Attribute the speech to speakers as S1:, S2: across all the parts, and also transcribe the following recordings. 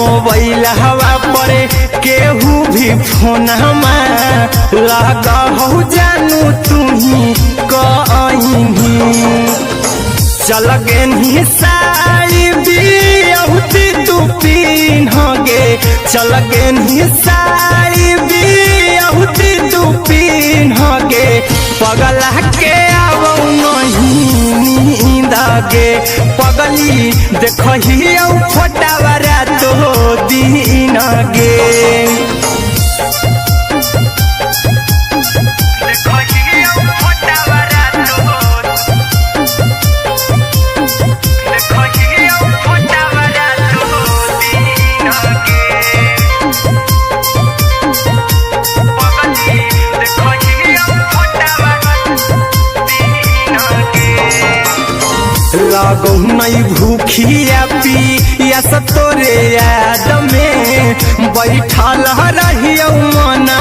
S1: Mobile हवा पर केहू भी फोन लगा हो जानू तुम्ही कहीं चल गेनी साड़ी बियहुती तू पिन्हगे चल गेनी साड़ी बियहुती तू पिन्हगे पगला के आवो नहीं नींद गे पगली देखही फोटावरा तो दिन गे लागो नहीं भूखिया पिया तोरे याद में बैठल रहियो मना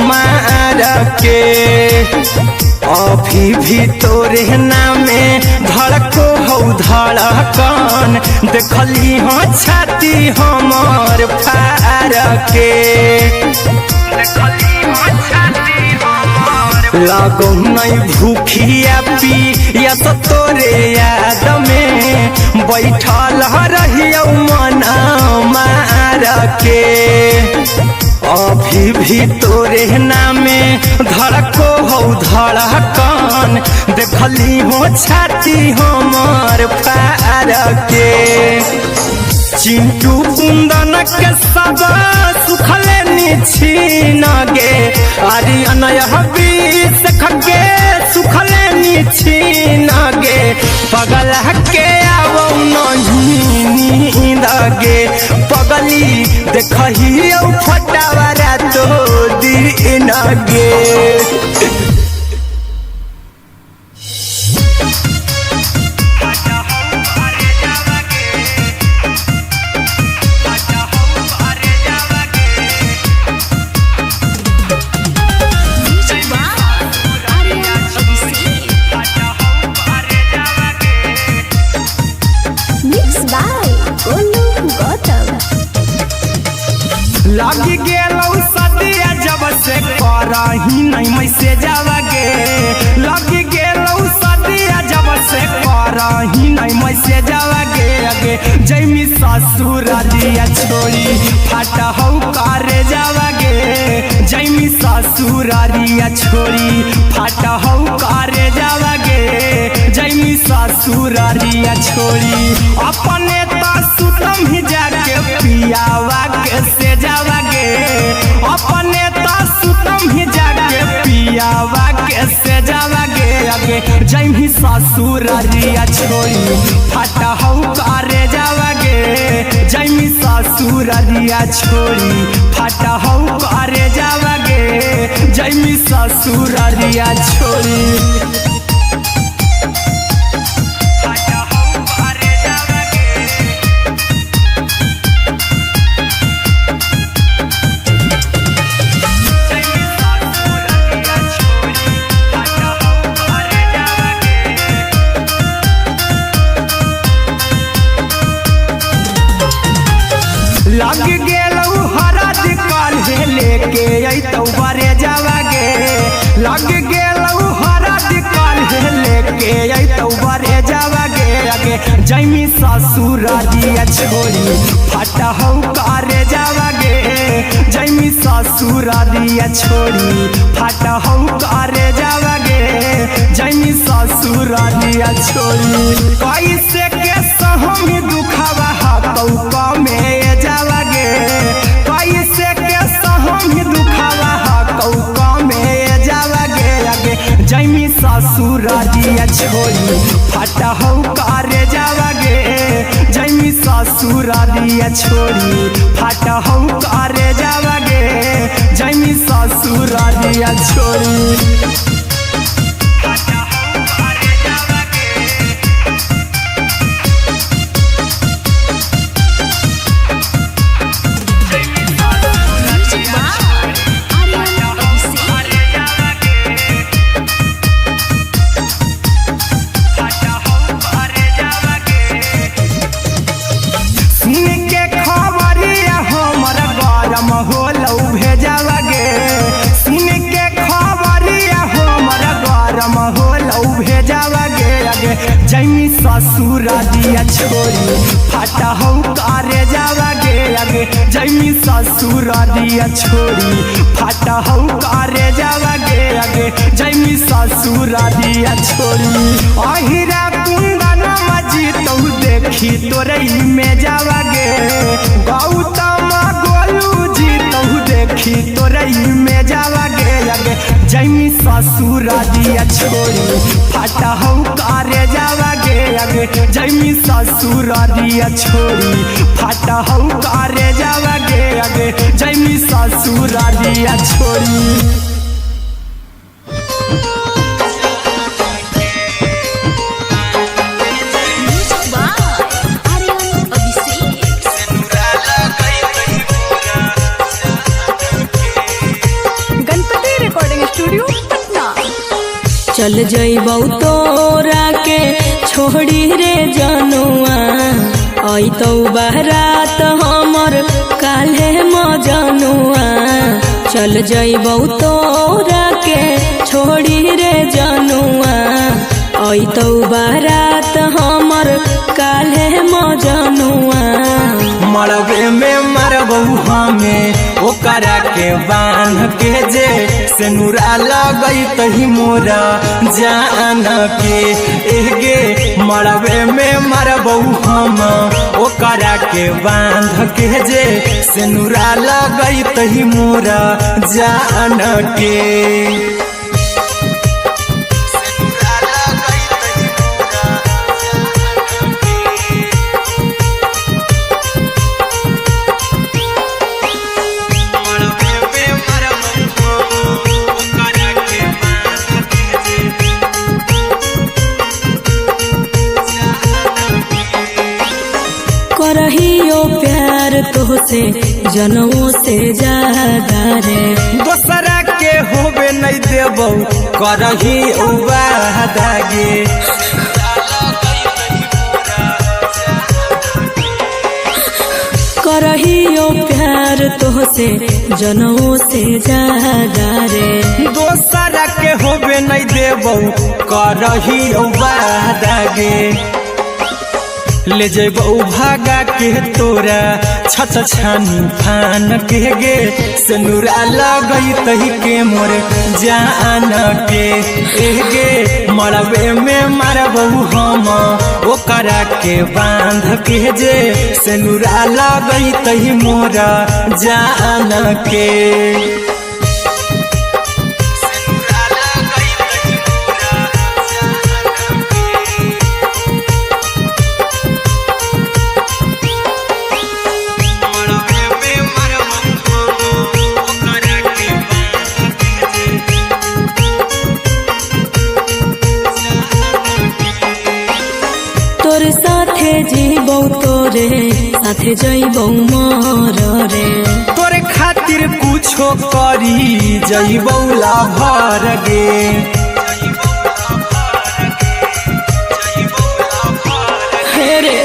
S1: मार के अभी भी तोरे नामे धड़को हो धड़कन देखली हाँ छाती हमर फार के लागो नहीं भूखिया पिया तोरे याद में बैठल रहियो मना मार के अभी भी तोरे नामे धड़को हो धड़कन देखली हो छाती हमर फार के चिंटू कुंदन के सब सुखले निछीन गे आर्यन हबीस खगे सुखले निछीन गे पगला के आवो नहीं नींद गे पगली देखही फटावरा तो दिन गे लगी गेलौ सदिया जब से करही नहीं मैसेज गे लगी गेलौ सदिया जब से करही नहीं मैसेज गे अगे जैमी ससुरालिया छोड़ी फाटा हो करे जावा गे जैमी ससुरालिया छोड़ी फाटा हो करे जावा गे जैमी ससुरालिया छोड़ी अपने तो सुतम ही जाके पियावा के से जावा गे अपने तो सुतम ही जाके पियावा के से जावा गे अगे जैमी ससुरालिया छोड़ी फाटा हो करे जावा गे जैमी ससुरालिया छोड़ी फाटा हो करे जावा गे जैमी ससुरालिया छोड़ी लग गेलौ हरद काल्हे लेके अइतौ बरे जावा गे लग गेलौ हरद काल्हे लेके अइतौ बरे जावा गे अगे जैमी ससुरालिया छोड़ी फाटा हो करे जावा गे जैमी ससुरालिया छोड़ी फाटा हो करे जावा गे जैमी ससुरालिया छोड़ी कैसे के सहमी दुखावा हतौ में जावा गे कैसे के सहमी दुखावा हतौ में जावा गे अगे जैमी ससुरालिया छोड़ी फाटा हो करे जावा गे जैमी ससुरालिया छोड़ी फाटा हो करे जावा गे जैमी ससुरालिया छोड़ी सुन के खबरिया ससुर दिया छोड़ी फाटा हो करे जावा गे आगे जैमी ससुर दिया छोड़ी फाटा हो करे जावा गे आगे जैमी ससुर दिया छोड़ी अहिरा कुंदन मजी तो देखी तोरई में जावा गे गौतम गोलू जी तो देखी तोरई में जावा गे आगे जैमी ससुर दिया छोड़ी फाटा हो करे जावा गे आगे जैमी ससुर दिया छोड़ी फाटा हो करे जावा गे आगे जैमी ससुर दिया छोड़ी।
S2: चल जइबौ तोरा के छोड़ी रे जनुआ अइतौ बारात हमर काल्हे मजनुआ चल जइबौ तोरा के छोड़ी रे जनुआ अइतौ बारात हमर काल्हे मजनुआ
S1: मरबे में मरबौ हमें ओकरा के बांध के जे से नूरा लगई तही मोरा जान के एगे मरबे में मरबौ हम ओकरा के बांध के जे से नूरा लगई तही मोरा जान के
S2: करहियो प्यार तोहसे जनमों से ज्यादा रे
S1: दोसरा के होबे नहीं देबौ करही वादा गे
S2: करहियो प्यार तोहसे जनमों से ज्यादा रे
S1: दोसरा के होबे नहीं देबौ करही वादा गे ले जेबौ भागा के तोरा छछ छानी फान के गे से नूरा लगई तही के मोर जान के एगे मरबे में मरबौ हम ओकरा के बांध के जे से नूरा लगई तही मोरा जान के
S2: तोरे साथे जीबौ तोरे साथे जइबौ मर रे
S1: तोरे खातिर कुछो करी जइबौ लाभर गे
S2: हेरे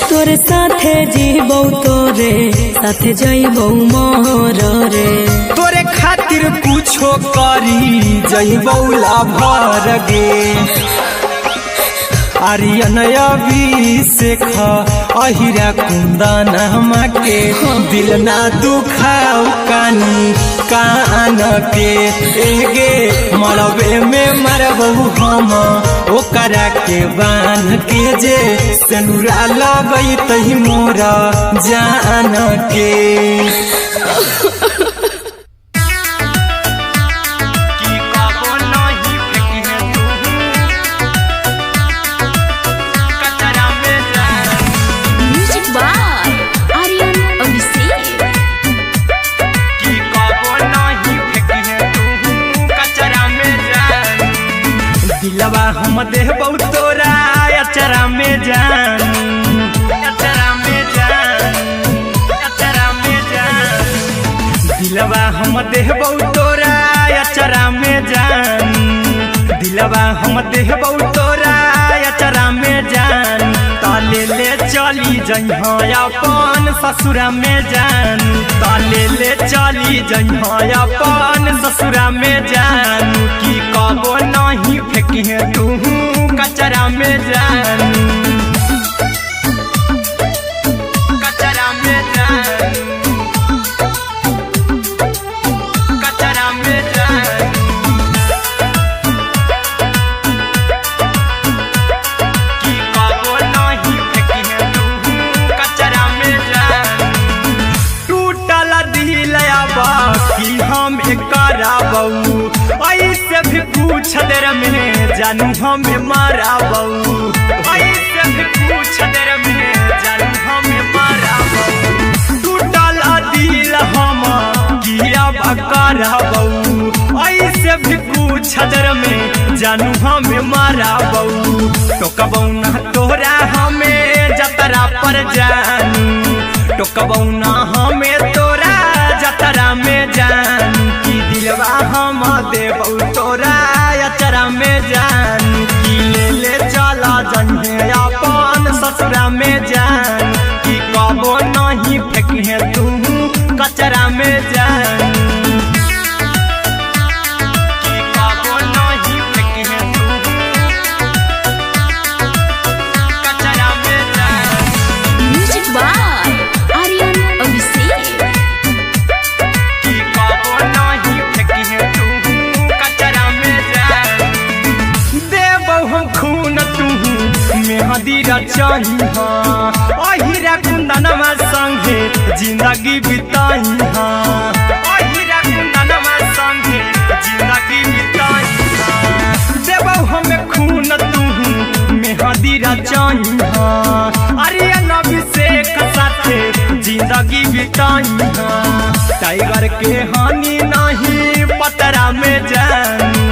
S2: तोरे साथे जीबौ तोरे साथे जइबौ मर रे
S1: तोरे खातिर कुछो करी जइबौ लाभर गे आर्यन अभिषेक अहिरा कुंदन के दिल ना दुखाऊ कानी कान के एगे मरबे में मरबौ हम ओकरा के बांध के जे से नूरा लगई तही मोरा जान के दिलवा हम देबौ तोरा अचरा में जान अचरा में जान अचरा में जान दिलवा हम देबौ तोरा अचरा में जान दिलवा हम देबौ तोरा अचरा में जान ताले ले चली जइहा अपन ससुरा में जान ताले ले चली जइहा अपन ससुरा में जान की कबो नहीं फेंकी तू कचरा में जान। हमें कराबऊ ऐसे भी पूछ देर में जानू हमें माराबऊ ऐसे भी पूछ देर में जानू हमें माराबऊ टूटल दिल हम किया कराबऊ ऐसे भी पूछ देर में जानू हमें माराबऊ टोकबऊ ना तोरा हमें जतरा पर जानू टोकबऊ ना हमें तोरा जतरा में जान की दिलवा हम देबऊ तोरा अचरा में जान की ले चला जन्हे अपन ससुरा में जान की कबो नहीं फेंके तू कचरा में जान की कबो नहीं फेंके तू कचरा में जान।
S2: Music by Aryan Abhishek.
S1: की कबो नहीं फेंके तू कचरा में जान देबऊ हम खून तू मेहदी रचाई हाँ अहिरा कुंदनमा संगे जिंदगी बिताई हाँ अहिरा कुंदनमा संगे जिंदगी बिताई हाँ देबऊ हमें खून तू मेहदी रचाई हाँ आर्यन अभिषेक साथे जिंदगी बिताई हाँ टाइगर के हानि नहीं पतरा में जानू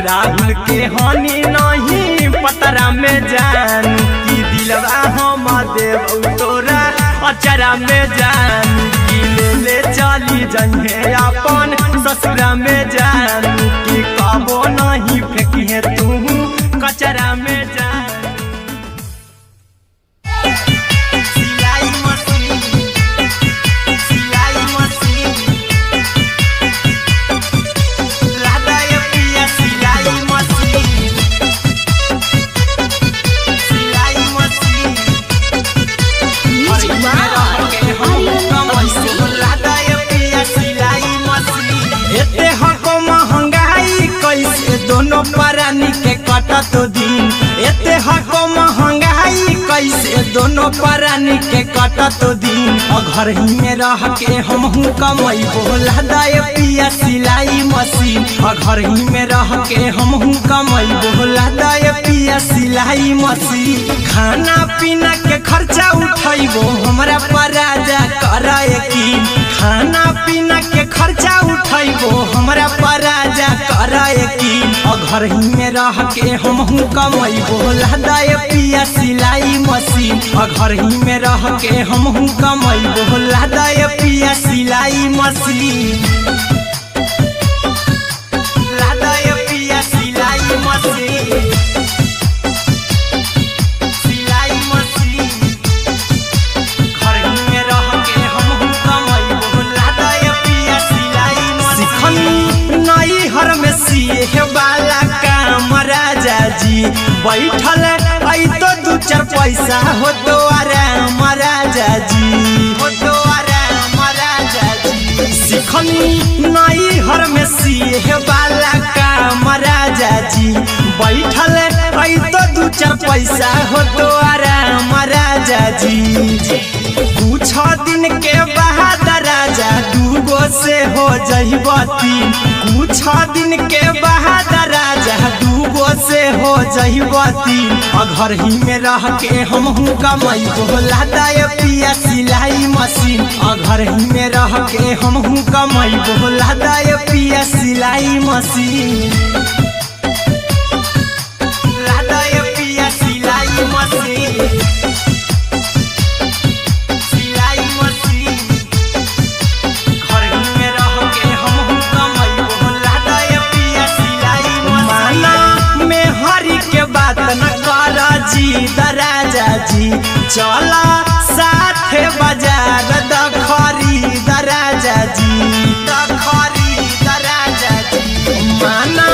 S1: राहुल के हानि नहीं पतरा में जान की दिलवा हम देबऊ तोरा अचरा में जान की ले चली जन्हे अपन ससुरा में जान की कबो नहीं फेंकिए तू कचरा में जान। सिलाई मशीन सिलाई मशीन लादा ये पिया सिलाई मशीन सिलाई machine
S2: music by Aryan Abhishek.
S1: लादा ये पिया सिलाई मशीन एते हको महंगाई कैसे दोनों परानी के कटत दिन एते हको महंगाई कैसे दोनों परानी के कटत दिन घर ही में रह के हमहू कमैबो लादा ये पिया सिलाई मशीन घर ही में रह के हमहू कमैबो लादा ये पिया सिलाई मशीन खाना पीना के खर्चा उठैबो हमरा पराजा करे की खाना पीना के खर्चा उठैबो हमरा पराजा करे की घर ही में रह के हमहू कमैबो लादा ये पिया सिलाई मशीन घर ही में रह के हमहू कमैबो लादा ये पिया सिलाई मशीन लादा ये पिया सिलाई मशीन सिलाई मशीन घर ही में रह के हमहू कमैबो लादा ये पिया सिलाई मशीन नई हर में सिए वाला काम राजा जी बैठल आई तो दू चार पैसा हो तो आराम राजा जी हो तो आराम राजा जी सिखनी नई हर में सिए वाला काम राजा जी बैठल आई तो दू चार पैसा हो तो आराम राजा जी कुछ दिन के बाद राजा दूगो से हो जइब तीन कुछ दिन के बाद राजा दूगो से हो जइब तीन घर ही में रह के हमहू कमैबो लादा ये पिया सिलाई मशीन घर ही में रह के हमहू कमैबो लादा ये पिया सिलाई मशीन लादा ये पिया सिलाई मशीन सिलाई मशीन घर ही में रह के हमहू कमैबो लादा ये पिया सिलाई मशीन माना में हरी के बात न कर जी दराजा जी चला साथे बाजार दखरी दराजा जी दखरी दराजा जी माना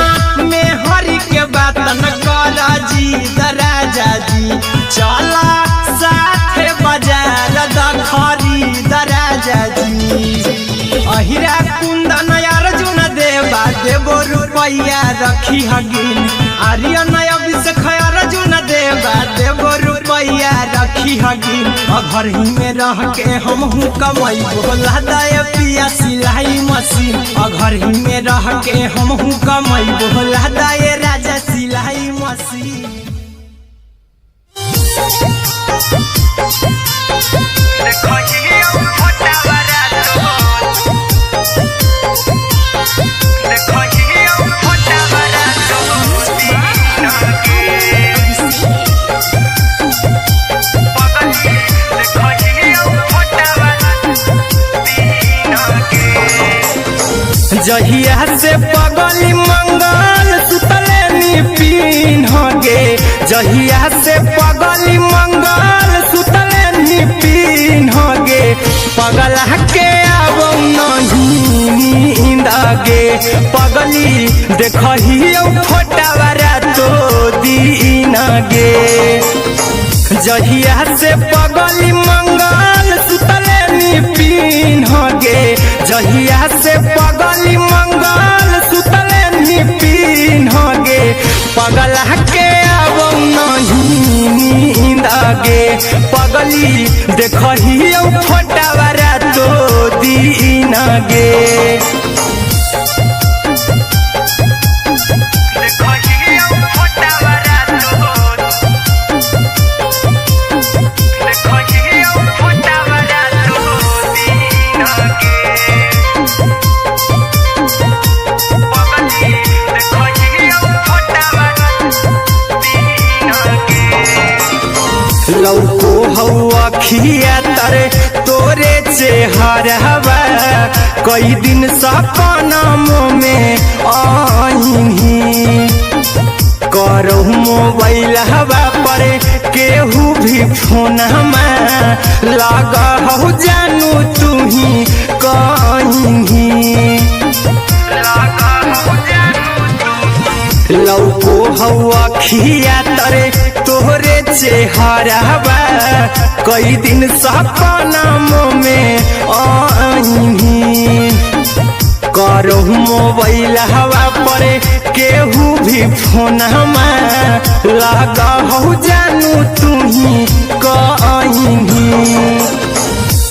S1: में हरी के बात न कर जी दराजा जी चला साथे बाजार दखरी दराजा जी अहिरा कुंदन अर्जुन देवा देबो रुपैया रखी हगिन आर्यन अभिषेक अर्जुन देवा देबो रुपैया रुपया रखी हगिन घर ही में रह के हम कमाई बोला दाए पिया सिलाई मशीन घर ही में रह के हम कमाई बोला दाए राजा सिलाई मशीन। जहिया से पगली मंगल सुतले निपिन गे जहिया से पगली मंगल सुतले निपिन गे पगला के अब नहीं नींद गे पगली देखही फोटावा तो दीन गे जहिया से पगली मंगल सुतले निपिन गे जहिया से पगली मंगल सुतले निपिन गे पगला के अब नहीं नींद गे पगली देखही फोटावा तो दीन गे लौको हवा खिया तरे तोरे चेहरवा कई दिन सपनम में आईनी करो मोबाइल हवा पर केहू भी फोन लगा हो जानू तू ही कहीं लौको हवा खिया तरे तोहरे चेहरवा कई दिन सपनम में आईनी करो मोबाइल हवा पर केहू भी फोन लगा हो जानू तू ही कहीं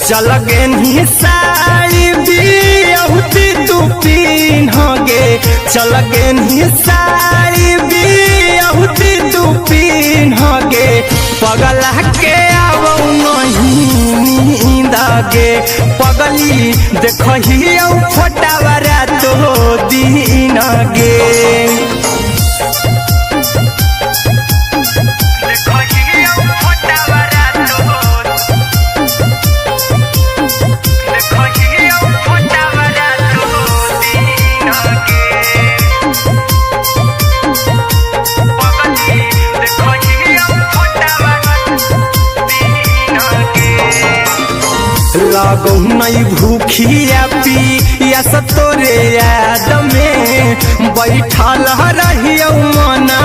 S1: चल गे साड़ी बिहुती तू पीन गे चल गे साड़ी बिहुती तू पीन गे पगला के अब नहीं नींद गे पगली देखही फोटावा तो दीन गे लागो नहीं भूखिया पिया तोरे याद में बैठल रहियो मना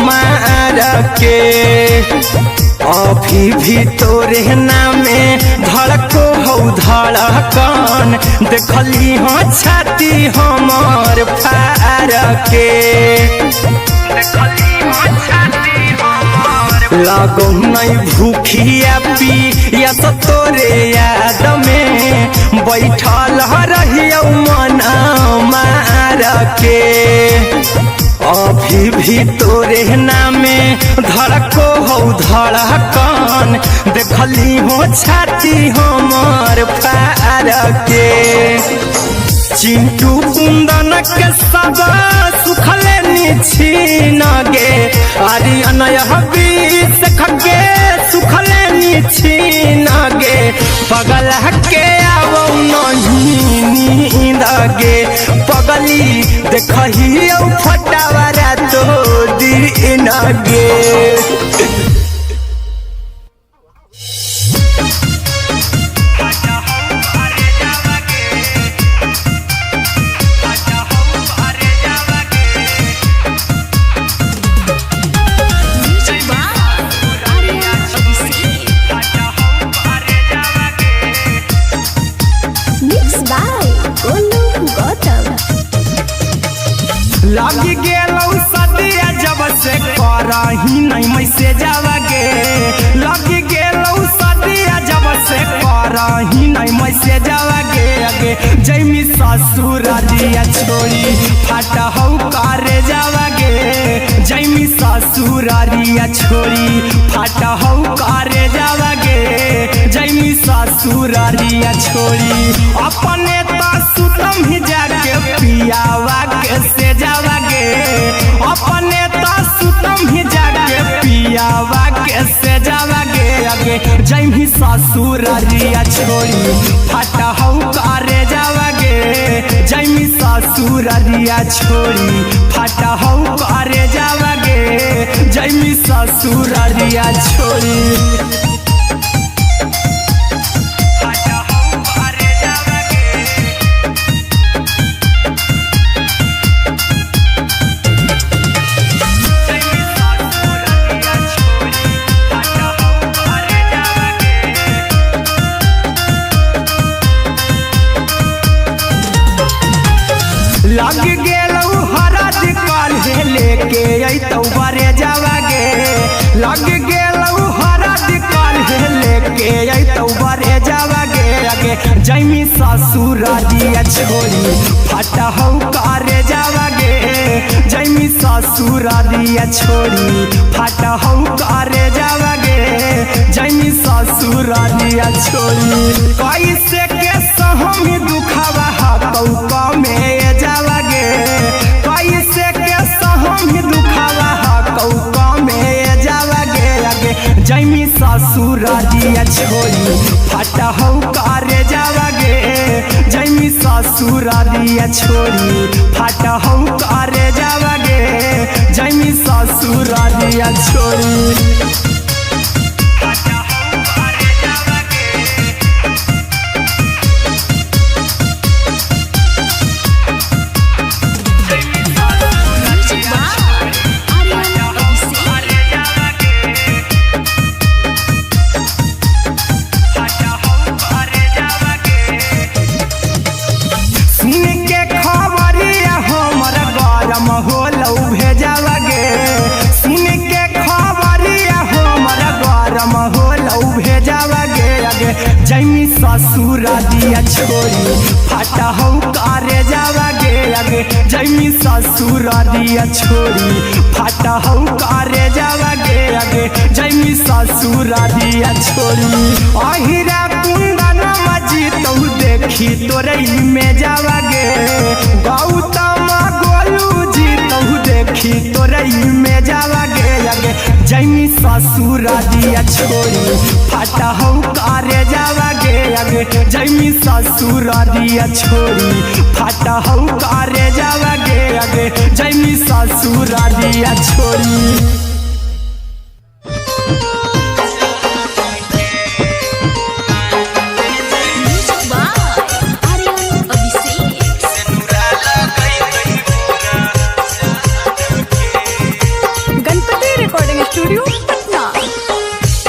S1: मार के अभी भी तोरे नामे धड़को हो धड़कन देखली हाँ छाती हमार फार के लागो नहीं भूखिया पिया तोरे याद में बैठल रहियो मना मार के अभी भी तोरे नामे धड़को हो धड़कन देखली हो छाती हमार फार के चिंटू कुंदन के सब सुखले निछीन गे आर्यन बीस खगे सुखले निछीन गे पगला के अब नहीं नींद गे पगली देखही फोटावा तो दीन गे। लगी गेलौ सदिया जब से करही नहीं मैसेज गे लगी करही नहीं मैसेजवा गे जैमी ससुरारिया छोड़ी फाटा हौ करे जावा गे जैमी ससुरारिया छोड़ी फाटा हौ करे जावा गे जैमी ससुरारिया छोड़ी अपने तो सुतम ही जाके पियावा के से जावा गे अपने तो सुतम ही जाके पियावा के से जावा गे जैमी ससुरारिया छोड़ी फाटा हौ करे जावा गे जैमी ससुरारिया छोड़ी फाटा हौ करे जावा गे जैमी ससुरारिया छोड़ी लग गेलौ हरद काल्हे लेके अइतौ बरे जावा गे लग गेलौ हरद काल्हे लेके अइतौ बरे जावा गे जैमी ससुरारिया छोड़ी फाटा हौ करे जावा गे जैमी ससुरारिया छोड़ी फाटा हौ करे जावा गे जैमी ससुरारिया छोड़ी कैसे के सहम दुखावा हकौ में जावा गे कैसे के सहम दुखावा हकौ में जावा गे जैमी ससुरारिया छोड़ी फाटा हौ करे जावा गे जैमी ससुरारिया छोड़ी फाटा हौ करे जावा गे जैमी ससुरारिया छोड़ी जैमी ससुरारिया छोड़ी फाटा हौ करे जावा गे जैमी ससुरारिया छोड़ी फाटा हौ करे जावा गे जैमी ससुरारिया छोड़ी अहिरा कुंदन मजी तौ देखी तोरई में जावा गे गौतम गोलू जी तौ देखी तोरई में जावा गे जैमी ससुरारिया छोड़ी फाटा हौ करे जावा गे जैमी ससुरारिया छोड़ी फाटा हौ करे जावा गे जैमी ससुरारिया छोड़ी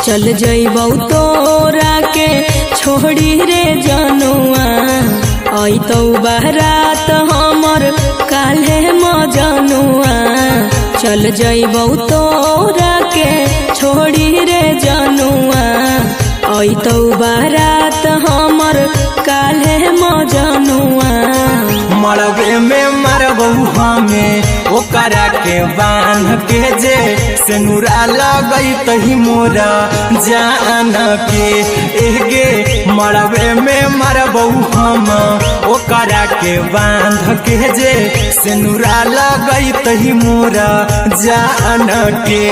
S2: चल जइबौ तोरा के छोड़ी रे जनुआ अइतौ बारात हमर काल्हे मजनुआ चल जइबौ तोरा के छोड़ी रे जनुआ अइतौ बारात हमर काल्हे मजनुआ
S1: मरबे में मरबौ हमें ओकरा के बांध के जे सेनुरा लगैतहि मोरा जान के एगे मरबे में मरबौ हम ओकरा के बांध के जे सेनुरा लगैतहि मोरा जान के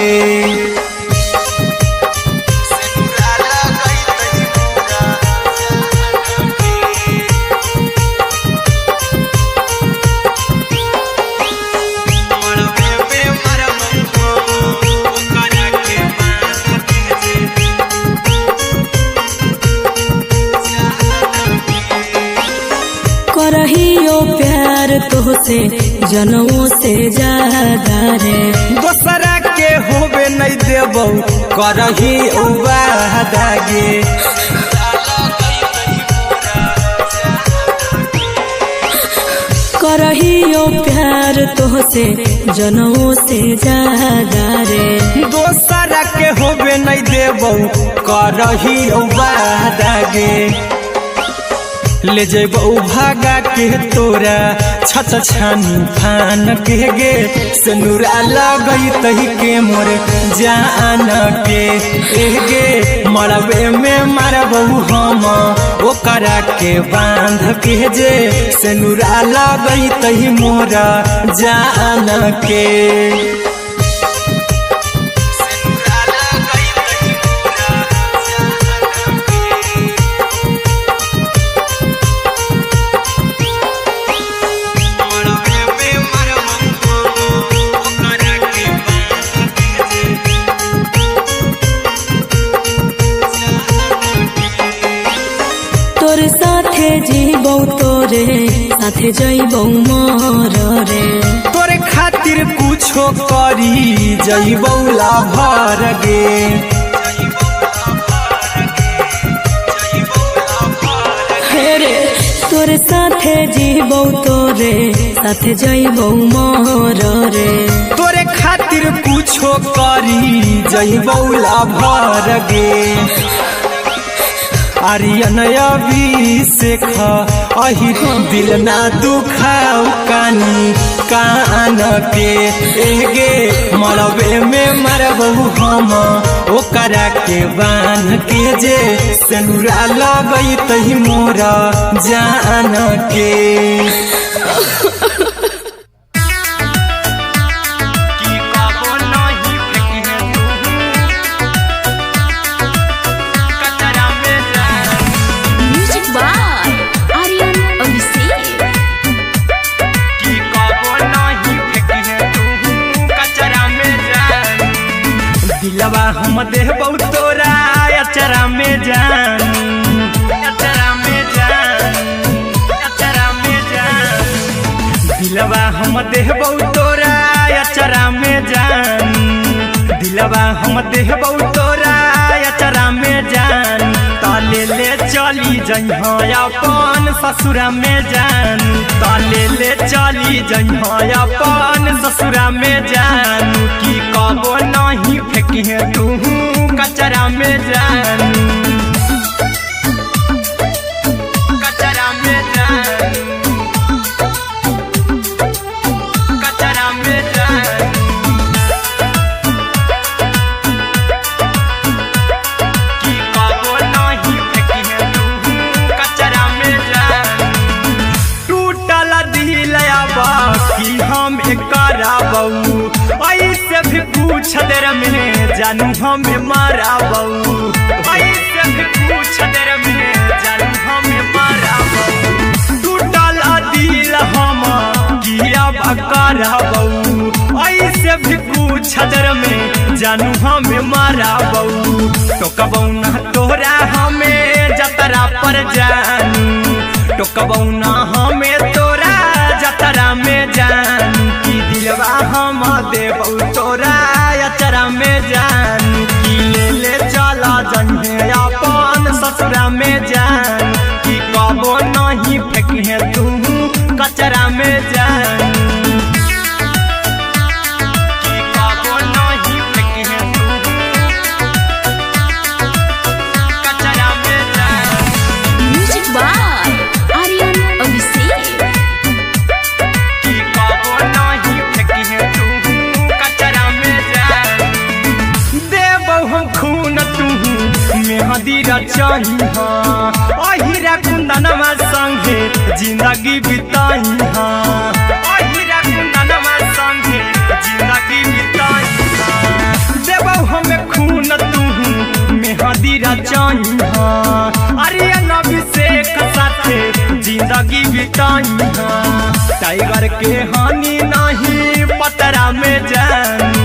S2: करहियो प्यार तोहसे जनों से ज्यादा रे
S1: दोसरा के होबे नहीं देबौ करही वादा गे
S2: करहियो प्यार तोहसे जनमों से ज्यादा रे।
S1: दोसरा के होबे नहीं देबो करहियो वादा गे। ले जेबो भागा के तोरा छत छानी फान के गे। सनुरा लगई तही के मोर जान के गे। मरबे में मारबो हम ओकरा के बांध के जे। सनुरा लगई तही मोर जान के।
S2: तोरे साथे जीबौ तोरे साथे जइबौ मर रे।
S1: तोरे खातिर कुछो करी जइबौ लाभर गे।
S2: हेरे तोरे साथे जीबौ तोरे साथे जइबौ मर रे।
S1: तोरे खातिर कुछो करी जइबौ लाभर गे। आर्यन अभिषेक अहिर दिल ना दुखाऊ कानी कान के गे। मरबे में मरबो हम ओकरा के बान के जे। सनुरा लगई तही मोर जान के। दिलवा हम देबौ तोरा अचरा में जान। अचरा में जान। अचरा में जान। दिलवा हम देबौ तोरा अचरा में जान। दिलवा हम देबौ तोरा अचरा में जान। ताले ले चली जइहा अपन ससुरा में जान। ताले ले चली जइहा अपन ससुरा में जान। की कबो नहीं फेंकिहे तू कचरा में जान। कचरा में जान। कचरा में जान। की कबो नहीं फेंकिहे तू कचरा में जान। टूटल दिल बाकी हम कराबौ। ऐसे भी पूछ देर में जानू हमें माराबौ। ऐसे भी पूछ देर में जानू हमें माराबौ। टूटल दिल हम किया कराबौ। ऐसे भी पूछ देर में जानू हमें माराबौ। टोकबौ ना तोरा हमें जतरा पर जानू। टोकबौ ना हमें तोरा जतरा में जानू। की दिलवा हम देबौ तोरा अचरा में जानू। की ले ले चला जइहे अपन ससुरा में जान। की कबो नहीं फेंकिहे तू कचरा में जानू। की कबो नहीं फेंकिहे तू कचरा में जान।
S2: Music by Aryan Abhishek.
S1: की कबो नहीं फेंकिहे तू कचरा में जान। देबौ हम खून तू मेहंदी रचहिहा। अहिरा कुंदनमा संगे जिंदगी बिताइहा। अहिरा कुंदनमा संगे जिंदगी बिताइहा। देबौ हमें खून तू मेहंदी रचहिहा। आर्यन अभिषेक साथे जिंदगी बिताइहा। टाइगर के हानि नहीं पतरा में जानू।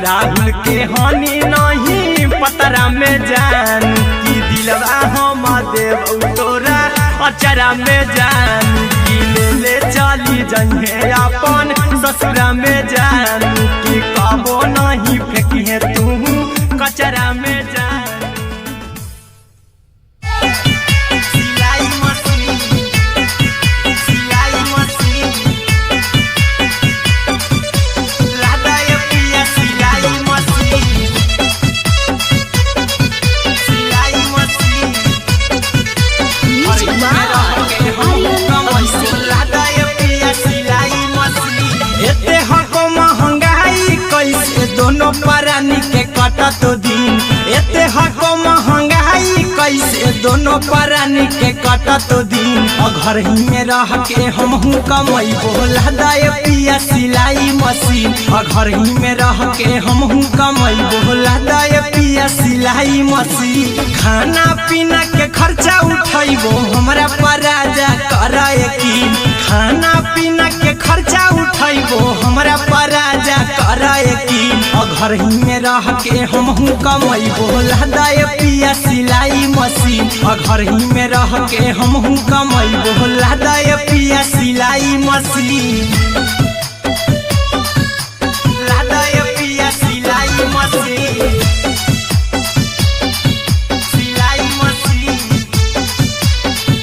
S1: राहुल के हानि नहीं पतरा में जानू। की दिलवा हम देबौ तोरा अचरा में जानू। की ले ले चली जइहे अपन ससुरा में जानू। की कबो नहीं फेंकिहे तू कचरा में जानू। सिलाई मशीन। सिलाई मशीन। कटतो दिन एते हको महंगाई कैसे दोनों प्राणी के कटतो दिन घर ही में रह के हमहू कमाई बोला दाए पिया सिलाई मशीन घर ही में रह के हमहू कमाई बोला दाए पिया सिलाई मशीन खाना पीना के खर्चा उठाइबो हमरा पराजा कराए की खाना पीना के खर्चा उठाइबो हमरा पराजा कराए की घर ही में रह के हमहू कमाई बोला दाए पिया सिलाई मशीन घर ही में रह के हमहू कमाई बोला दाए पिया सिलाई मशीन लादाए पिया सिलाई मशीन सिलाई मशीन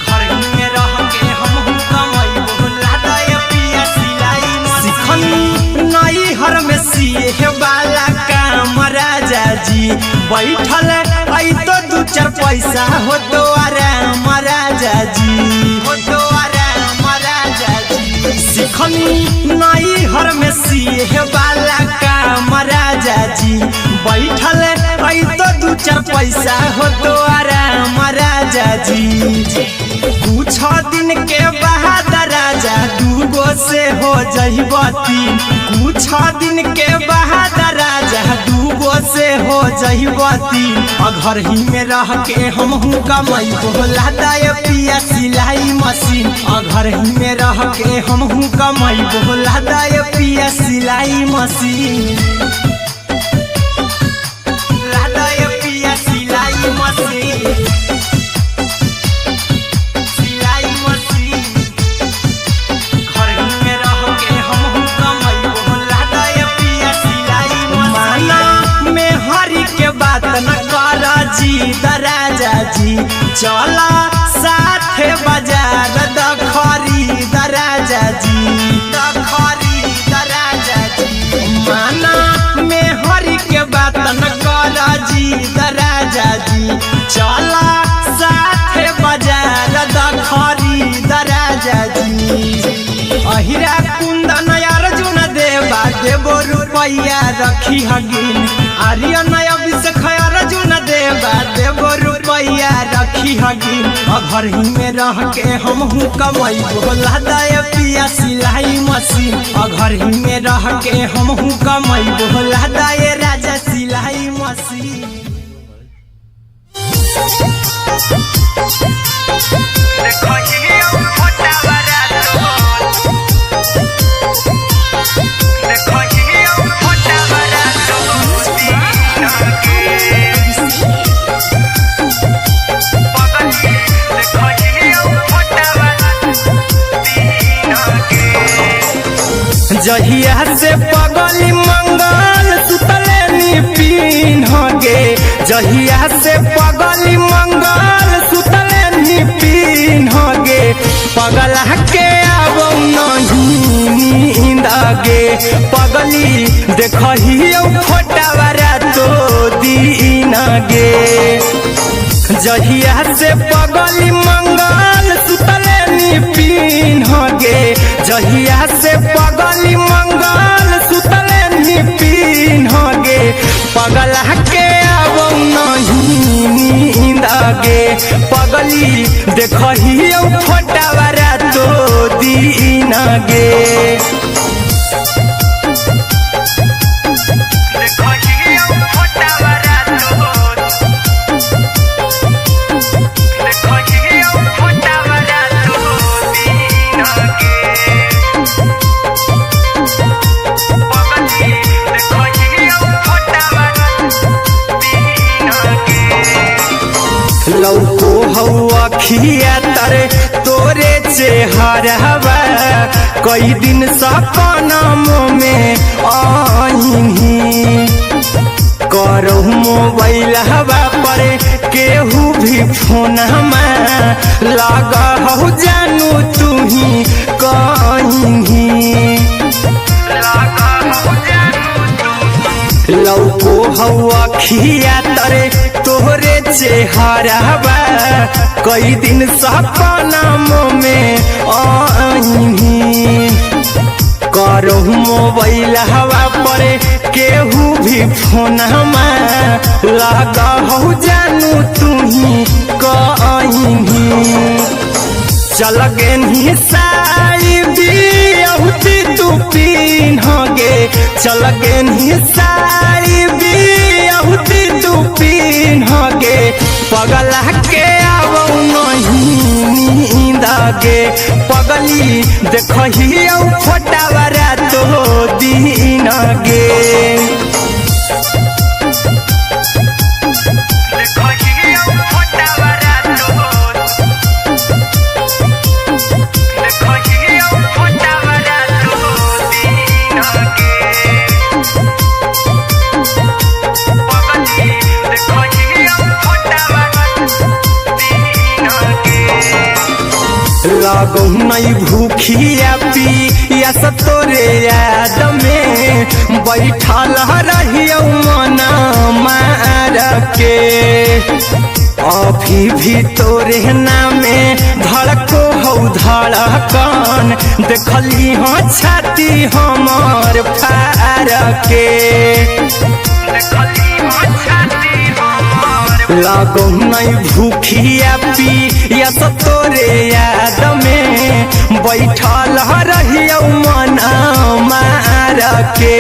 S1: घर ही में रह के हमहू कमाई बोला दाए पिया सिलाई मशीन नई हर में सिए वाला काम राजा जी बैठल आई तो दू चार पैसा हो तो आराम राजा जी हो तो आराम राजा जी सिखनी नई हर में सिए वाला काम राजा जी बैठल आई तो दू चार पैसा हो तो आराम राजा जी कुछ दिन के बाद राजा दूगो से हो जइब तीन कुछ दिन के बाद राजा दूगो से हो जइब तीन घर ही में रह के हमहू कमाई बोला दाए पिया सिलाई मशीन घर ही में रह के हमहू कमाई बोला दाए पिया सिलाई मशीन लादाए पिया सिलाई मशीन सिलाई मशीन घर ही में रह के हमहू कमाई बोला दाए पिया सिलाई मशीन में हरी के बात न कर जी दराजा जी चला साथे बाजार दखरी दराजा जी दखरी दराजा जी माना में हरी के बात न कर जी दराजा जी चला साथे बाजार दखरी दराजा जी अहिरा कुंदन अर्जुन देवा देवो रुपया रखी हगिन आर्यन अभिषेक अर्जुन देवा देवो रुपया रखी हगिन घर ही में रह के हमहू कमाई बोला दाए पिया सिलाई मशीन घर ही में रह के हमहू कमाई बोला दाए राजा सिलाई मशीन जहिया से पगली मंगल सुतले निपिन गे जहिया से पगली मंगल सुतले निपिन गे पगला के आवो नहीं नींद गे पगली देखहियो फोटावारा तो दीन गे जहिया से पगली मंगल सुतले निपिन गे जहिया से पगली मंगल सुतले निपिन गे पगला के आवो नहीं नींद गे पगली देखहियो फोटावारा तो दीन गे लौको हवा खिया तरे तोरे चेहरवा कई दिन सपनम में आईनी करो मोबाइल हवा पर केहू भी फोन लगा हो जानू तू ही कहीं लौको हवा खिया तरे तोहरे चेहरवा कई दिन सपनम में आईनी करो मोबाइल हवा पर केहू भी ही फोनमा लगा हो जानू तुही कहीं चल गेनी साड़ी बियहुती तू पिन्हगे चल गेनी साड़ी बियहुती तू पिन्हगे पगला के आवो नहीं नींद गे पगली देखही फोटावरा तो दिन गे लागो नहीं भूखिया पिया तोरे याद में बैठल रहियो मना मार के अभी भी तोरे नामे धड़को हो धड़कन देखली हाँ छाती हमर फार के लागो नहीं भूखिया पिया तोरे याद में बैठल रहियो मना मार के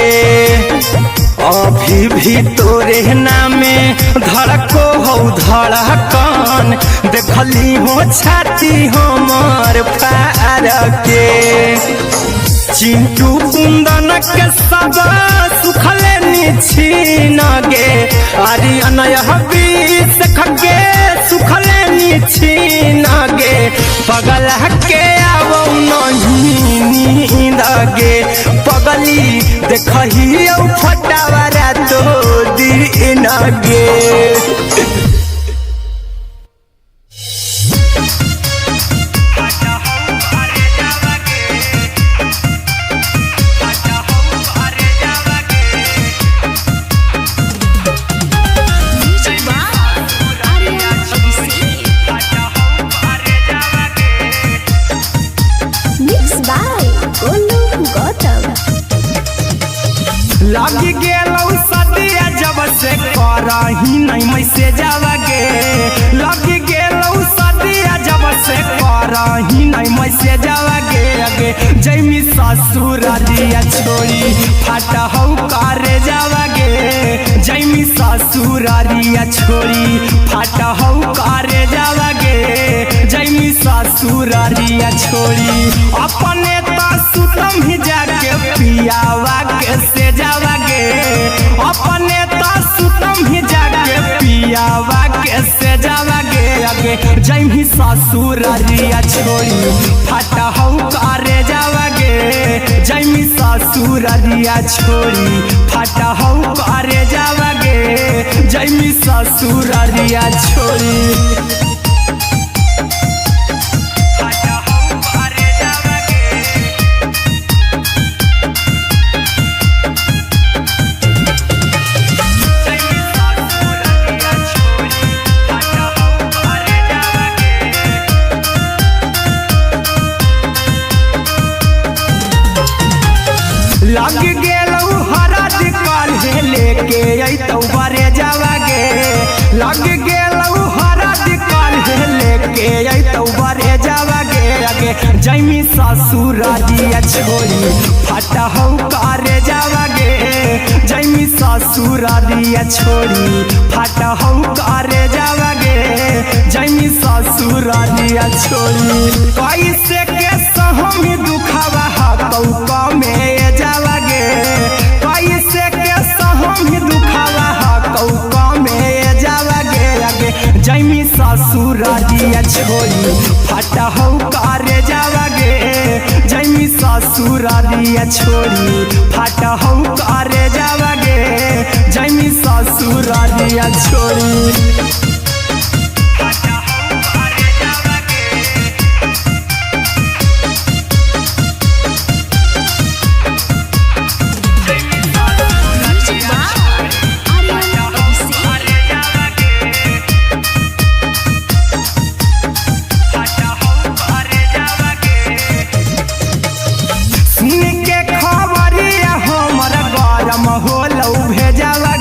S1: अभी भी तोरे नामे धड़को हो धड़कन देखली हो छाती हमर फार के चिंटू कुंदन के सब सुखले निछीन गे अरे अनय हबीस खगे सुखले निछीन गे पगल के आवो नहीं नींद गे पगली देखही फटावरा तो दिन गे लग गेलौ सदिया जब से करही नहीं मैसेजवा गे लग गेलौ सदिया जब से करही नहीं मैसेजवा गे अगे जैमी ससुरारिया छोड़ी फाटा हौ करे जावा गे जैमी ससुरारिया छोड़ी फाटा हौ करे जावा गे जैमी ससुरारिया छोड़ी अपने तो सुतम ही जाके पियावा के से जावा गे अपने तो सुतम ही जाके पियावा के से जावा गे अगे जैमी ससुरारिया छोड़ी फाटा हौ करे जावा गे जैमी ससुरारिया छोड़ी फाटा हौ करे जावा गे जैमी ससुरारिया छोड़ी लग गेलौ हरद काल्हे लेके अइतौ बरे जावा गे लग गेलौ हरद काल्हे लेके अइतौ बरे जावा गे अगे जैमी ससुरारिया छोड़ी फाटा हौ करे जावा गे जैमी ससुरारिया छोड़ी फाटा हौ करे जावा गे जैमी ससुरारिया छोड़ी कैसे के सहम दुखावा हतौ कमे जावा गे कैसे के सहम दुखावा हतौ कमे जावा गे अगे जैमी ससुरारिया छोड़ी फाटा हौ करे जावा गे जैमी ससुरारिया छोड़ी फाटा हौ करे जावा गे जैमी ससुरारिया छोड़ी होलौ भेजावा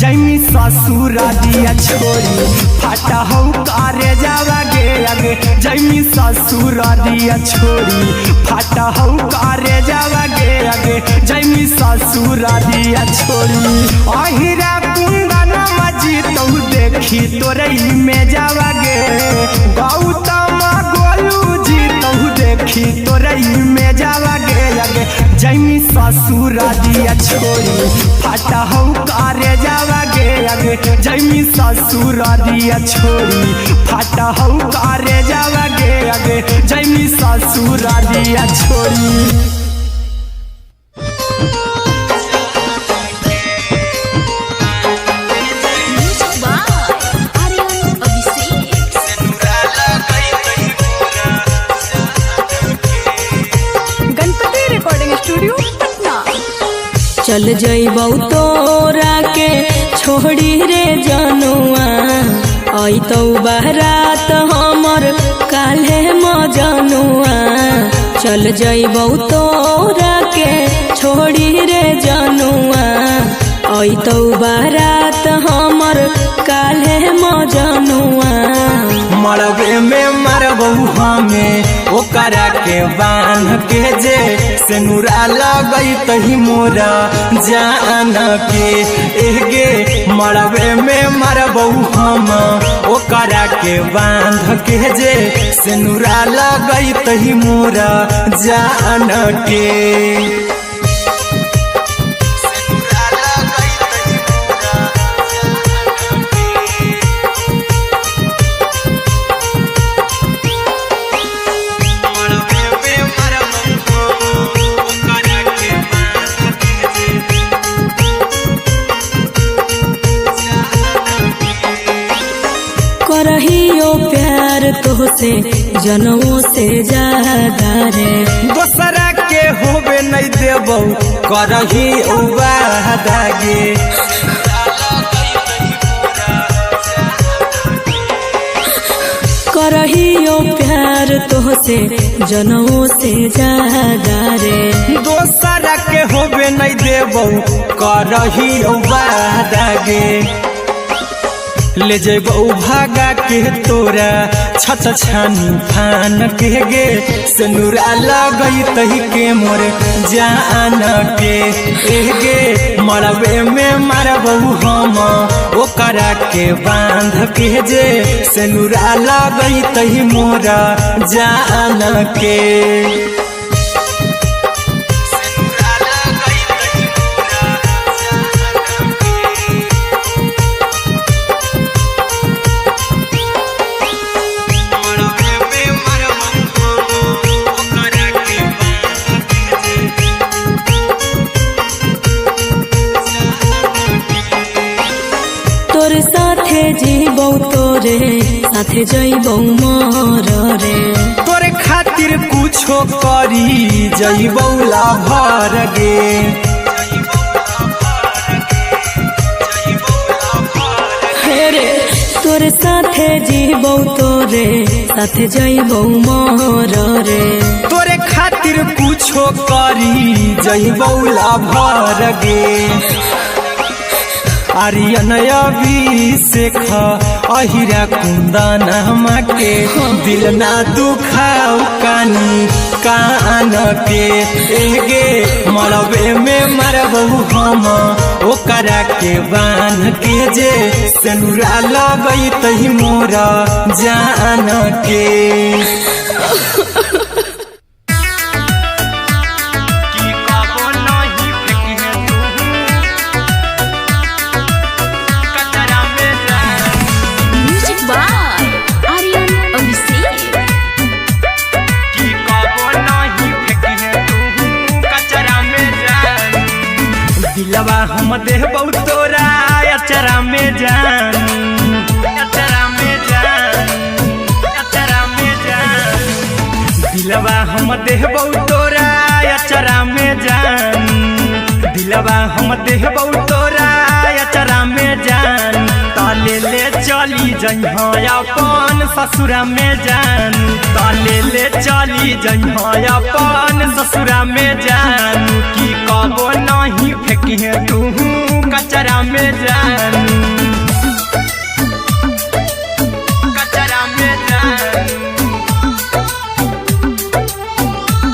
S1: जैमी ससुर दिया छोड़ी फाटा हो करे जावा गे जैमी ससुर दिया छोड़ी फाटा हो करे जावा गे जैमी ससुर दिया छोड़ी अहिरा कुंदन मजी तो देखी तोरई में जावा गे गौतम गोलू जी तो देखी तोरई में जावा गे जैमी ससुर दिया छोड़ी फाटा हो करे जावा गे जैमी ससुर दिया छोड़ी फाटा हो करे जावा गे जैमी ससुर दिया छोड़ी।
S2: चल जइबौ तोरा के छोड़ी रे जनुआ अइतौ बारात हमर काल्हे मजनुआ चल जइबौ तोरा के छोड़ी रे जनुआ अइतौ बारात हमर काल्हे मजनुआ
S1: मरबे में मरबौ हमें ओकरा के बांध के जे सेनुरा लगई तही मोरा जान के एगे मरबे में मरबौ हम ओकरा के बांध के जे सेनुरा लगई तही मोरा जान के
S2: करहियो प्यार तोहसे जनमों से ज्यादा रे
S1: दोसरा के होबे नहीं देबौ करही वादा गे
S2: करहियो प्यार तोहसे जनमों से ज्यादा रे
S1: दोसरा के होबे नहीं देबौ करही वादा गे ले जेबौ भागा के तोरा छत छानी फान के गे सेनुरा लगई तही के मोर जान के गे मरबे में मरबौ हम ओकरा के बांध के जे सेनुरा लगई तही मोरा जान के
S2: तोरे साथे जीबौ तोरे साथे जइबौ मर रे
S1: तोरे खातिर कुछो करी जइबौ लाभर गे
S2: हेरे तोरे साथे जीबौ तोरे साथे जइबौ मर रे
S1: तोरे खातिर कुछो करी जइबौ लाभर गे आर्यन अभिषेक अहिरा कुंदन के दिल ना दुखाऊ कानी कान के एगे मरबे में मरबौ हम ओकरा के बांध के जे सेनुरा लगई तही मोरा जान के दिलवा हम देबौ तोरा अचरा में जान अचरा में जान अचरा में जान दिलवा हम देबौ तोरा अचरा में जान दिलवा हम देबौ तोरा अचरा में जान ताले ले चली जइहा अपन ससुरा में जानू तले ले चली जइहा अपन ससुरा में जानू की कबो नहीं फेंकिहे तू कचरा में जानू कचरा में जानू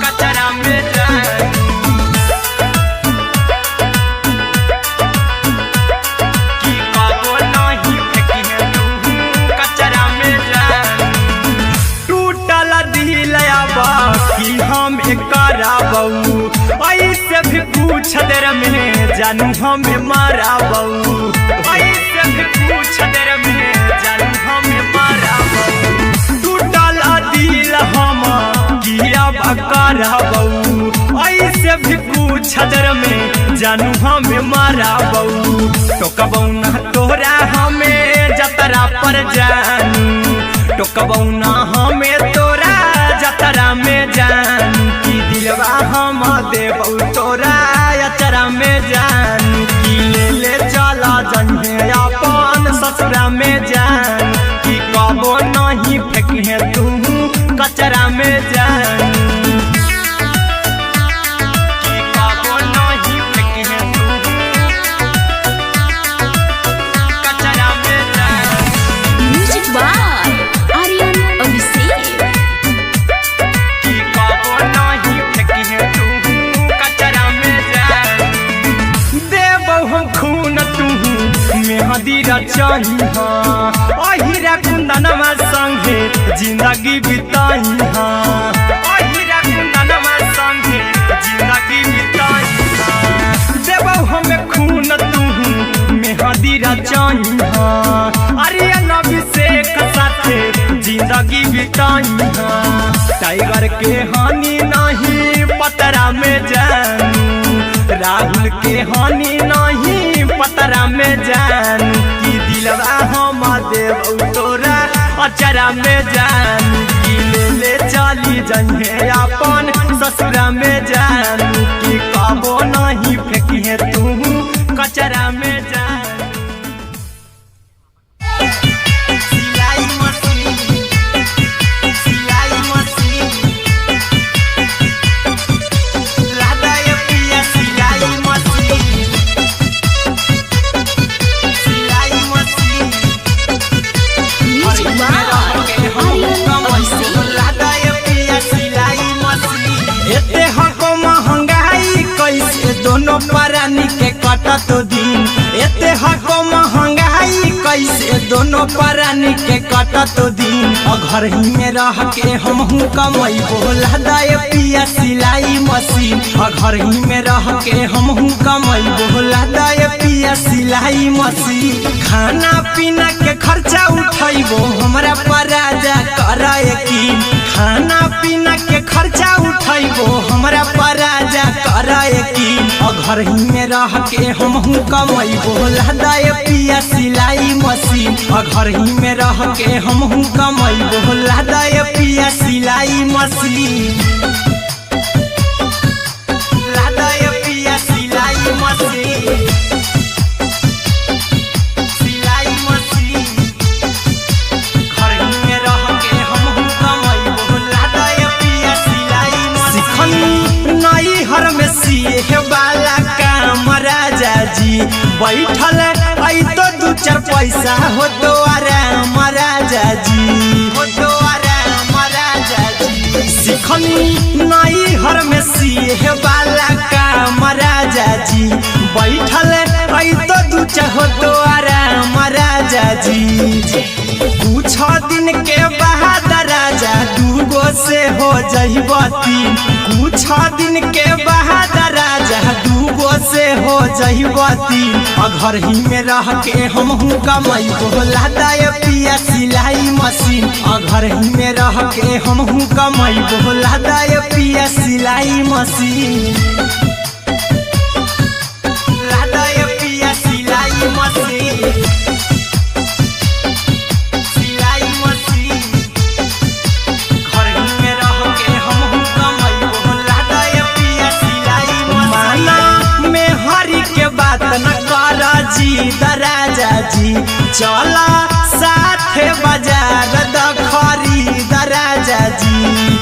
S1: कचरा में जानू की कबो नहीं फेंकिहे तू कचरा में जानू टूटल दिल आबा कि हम कराबू ऐसे भी पूछ देर में जानू हमें माराबू ऐसे भी पूछ देर में जानू हमें माराबू टूटल दिल हम किया कराबू ऐसे भी पूछ देर में जानू हमें माराबू टोकबू ना तोरा हमें जतरा पर जानू टोकबू ना हमें तोरा जतरा में जानू की दिलवा हम देबू तोरा अचरा में जानू की ले चला जइहे अपन ससुरा में जानू की कबो नहीं फेंकिहे तू कचरा में जानू की कबो नहीं फेंकिहे तू कचरा में जानू
S2: म्यूजिक बाय आर्यन अभिषेक।
S1: की कबो नहीं फेंकिहे तू कचरा में जानू देबौ हम खून तू मेहंदी रचहिहा अहिरा कुंदनमा संगे जिंदगी बिताइहा अहिरा कुंदनमा संगे जिंदगी बिताइहा देबौ हम खून तू मेहंदी रचहिहा आर्यन अभिषेक साथे जिंदगी बिताइहा टाइगर के हानि नहीं पतरा में जानू राहुल के हानि नहीं पतरा में जानू की दिलवा हम देबू तोरा अचरा में जानू की ले चली जइहे अपन ससुरा में जानू की कबो नहीं फेंकिहे तू कचरा में जानू सिलाई मशीन सिलाई मशीन लादा ये पिया सिलाई मशीन सिलाई machine
S2: music by Aryan Abhishek.
S1: लादा ये पिया सिलाई मशीन एते हको महंगाई कैसे दोनों परानी के कटत दिन एते हको महंगाई कैसे दोनों परानी के कटत दिन घर ही में रह के हमहू कमैबो लादा ये पिया सिलाई मशीन घर ही में रह के हमहू कमैबो लादा ये पिया सिलाई मशीन खाना पीना के खर्चा उठैबो हमरा पराजा करे की खाना पीना के खर्चा उठैबो हमरा पराजा करे की घर ही में रह के हमहू कमैबो लादा ये पिया सिलाई मशीन घर ही में रह के हमहू कमैबो लादा ये पिया सिलाई मशीन लादा ये पिया सिलाई मशीन सिलाई मशीन घर ही में रह के हमहू कमैबो लादा ये पिया सिलाई मशीन नई हर में सिए वाला काम राजा जी बैठल आई तो दू चार पैसा हो तो आराम राजा जी हो तो आराम राजा जी सिखनी नई हर में सिए वाला काम राजा जी बैठल आई तो दू चार हो तो आराम राजा जी कुछ दिन के बाद राजा दूगो से हो जइबती कुछ दिन के बाद राजा दूगो से हो जइबती घर ही में रह के हमहू कमैबो लादा ये पिया सिलाई मशीन घर ही में रह के हमहू कमैबो लादा ये पिया सिलाई मशीन लादा ये पिया सिलाई मशीन सिलाई मशीन घर ही में रह के हमहू कमैबो लादा ये पिया सिलाई मशीन में हरी के बात न कर जी दराजा जी चला साथे बाजार द खरीद राजा जी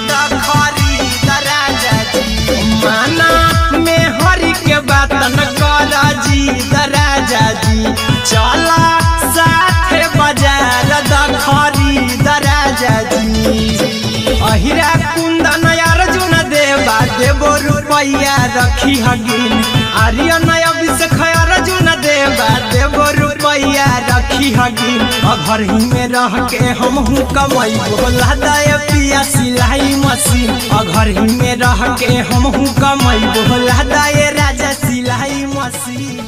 S1: द खरीद राजा जी माना में हरि के बात न कर जी द राजा जी चला साथे बाजार द खरीद राजा जी अहिरा कुंदन अर्जुन देवा देवो रुपया रखी हगिन आर्यन अभिषेक अर्जुन देवा देवो रुपया रखी हगिन घर ही में रह के हमहू कमाई बोला दे पिया सिलाई मशीन घर ही में रह के हमहू कमाई बोला दे राजा सिलाई मशीन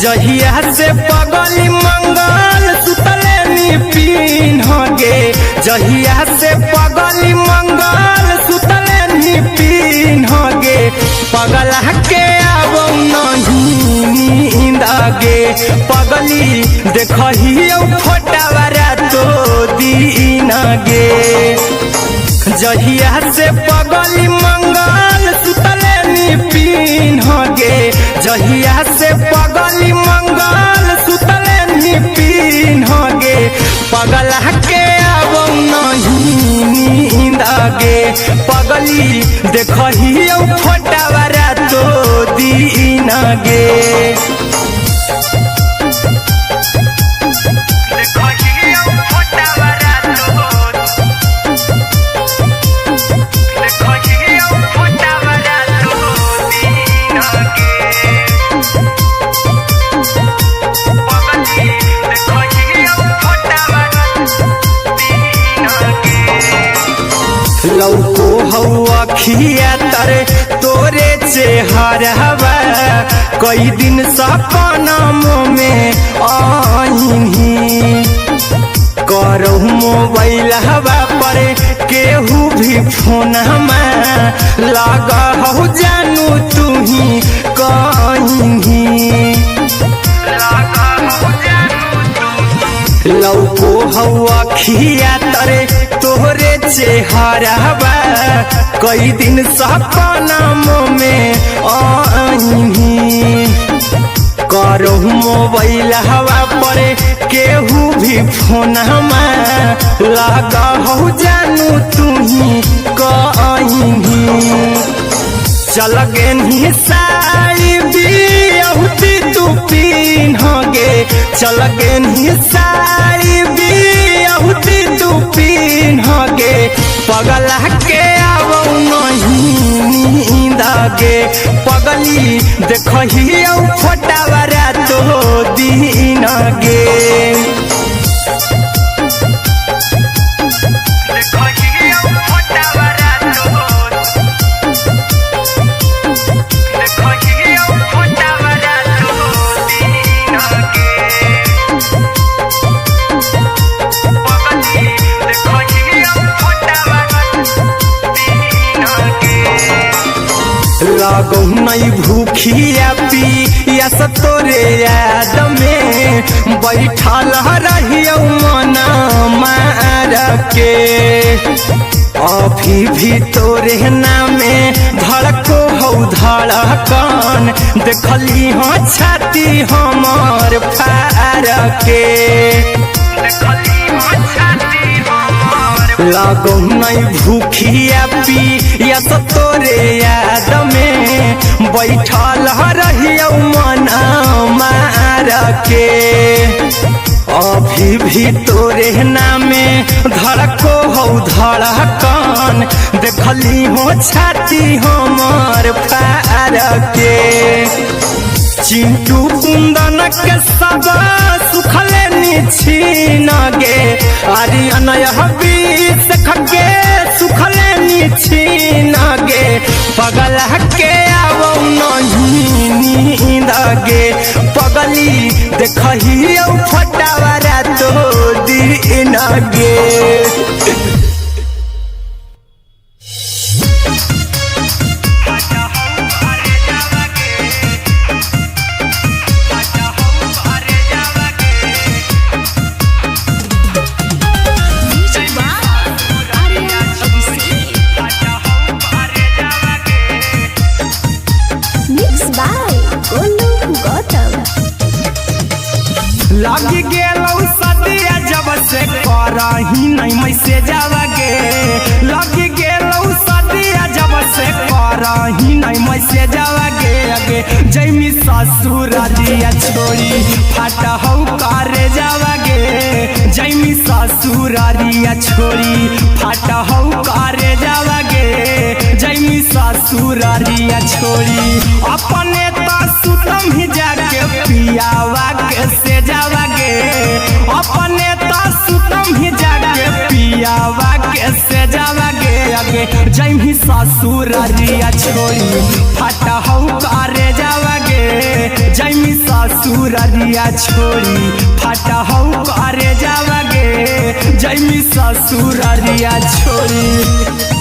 S1: जहिया से पगली मंगल सुतले निपिन होगे जहिया से पगली मंगल सुतले निपिन होगे पगला के अब नहीं नींद गे पगली देखही फोटावारा तो दीन गे जहिया से पगली मंगल सुतले निपिन होगे जहिया से पगली मंगल सुतले निपिन होगे पगला के अब नहीं नींद गे पगली देखही फोटावारा तो दीन गे लौको हवा खिया तरे तोरे चेहरवा कई दिन सपना में आईनी करहु मोबाइल हवा पर केहू भी फोन में लगा हो जानू तू ही कहीं लौको हवा खिया तरे तोहरे चेहरवा कई दिन सपना में आईनी करहु मोबाइल हवा पर केहू भी फोन में लगा हो जानू तू ही कहीं चल गे साड़ी बिहुती तू पीन गे चल गे साड़ी बिहुती तू पीन गे पगला के अब नहीं नींद गे पगली देखही फोटावारा तो दीन गे लागो नहीं भूखिया पिया तोरे याद में बैठल रहियो मन मार के अभी भी तोरे नामे धड़को हो धड़कन देखली हो छाती हमर फार के लागो नहीं भूखिया पिया तोरे याद में बैठल रहियो मन मार के अभी भी तोरे नामे धड़को हो धड़कन देखली हो छाती हमर फार के चिंटू कुंदन के सब सुखले निछीन गे आर्यन अभिषेक के सुखले निछीन गे पगला के अब नहीं नींद गे पगली देखही फोटावारा तो दीन गे लग गेलौ सदिया जब से करही नहीं मैसेजवा गे लग गेलौ सदिया जब से करही नहीं मैसेजवा गे अगे जैमी ससुरारिया छोड़ी फाटा हौ करे जावा गे जैमी ससुरारिया छोड़ी फाटा हौ करे जावा गे जैमी ससुरारिया छोड़ी अपने तो सुतम ही जाके पियावा के से जावा गे अपने तो सुतम ही जाके पियावा के से जावा गे अगे जैमी ससुरारिया छोड़ी फाटा हौ करे जावा गे जैमी ससुरारिया छोड़ी फाटा हौ करे जावा गे जैमी ससुरारिया छोड़ी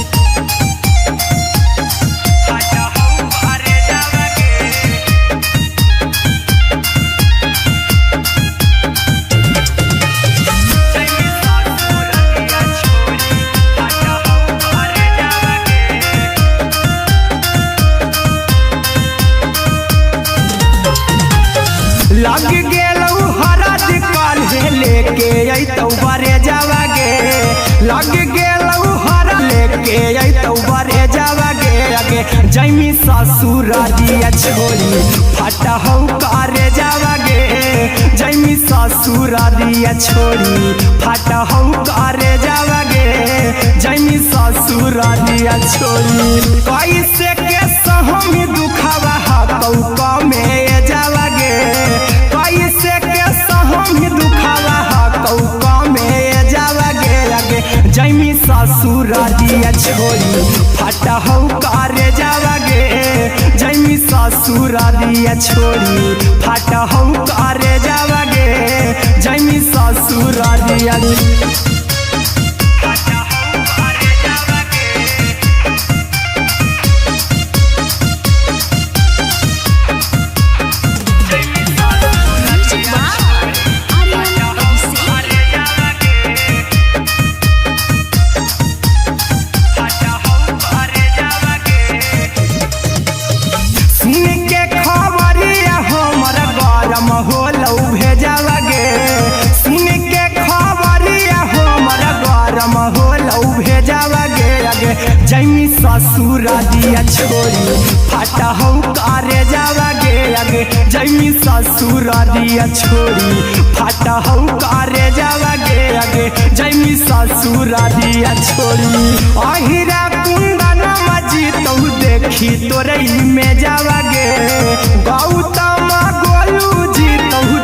S1: लग गेलौ हरद काल्हे लेके अइतौ बरे जावा गे लग गेलौ हरद लेके अइतौ बरे जावा गे अगे जैमी ससुरारिया छोड़ी फाटा हौ करे जावा गे जैमी ससुरारिया छोड़ी फाटा हौ करे जावा गे जैमी ससुरारिया छोड़ी कैसे के सहमी दुखावा हकौ कमे जावा गे कैसे के सहमी दुखावा हकौ कमे जावा गे अगे जैमी ससुरारिया छोड़ी फाटा हौ करे जावा गे जैमी ससुरारिया छोड़ी फाटा हौ करे जावा गे जैमी ससुरारिया होलौ भेजावा गे सुन के खबरिया हमर गरम होलौ भेजावा गे अगे जैमी ससुरारिया छोड़ी फाटा हौ करे जावा गे अगे जैमी ससुरारिया छोड़ी फाटा हौ करे जावा गे अगे जैमी ससुरारिया छोड़ी अहिरा कुंदन मजीतौ देखी तोरई में जावा गे गौतम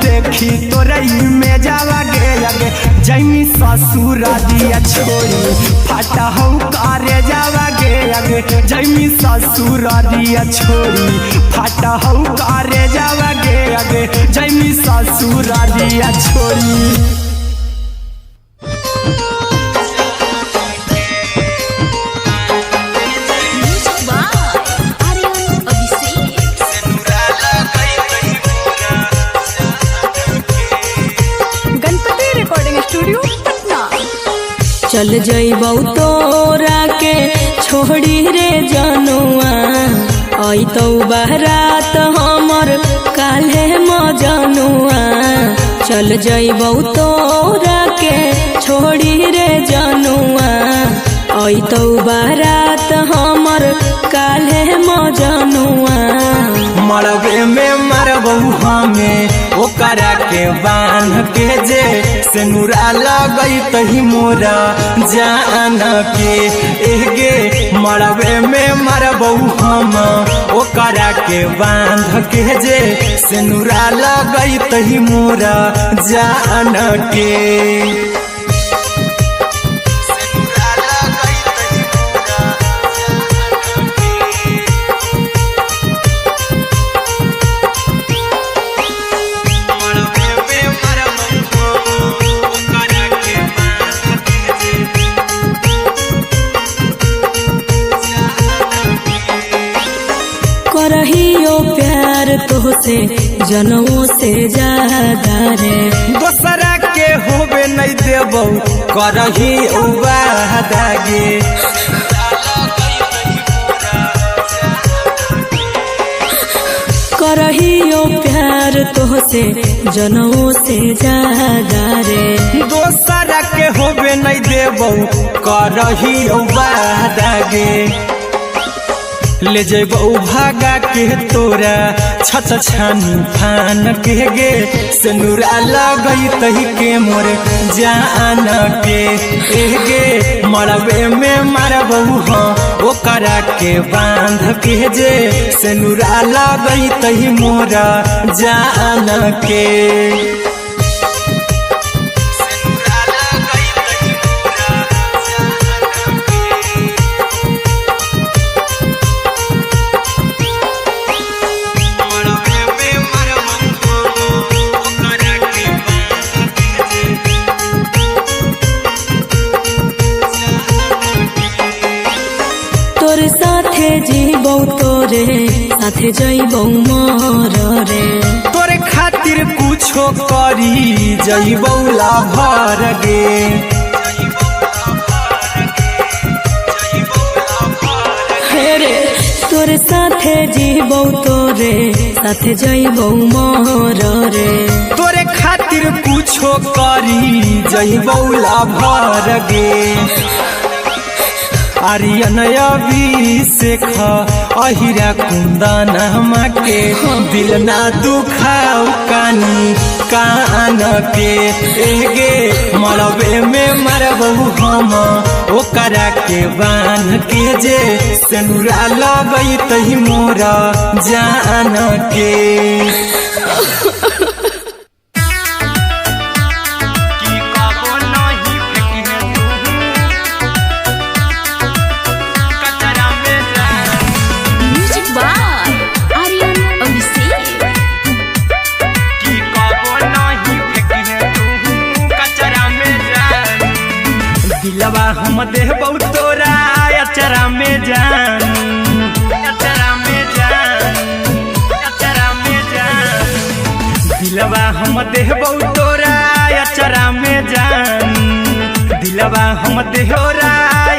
S1: देखी तोरई में जावा गे अगे जैमी ससुरारिया छोड़ी फाटा हौ करे जावा गे अगे जैमी ससुरारिया छोड़ी फाटा हौ करे जावा गे अगे जैमी ससुरारिया छोड़ी
S2: चल जइबौ तोरा के छोड़ी रे जनुआ अइतौ बारात हमर काल्हे मजनुआ चल जइबौ तोरा के छोड़ी रे जनुआ अइतौ बारात हमर काल्हे मजनुआ
S1: मरबे में मरबौ हमें ओकरा के बांध के जे सेनुरा लगैतहि मोरा जान के एगे मरबे में मरबौ हम ओकरा के बांध के जे सेनुरा लगैतहि मोरा जान के
S2: करहियो प्यार तोहसे जनों से ज्यादा रे
S1: दोसरा के होबे नहीं देबौ करही वादा गे
S2: करहियो प्यार प्यार तोहसे जनमों से ज्यादा रे।
S1: दोसरा के होबे नहीं देबौ करही बादागे ले जेबौ भागा के तोरा छत छानी फान के गे सिनुरा लगई तही के मोर जान के गे मरबे में मारबौ हाँ ओकरा के बांध के जे सिनुरा लगई तही मोर जान के।
S2: तोर साथे जीबौ तोरे साथे जइबौ मर रे।
S1: तोरे खातिर कुछो करी जइबौ लाभर गे
S2: रे तोर साथे जीबौ तोरे साथे जइबौ मर रे।
S1: तोरे खातिर कुछो करी जइबौ लाभर गे आर्यन अभिषेक अहिरा कुंदन के दिल ना दुखाओ कानी कान के एगे मरबे में मरबौ हम ओकरा के बांध के जे सिनुरा लगई तही मोरा जान के। दिलवा हम देबौ तोरा अचरा में जान अचरा में जान अचरा में जान दिलवा हम देबौ तोरा अचरा में जान दिलवा हम देहोरा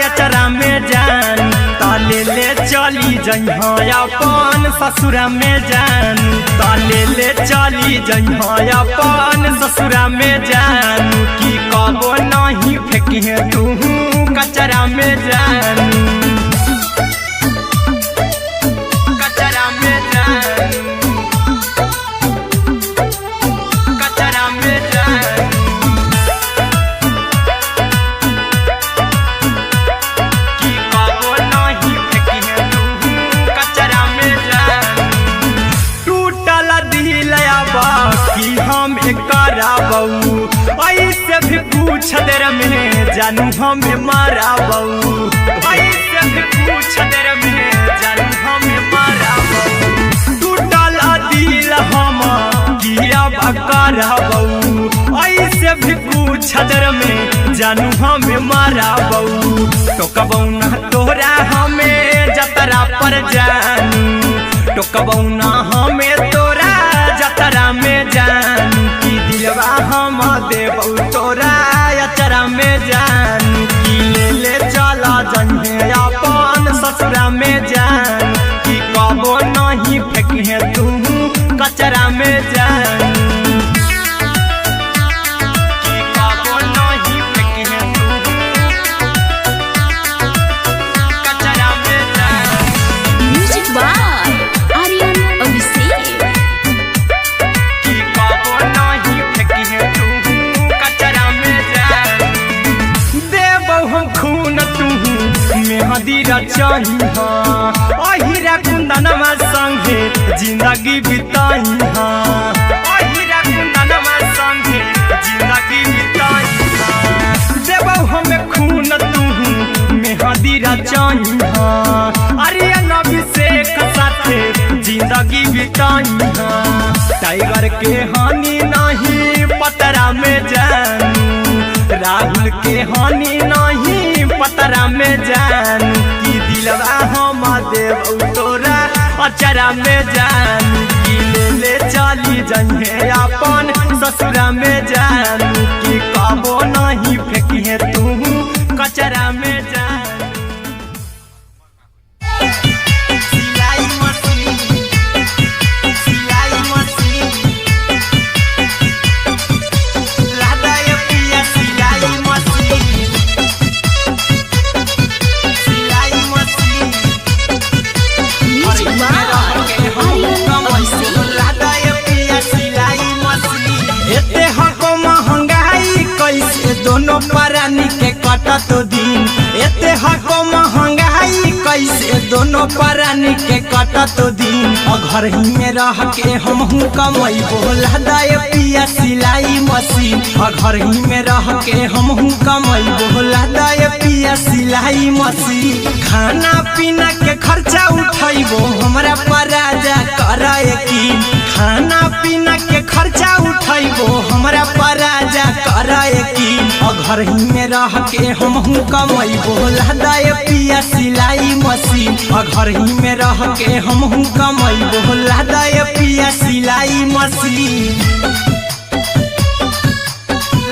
S1: अचरा में जान ताले ले चली जइहा अपन ससुरा में जान ताले ले चली जइहा अपन ससुरा में जान की कबो नहीं फेंकी तू कचरा में जान कचरा में जान कचरा में जान की कबो नहीं फेंकी तू कचरा में जान टूटल दिल बाकी हम कराबौ ऐसे भी पूछ देर में जानू हमें माराबौ ऐसे भी पूछ देर में जानू हमें माराबौ टूटल दिल हम किया कराबौ ऐसे भी पूछ देर में जानू हमें माराबौ टोकबौ ना तोरा हमें जतरा पर जानू टोकबौ ना हमें तोरा जतरा में जानू की दिलवा हम देबौ तोरा अचरा में जान की ले ले चला जन्हे अपन ससुरा में जान की कबो नहीं फेंकी तू कचरा में जान की कबो नहीं फेंकी तू कचरा में जान।
S3: म्यूजिक बाय आर्यन अभिषेक
S1: की कबो नहीं फेंकी तू कचरा में जान देबौ हम खून तू मेहदी रचाही अहिरा कुंदनमा संगे जिंदगी बिताई अहिरा कुंदनमा संगे जिंदगी बिताई देबौ हमें खून तू मेहदी रचाही आर्यन अभिषेक साथे जिंदगी बिताई टाइगर के हानि नहीं पतरा में जानू राहुल के हानि नहीं पतरा में जानू की दिलवा हम देबौ तोरा अचरा में जानू की ले ले चली जइहे अपन ससुरा में जानू की कबो नहीं फेंकी तू कचरा में जानू। सिलाई मशीन कटत दिन एते हको महंगाई कैसे दोनों प्राणी के कटत दिन घर ही में रह के हमहू कमाई बोला दाय पिया सिलाई मशीन घर ही में रह के हमहू कमाई बोला दाय पिया सिलाई मशीन खाना पीना के खर्चा उठाइबो हमरा पर राजा करा यकीन खाना पीना के खर्चा उठाइबो हमरा पर राजा करा यकीन घर ही में रह के हमहू कमाई बोला दाय पिया सिलाई मशीन घर ही में रह के हमहू कमाई बोला दाय पिया सिलाई मशीन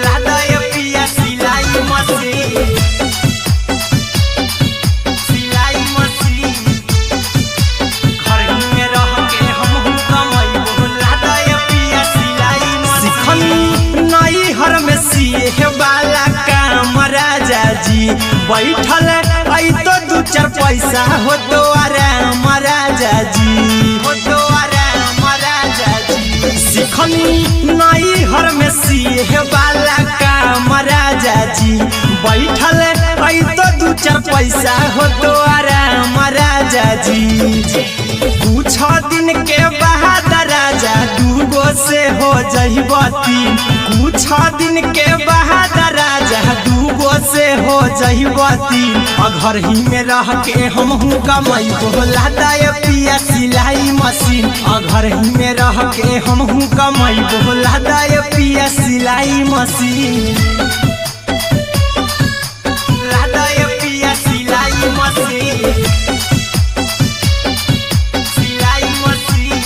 S1: लादाय पिया सिलाई मशीन सिलाई मशीन घर ही में रह के हमहू कमाई बोला दाय पिया सिलाई मशीन नई हर में सिए वाला काम राजा जी बैठल आई तो दू चार पैसा हो तो आराम राजा जी हो तो आराम राजा जी सिखनी नई हर में सिए वाला काम राजा जी बैठल आई तो दू चार पैसा हो तो आराम राजा जी कुछ दिन के बाद राजा दूगो से हो जहिबती कुछ दिन के बाद राजा दूगो से हो जहिबती घर ही में रह के हमहू कमाई बोला दाय पिया सिलाई मशीन घर ही में रह के हमहू कमाई बोला दाय पिया सिलाई मशीन लादाय पिया सिलाई मशीन सिलाई मशीन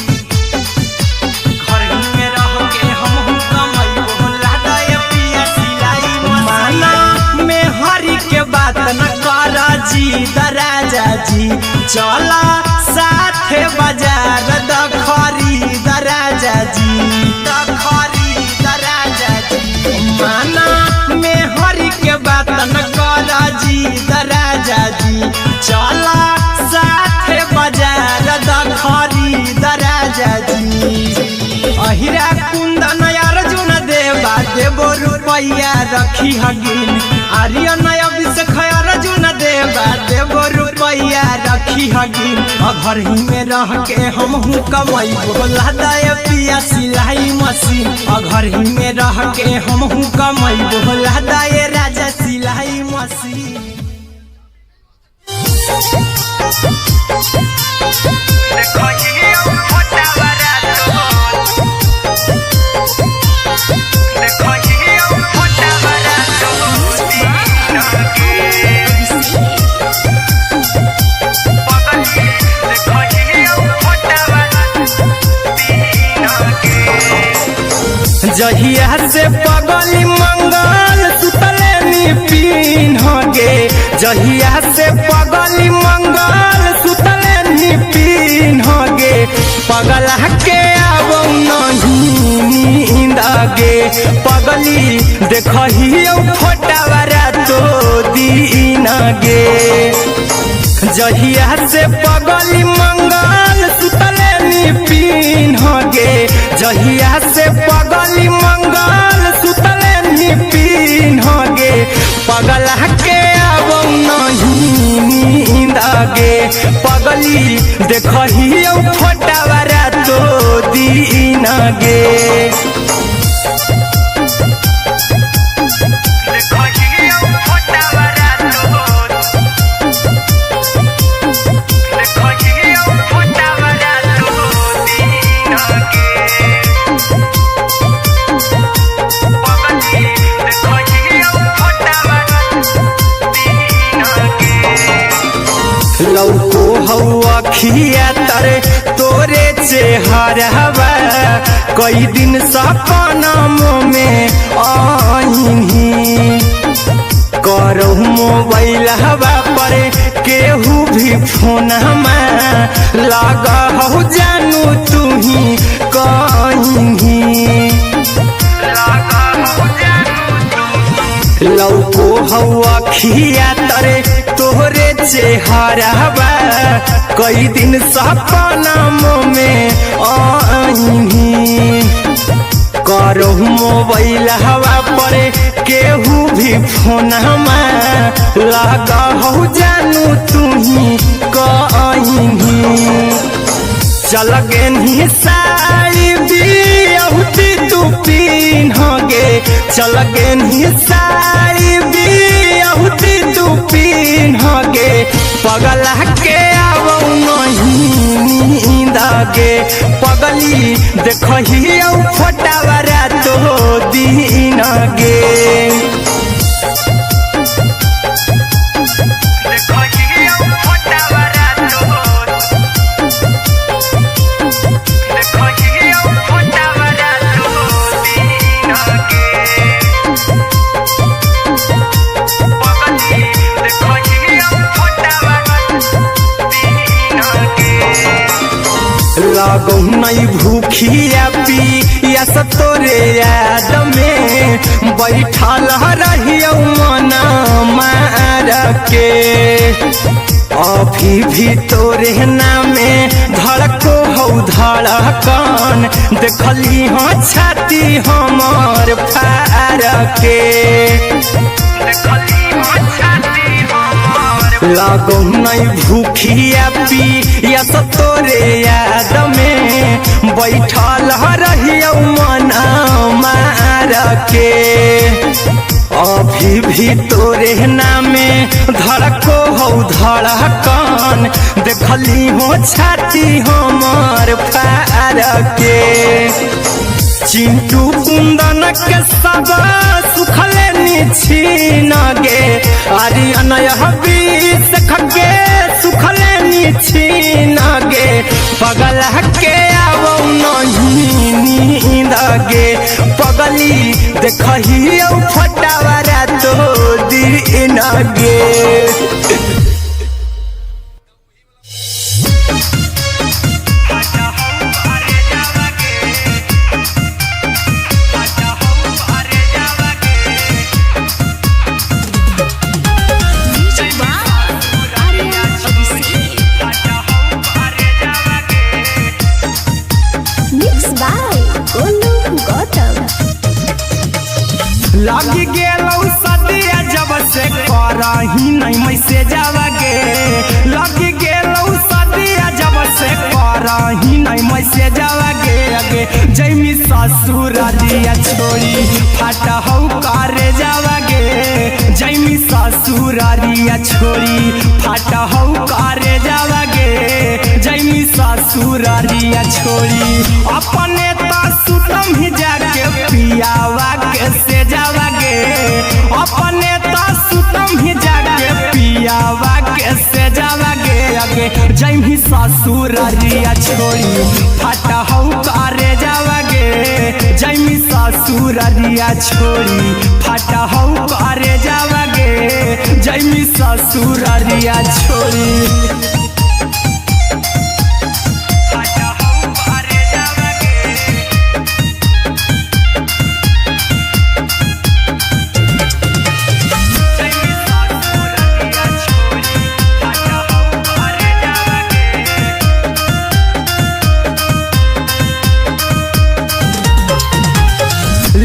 S1: घर ही में रह के हमहू कमाई बोला दाय पिया सिलाई मशीन में हरि के बात न कर जी दराजा जी चला साथे बाजार द खरीद राजा जी द खरीद राजा जी माना में हरि के बात न कर जी दराजा जी चला साथे बाजार द खरीद राजा जी अहिरा कुंदन अर्जुन देवा देबो रुपैया रखी हगिन आर्यन अभिषेक अर्जुन देवा देबो रुपैया रखी हगिन घर ही में रह के हमहू कमाई बोला दाय पिया सिलाई मशीन घर ही में रह के हमहू कमाई बोला दाय राजा सिलाई मशीन जहिया से पगली मंगल सुतले पीन गे जहिया से पगली मंगल सुतले पीन गे पगला के आब नहीं नींद गे पगली देखही फोटावारा तो दीन गे जहिया से पगली मंगल सुतले पीन गे जहिया से पगली मंगल सुतले पीन गे पगला के आब नहीं नींद गे पगली देखही फोटावारा तो दीन गे लौको हवा खिया तरे तोरे चेहरवा कई दिन सपना में आईनी करो मोबाइल हवा पर केहू भी फोन में लगा हो जानू तू ही कहीं लौको हवा खिया तरे तोहरे चेहरवा कई दिन सपना में आईनी करो मोबाइल हवा पर केहू भी फोन लगा हो जानू तुही कहीं चल गे साड़ी बियहुती तू पिन्हगे चल गे साड़ी बियहुती तू पिन्हगे पगला के आवौ नहीं नींद गे पगली देखही फोटावरा तो दीन गे लगो नहीं भूखिया पिया तोरे याद में बैठल रहियो मन मार के अभी भी तोरे नामे धड़को हो धड़कन देखली हाँ छाती हमार फार के लगो नहीं भूखिया पिया तोरे याद में बैठल रहियो मन मार के अभी भी तोरे नामे धड़को हो धड़कन देखली हो छाती हमार फार के चिंटू कुंदन के सब सुखले निछीन गे आर्यन हबीस खगे सुखले निछीन गे पगला के आवौ नहीं नींद गे पगली देखही फटावरा तो दीन गे लगी गेलौ सदिया जब से करही नहीं मैसेजवा गे लगी गेलौ सदिया जब से करही नहीं मैसेजवा गे अगे जैमी ससुरारिया छोड़ी फाटा हौ करे जावा गे जैमी ससुरारिया छोड़ी फाटा हौ करे जावा गे जैमी ससुरारिया छोड़ी अपने सुतम ही जाके पियावा के से जावा गे अपने सुतम ही जाके पियावा के से जावा गे अगे जैमी ससुरारिया छोड़ी फाटा हौ करे जावा गे जैमी ससुरारिया छोड़ी फाटा हौ करे जावा गे जैमी ससुरारिया छोड़ी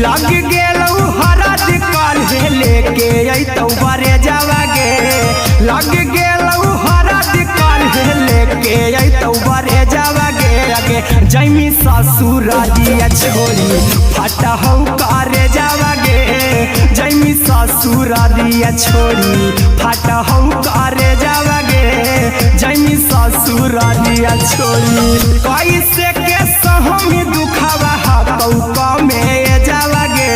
S1: लग गेलौ हरा दिकाल लेके अइतौ बारे जावा गे लग गेलौ हरा दिकाल लेके अइतौ बारे जावा गे अगे जैमी ससुरारिया छोड़ी फाटा हौ करे जावा गे जैमी ससुरारिया छोड़ी फाटा हौ करे जावा गे जैमी ससुरारिया छोड़ी कैसे के सहमी दुखावा हाथौ कमे जावा गे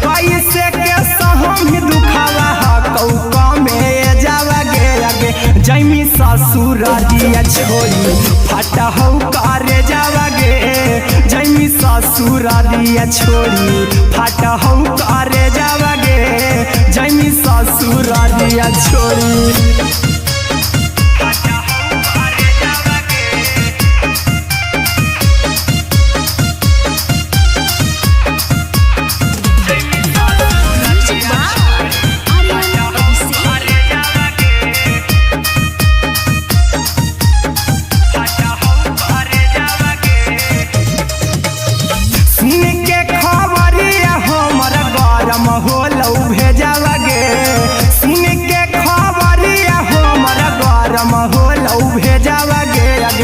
S1: कैसे के सहमी दुखावा हाथौ कमे जावा गे अगे जैमी ससुरारिया छोड़ी फाटा हौ करे जावा गे जैमी ससुरारिया छोड़ी फाटा हौ करे जावा गे जैमी ससुरारिया छोड़ी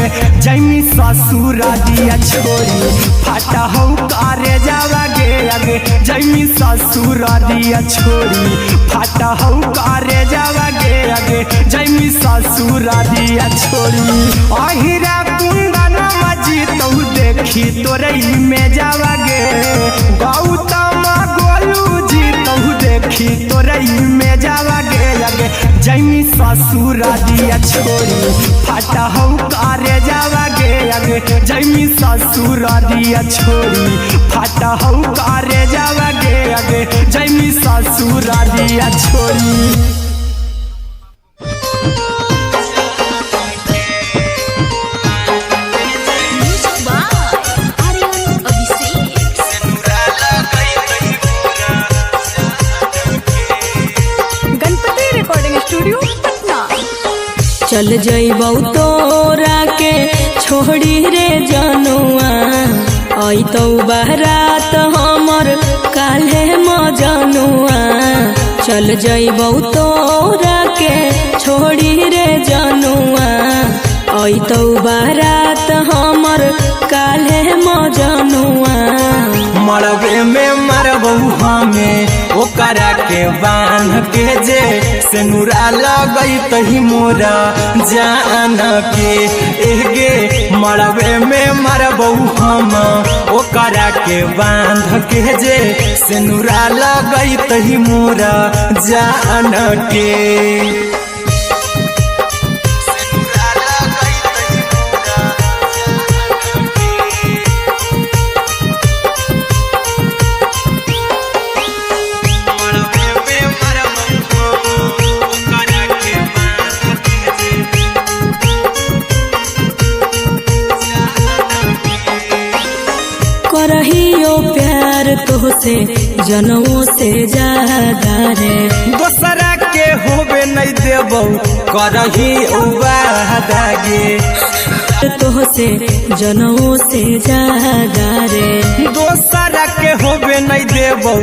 S1: गे जैमी ससुर दिया छोड़ी फाटा हो करे जावा गे जैमी ससुर दिया छोड़ी फाटा हो करे जावा गे जैमी ससुर दिया छोड़ी अहिरा कुंदन मजी तो देखी तोरई में जावा गे गौतम गोलू जी तो देखी तोरई में जावा गे जैमी ससुर दिया छोड़ी फाटा हो करे जावा गे जैमी ससुर दिया छोड़ी फाटा हो करे जावा गे जैमी ससुर दिया छोड़ी
S2: चल जइबौ तोरा के छोड़ी रे जनुआ अइतौ बारात हमर काल्हे मजनुआ चल जइबौ तोरा के छोड़ी रे जनुआ अइतौ बारात हमर काल्हे मजनुआ
S1: मरबे में मरबू हमें ओकरा के बांध के जे सेनुरा लगई तही मोरा जान के एगे मरबे में मरबू हम ओकरा के बांध के जे सेनुरा लगई तही मोरा जान के
S2: करहियो प्यार तोहसे जनों से ज्यादा रे
S1: दोसरा के होबे नहीं देबौ करही वादा गे
S2: तोहसे जनों से ज्यादा रे
S1: दोसरा के होबे नहीं देबौ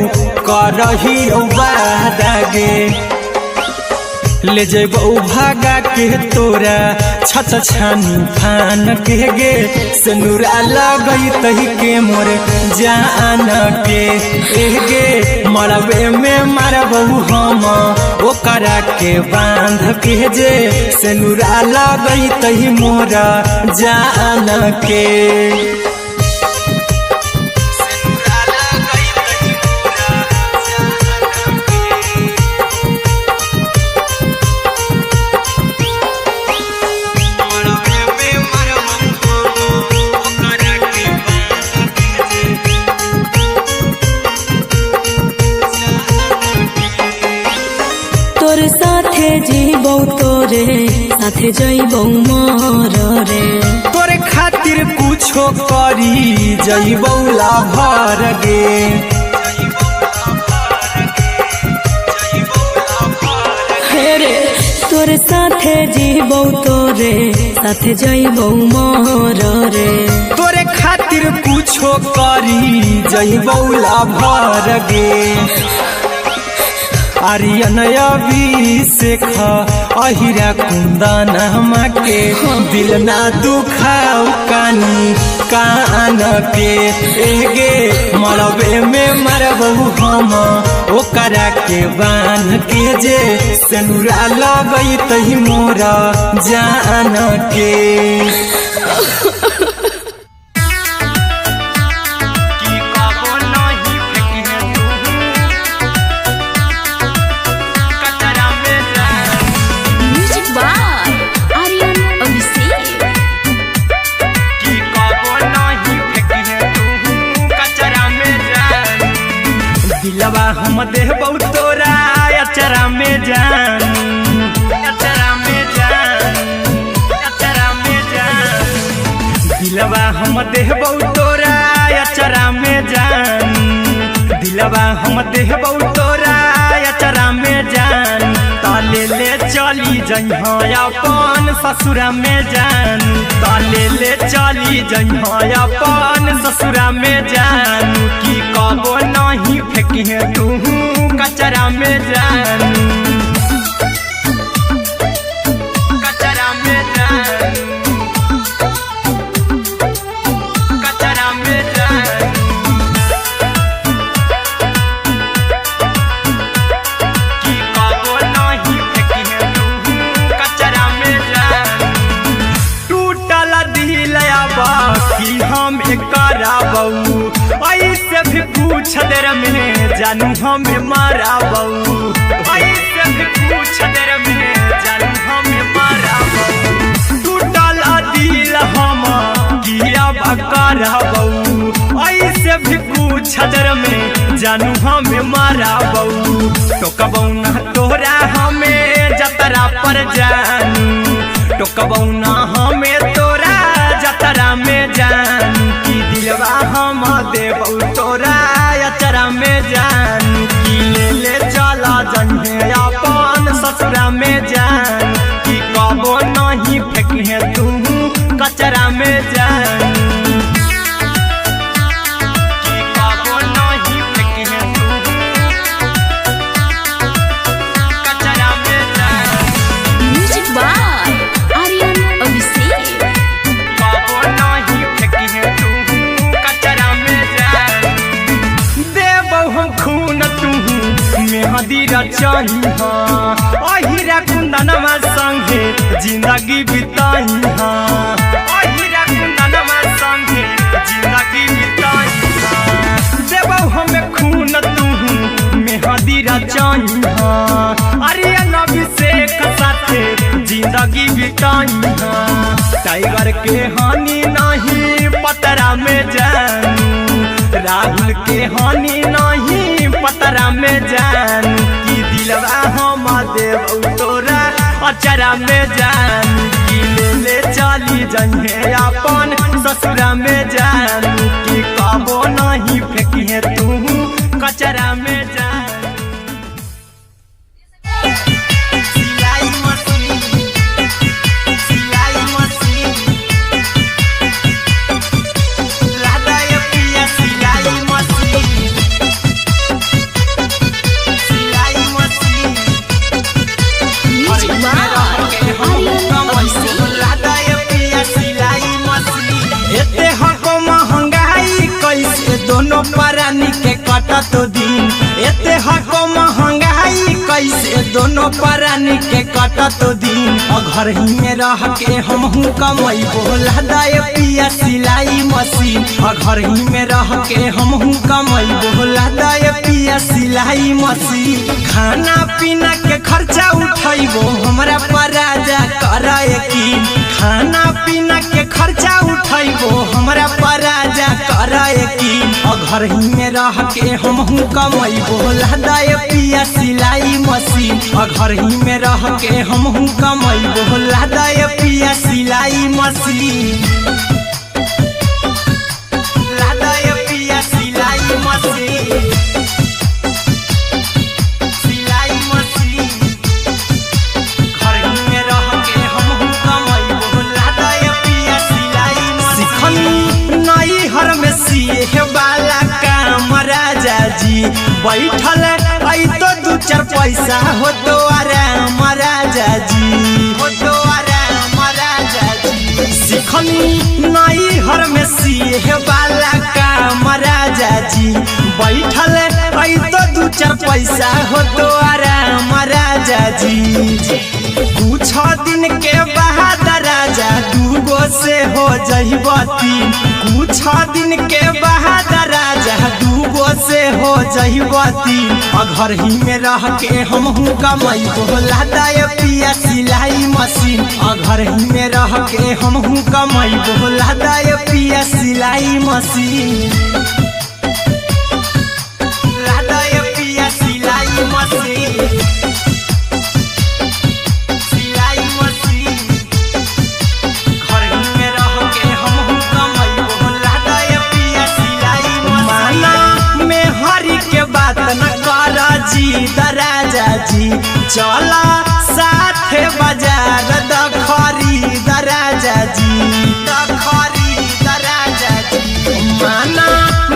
S1: करही वादा गे ले जेबौ भागा के तोरा छत छानी फान के गे सेनुरा लगई तही के मोर जान के एगे मरबे में मरबौ हम ओकरा के बांध के जे सेनुरा लगई तही मोरा जान के
S2: तोरे साथे जीबौ तोरे साथे जइबौ मर रे
S1: तोरे खातिर कुछो करी जइबौ लाभर गे
S2: हेरे तोरे साथे जीबौ तोरे साथे जइबौ मर रे
S1: तोरे खातिर कुछो करी जइबौ लाभर गे आर्यन अभिषेक अहिरा कुंदन के दिल ना दुखाऊ कानी कान के एगे मरबे में मरबू हम ओकरा के बांध के जे सेनुरा लगई तही मोरा जान के दिलवा हम देबौ तोरा अचरा में जान अचरा में जान अचरा में जान दिलवा हम देबौ तोरा अचरा में जान दिलवा हम देबौ तोरा अचरा में जान ताले ले चली जइहा अपन ससुरा में जान ताले ले चली जइहा अपन ससुरा में जान की कबो नहीं फेंके तू कचरा में जान कचरा में जान दिल कि हम कराबू ऐसे भी पूछ देर में जानू हम माराबू ऐसे भी पूछ देर में जानू हम माराबू टूटल दिल हम कराबू ऐसे भी पूछ देर में जानू हम माराबू टोकबौ ना तोरा हमें जतरा पर जानू टोकबौ ना हमें तोरा जतरा में जानू की दिलवा हम देबौ तोरा अचरा में जानू की ले चला जन्हे अपन ससुरा में जान की कबो नहीं फेंके तू कचरा में जानू अहिरा कुंदनमा संगे जिंदगी बिताई अहिरा कुंदनमा संगे जिंदगी बिताई देबौ हमें खून तू मेहदी रचाई आर्यन अभिषेक साथे जिंदगी बिताई टाइगर के हानि नहीं पतरा में जानू राहुल के हानि नहीं पतरा में जानू की दिलवा हम देबौ तोरा अचरा में जानू की ले चली जन्हे अपन ससुरा में जानू की कबो नहीं फेंकिए तू कचरा में जानू दोनों परानी के कटत दिन एते हको महंगाई कैसे दोनों परानी के कटत दिन घर ही में रह के हमहू कमाई बोला दाए पिया सिलाई मशीन घर ही में रह के हमहू कमाई बोला दाए पिया सिलाई मशीन खाना पीना के खर्चा उठाइबो हमरा पर राजा करे यकीन खाना पीना के खर्चा उठाइबो हमरा पर राजा करे यकीन घर ही में रह के हमहू कमाई बोला दाए पिया सिलाई मशीन घर ही में रह के हमहू कमाई बोला दाए पिया सिलाई मशीन लादाए पिया सिलाई मशीन सिलाई मशीन घर ही में रह के हमहू कमाई बोला दाए पिया सिलाई मशीन नई हर में सीहे वाला काम राजा जी बैठल आई तो दू चार पैसा हो तो आराम राजा जी हो तो आराम राजा जी सिखनी नई हर में सीहे वाला काम राजा जी बैठल आई तो दू चार पैसा हो तो आराम राजा जी कुछ दिन के बाद राजा दूगो से हो जहिबती कुछ दिन के बाद राजा दूगो से हो जहिबती घर ही में रह के हमहू कमाई बोला दाए पिया सिलाई मशीन घर ही में रह के हमहू कमाई बोला दाए पिया सिलाई मशीन लादाए पिया सिलाई मशीन राजा जी चला साथे बाजार द खरीद राजा जी द खरीद राजा जी माना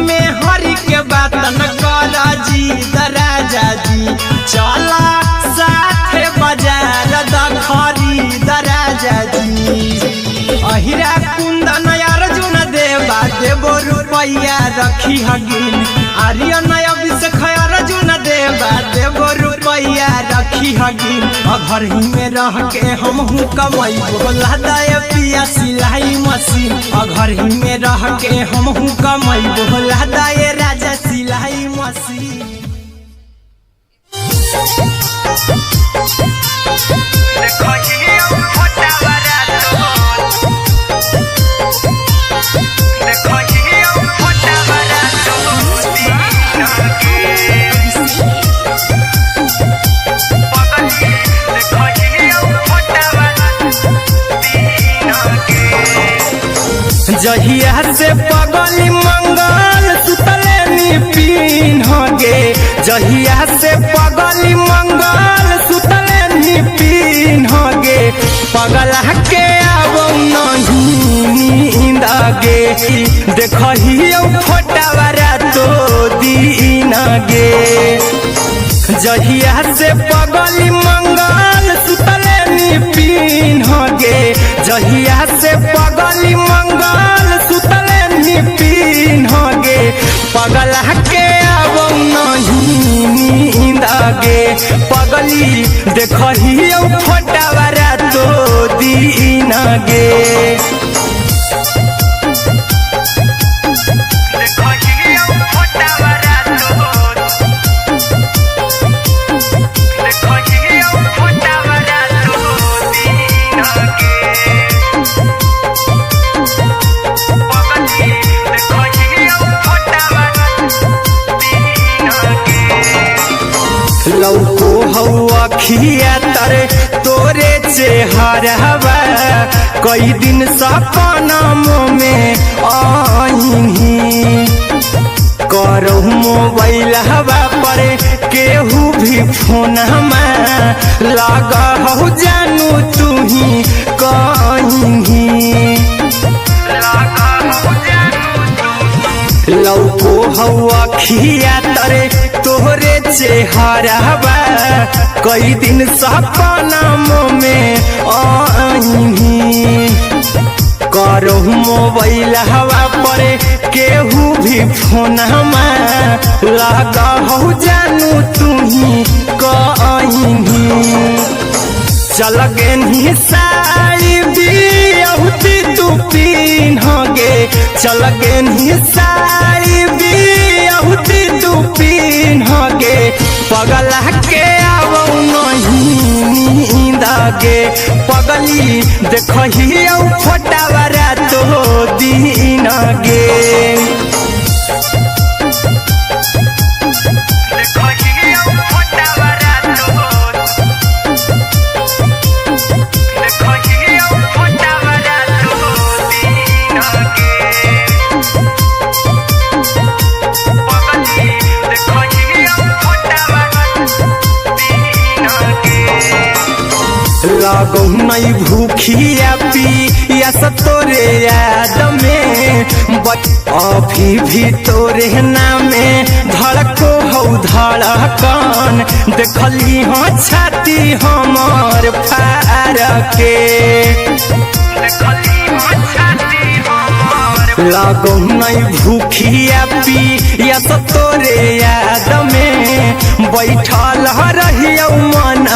S1: में हरी के बात न कर जी द राजा जी चला साथे बाजार द खरीद राजा जी अहिरा कुंदन अर्जुन देवा देबो रुपया रखी हगिन आर्यन अभिषेक अर्जुन देवा देबो रुपया रखी रखी हगी घर ही में रह के हम हूँ कमाई बोला दाय पिया सिलाई मशीन घर ही में रह के हम हूँ कमाई बोला दाय राजा सिलाई मशीन। जहिया से पगली मंगल सुतले निपिन गे जहिया से पगली मंगल सुतले निपिन गे पगला के आब नहीं नींद गे देखियो फोटावारा तो दीन गे जहिया से पगली मंगल सुतले निपिन गे जहिया से पगली मंगल सुतले निपिन गे पगला के आब नहीं नींद गे पगली देखियो फोटावारा तो दीन गे। लौको हवा खिया तरे तोरे चेहरवा कई दिन सपना में आईनी करो मोबाइल हवा पर केहू भी फोन में लगा हो जानू तू ही कहीं लौको हवा खिया तरे तोहरे चेहरवा कई दिन सपना में आईनी करो मोबाइल हवा पर केहू भी फोन में लगा हो जानू तू ही कहीं चल गे साड़ी बिहुती तू पीन गे चल गे साड़ी बिहुती तू पीन गे पगला के आब नहीं नींद गे पगली देखियो फोटावारा तो दीन गे। लागो नहीं भूखिया पिया तोरे याद में अभी भी तोरे नामे धड़को हो धड़कन देखली हो छाती हमार फार के लागो नहीं भूखिया पिया तोरे याद में बैठल रहियो मन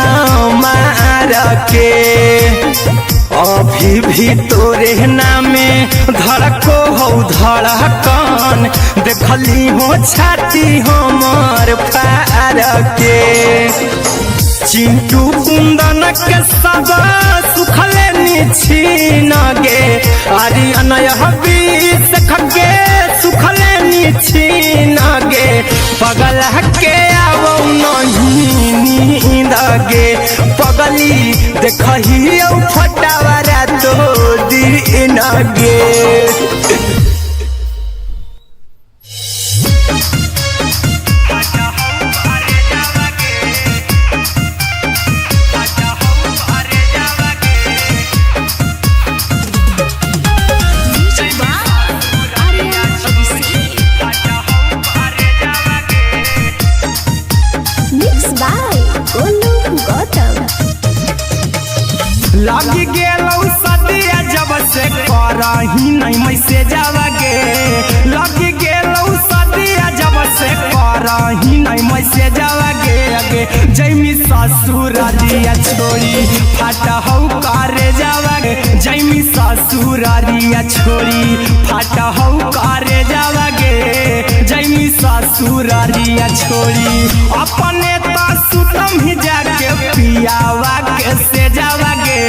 S1: मार के अभी भी तोरे नामे धड़को हो धड़कन देखली हो छाती हमार फार के चिंटू कुंदन के सब सुखले निछीन गे आर्यन हबीस खगे सुखले निछीन गे पगला के आब नहीं नींद गे पगली देखियो फोटावारा तो दीन गे। लगी गेलौ सदिया जब से करही नहीं मैसेजवा गे लगी गेलौ सदिया जब से करही नहीं मैसेज आगे आगे जैमी ससुरारिया छोड़ी फाटा हौ करे जावागे जैमी ससुरारिया छोड़ी फाटा हौ करे जावागे जैमी ससुरारिया छोड़ी अपने तो सुतम ही जाके पियावा के से जावागे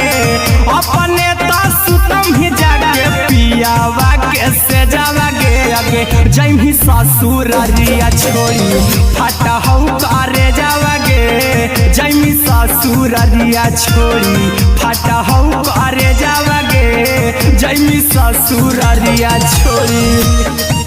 S1: अपने तो सुतम ही जाके पियावा के से जावागे आगे जैमी ससुरारिया छोड़ी फाटा हौ करे जावागे जैमी ससुरारिया छोड़ी फाटा हौ करे जावागे जैमी ससुरारिया छोड़ी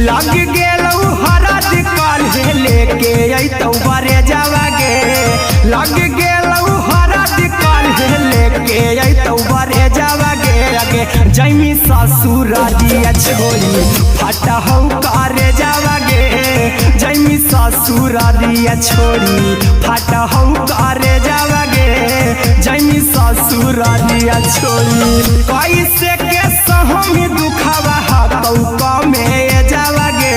S1: लग गेलौ हरद काल्हे लेके अइतौ बरे जावागे लग गेलौ हरद काल्हे लेके अइतौ बरे जावागे आगे जैमी ससुरारिया छोड़ी फाटा हौ करे जावागे जैमी ससुरारिया छोड़ी फाटा हौ करे जावागे जैमी ससुरारिया छोड़ी कैसे के सहम दुखावा हतौ कमे जावागे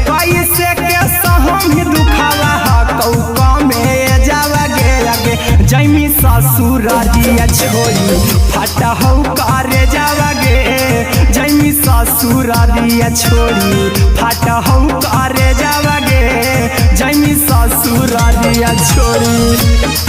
S1: कैसे के सहम दुखावा हतौ कमे जावागे आगे जैमी ससुरारिया छोड़ी फाटा हौ करे जावागे जैमी ससुरारिया छोड़ी फाटा हौ करे जावागे जैमी ससुरारिया छोड़ी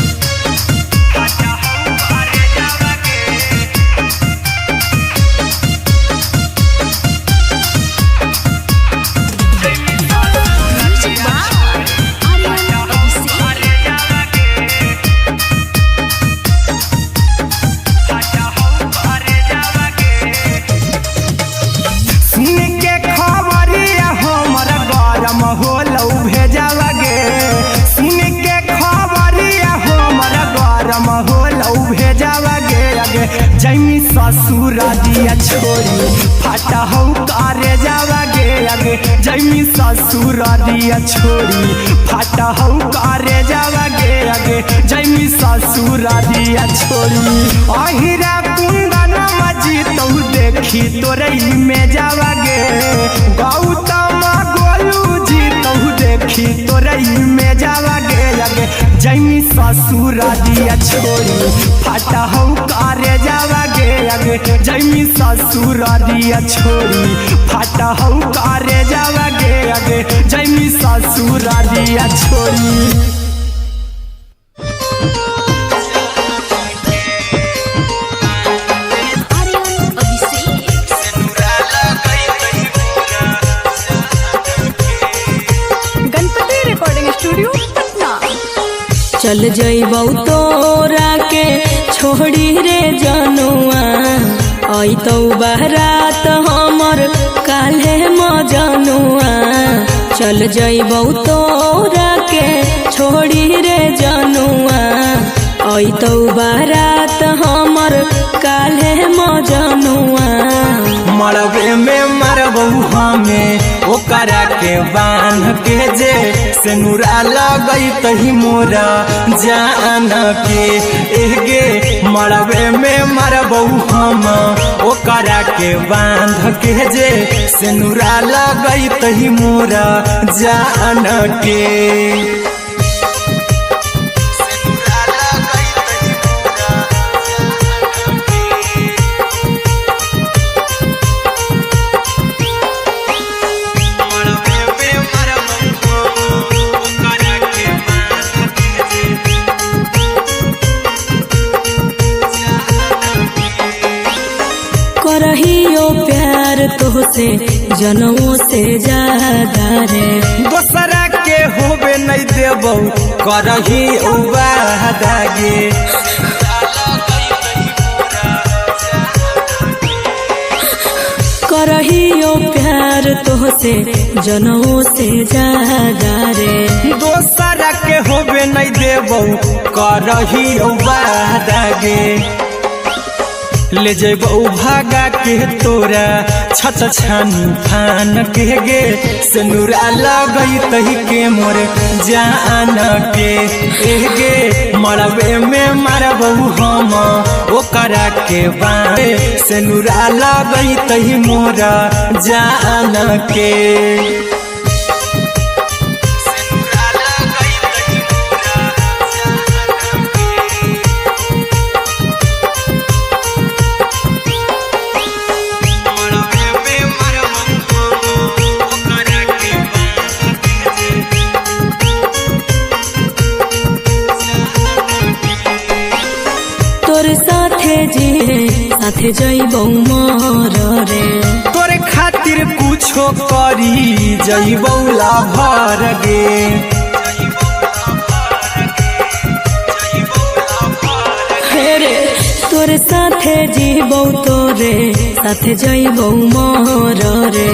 S1: जैमी ससुरारिया छोड़ी फाटा हौ करे जावागे आगे जैमी ससुरारिया छोड़ी फाटा हौ करे जावागे आगे जैमी ससुरारिया छोड़ी अहिरा कुंदन मजी तौ देखी तोरई में जावागे गौतम गोलू जी तौ देखी तोरई में जावागे आगे जैमी ससुरारिया छोड़ी फाटा हौ करे जावागे आगे जैमी ससुरारिया छोड़ी फाटा हौ करे जावागे आगे जैमी ससुरारिया छोड़ी
S2: चल जइबौ तोरा के छोड़ी रे जनुआ अइतौ बारात हमर काल्हे मजनुआ चल जइबौ तोरा के छोड़ी रे जनुआ अइतौ बारात हमर काल्हे मजनुआ
S1: मरबे में मरबौ हमें ओकरा के बांध के जे सेनुरा लगैतहि मोरा जान के एगे मरबे में मरबौ हम ओकरा के बांध के जे सेनुरा लगैतहि मोरा जान के
S2: करहियो प्यार तोहसे जनमों से ज्यादा रे
S1: दोसरा के होबे नहीं देबौ करही उबादागे
S2: करहियो प्यार तोहसे जनमों से ज्यादा रे
S1: दोसरा के होबे नहीं देबौ करही उबादागे ले जेबौ भागा के तोरा छत छानी फान के गे सिनुरा लगई तही के मोरे जान के गे मरबे में मारबौ हम ओकरा के बाए सिनुरा लगई तही मोरा जान के
S2: साथे जइबौ मोर रे
S1: तोरे खातिर कुछो करी जइबौ लाभर गे
S2: रे तोरे साथे जीबौ तोरे साथे जइबौ मोर रे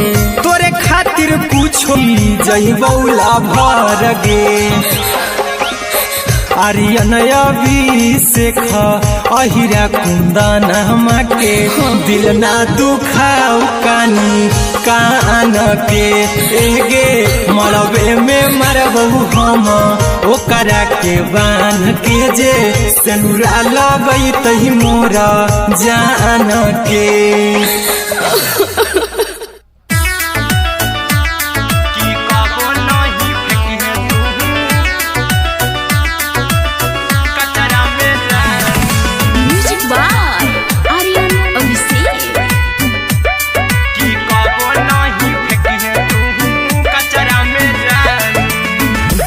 S1: तोरे खातिर कुछो जइबौ लाभर गे आर्यन अभिषेक अहिरा कुंदन के दिल ना दुखाऊ कानी कान के गे मरबे में मरबौ हम ओकरा के बान के जे सिनुरा लगई तही मोरा जान के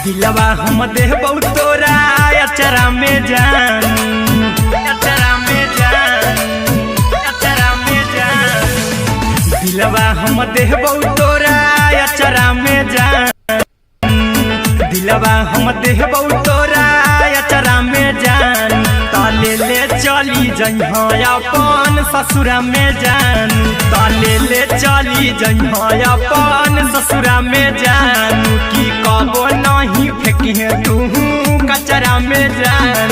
S1: दिलवा हम देबौ तोरा अचरा में जान अचरा में जान अचरा में जान दिलवा हम देबौ तोरा अचरा में जान दिलवा हम देबौ तोरा अचरा में जान ताले ले चली जइहा अपन ससुरा में जान ताले ले चली जइहा अपन ससुरा में जान की कबो नहीं फेंकिहे तू कचरा में जान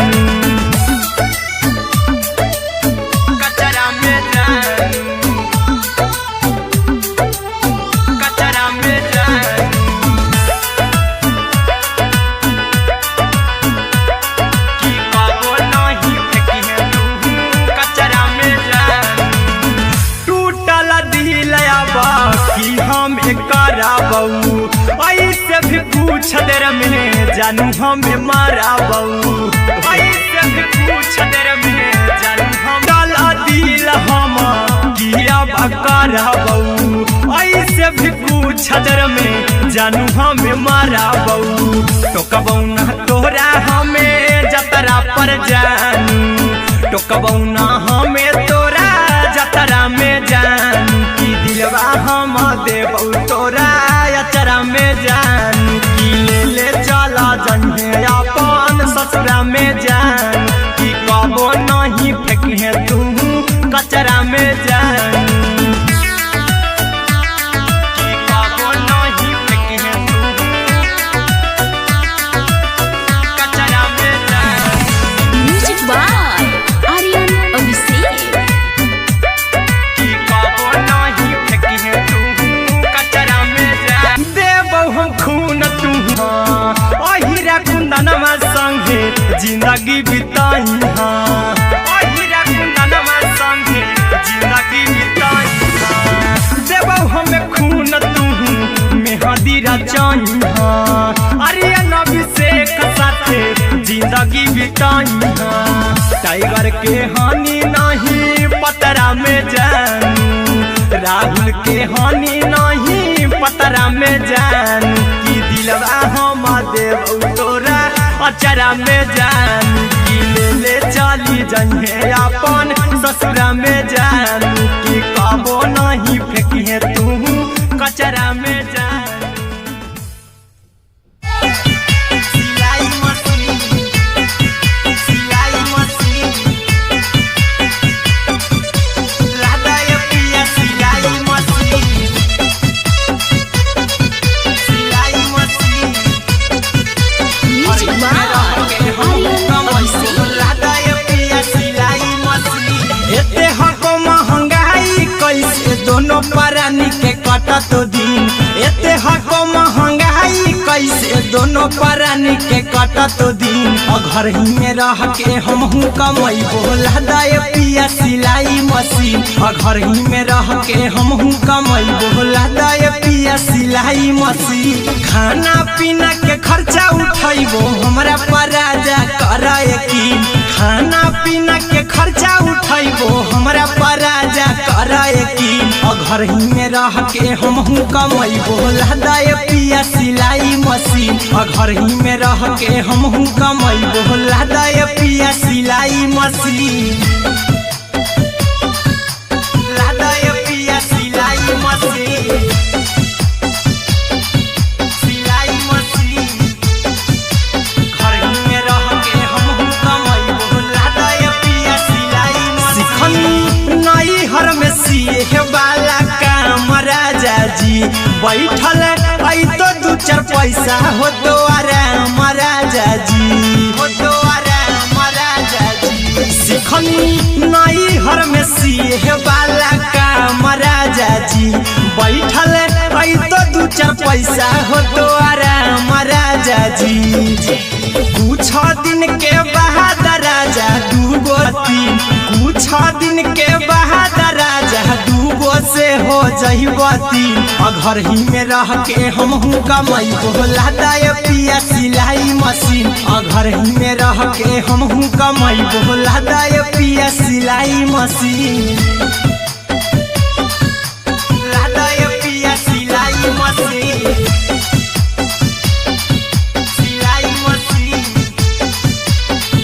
S1: कचरा में जान कचरा में जान की कबो नहीं फेंकिहे तू कचरा में जान टूटल दिल बाकी हम कराबौ ऐसे भी पूछ देर में जानू हमें माराबौ ऐसे भी पूछ देर में जानू हम डाला दिल हम किया कराबौ ऐसे भी पूछ देर में जानू हमें माराबौ टोकबौ ना तोरा हमें जतरा पर जानू टोकबौ ना हमें तोरा जतरा में जानू की दिलवा हम देबौ तोरा अचरा में जान की ले चला जन्हे अपन ससुरा में जान की कबो नहीं फेंकिहे तू कचरा में जान की कबो नहीं फेंकिहे तू कचरा में जान
S3: म्यूजिक बाय आर्यन अभिषेक
S1: की कबो नहीं फेंकिहे तू कचरा में जान देबौ हम खून तू अहिरा कुंदनमा संगे जिंदगी बिताई अहिरा कुंदनमा संगे जिंदगी बिताई देबौ हमें खून तू मेहदी रचाई आर्यन अभिषेक साथे जिंदगी बिताई टाइगर के हानि नहीं पतरा में जानू राहुल के हानि नहीं पतरा में जानू की दिलवा हम देबौ तोरा अचरा में जानू की ले चली जइहे अपन ससुरा में जानू की कबो नहीं फेंकिहे तू कचरा में जानू सिलाई मशीन लादा ये पिया सिलाई machine
S3: music by Aryan Abhishek
S1: लादा ये पिया सिलाई मशीन एते कटतो दिन एते हको महंगाई कैसे दोनों प्राणी के कटतो दिन घर ही में रह के हमहू कमाई बोला दाए पिया सिलाई मशीन घर ही में रह के हमहू कमाई बोला दाए पिया सिलाई मशीन खाना पीना के खर्चा उठाइबो हमरा पराजा कराए की खाना पीना के खर्चा उठाइबो हमरा पराजा कराए की घर ही में रह के हमहू कमाई बोला दाए पिया सिलाई मशीन घर ही में रह के हमहू कमाई बोला दाए पिया सिलाई मशीन लादाए पिया सिलाई मशीन सिलाई मशीन घर ही में रह के हमहू कमाई बोला दाए पिया सिलाई मशीन नई हर में सिए वाला काम राजा जी बैठल आई तो दू चार पैसा हो तो आराम राजा जी हो तो आराम राजा जी सिखनी नई हर में सिए वाला काम राजा जी बैठल आई तो दू चार पैसा हो तो आराम राजा जी कुछ दिन के बाद राजा दूगो तीन कुछ दिन के बाद राजा दूगो से हो जइबो तीन घर ही में रह के हमहू कमाई बोला दाए पिया सिलाई मशीन घर ही में रह के हमहू कमाई बोला दाए पिया सिलाई मशीन लादाए पिया सिलाई मशीन सिलाई मशीन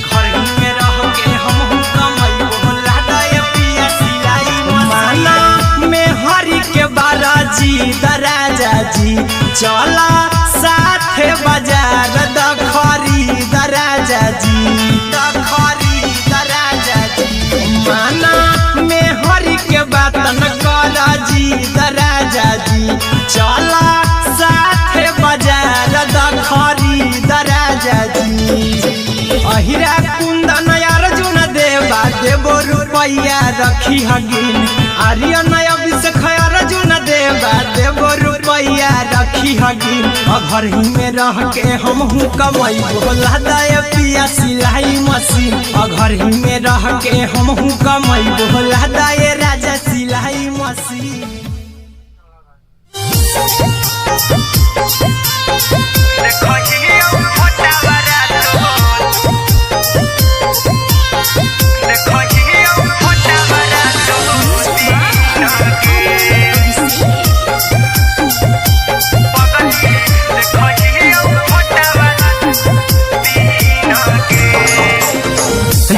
S1: घर ही में रह के हमहू कमाई बोला दाए पिया सिलाई मशीन में हरि के बाराजी दराजा जी चला साथे बाजार दखरी दराजा जी दखरी दराजा जी माना में हरि के बात न करा जी दराजा जी चला साथे बाजार दखरी दराजा जी अहिरा कुंदन अर्जुन देवा देवो रुपया रखी हगिन आर्यन अभिषेक अर्जुन देवा देवो रुपया रखी हगिन घर ही में रह के हमहू कमाई बोला दाए पिया सिलाई मशीन घर ही में रह के हमहू कमाई बोला दाए राजा सिलाई मशीन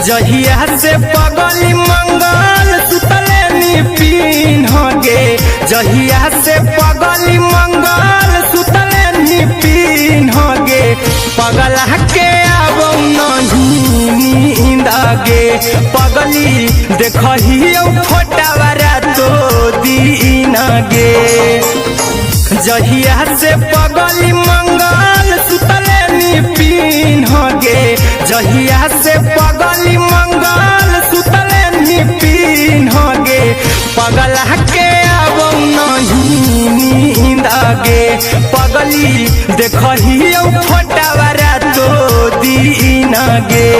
S1: जहिया से पगली मंगल सुतले निपिन गे जहिया से पगली मंगल सुतले निपिन गे पगला के आबो नहीं नींद गे पगली देखहियो फोटावरा तो दीन गे जहिया से पगली मंगल सुतले निपिन गे जहिया से पगली मंगल सुतले निपिन गे पगला के आबो नहीं नींद गे पगली देखहियो फोटावरा तो दीन गे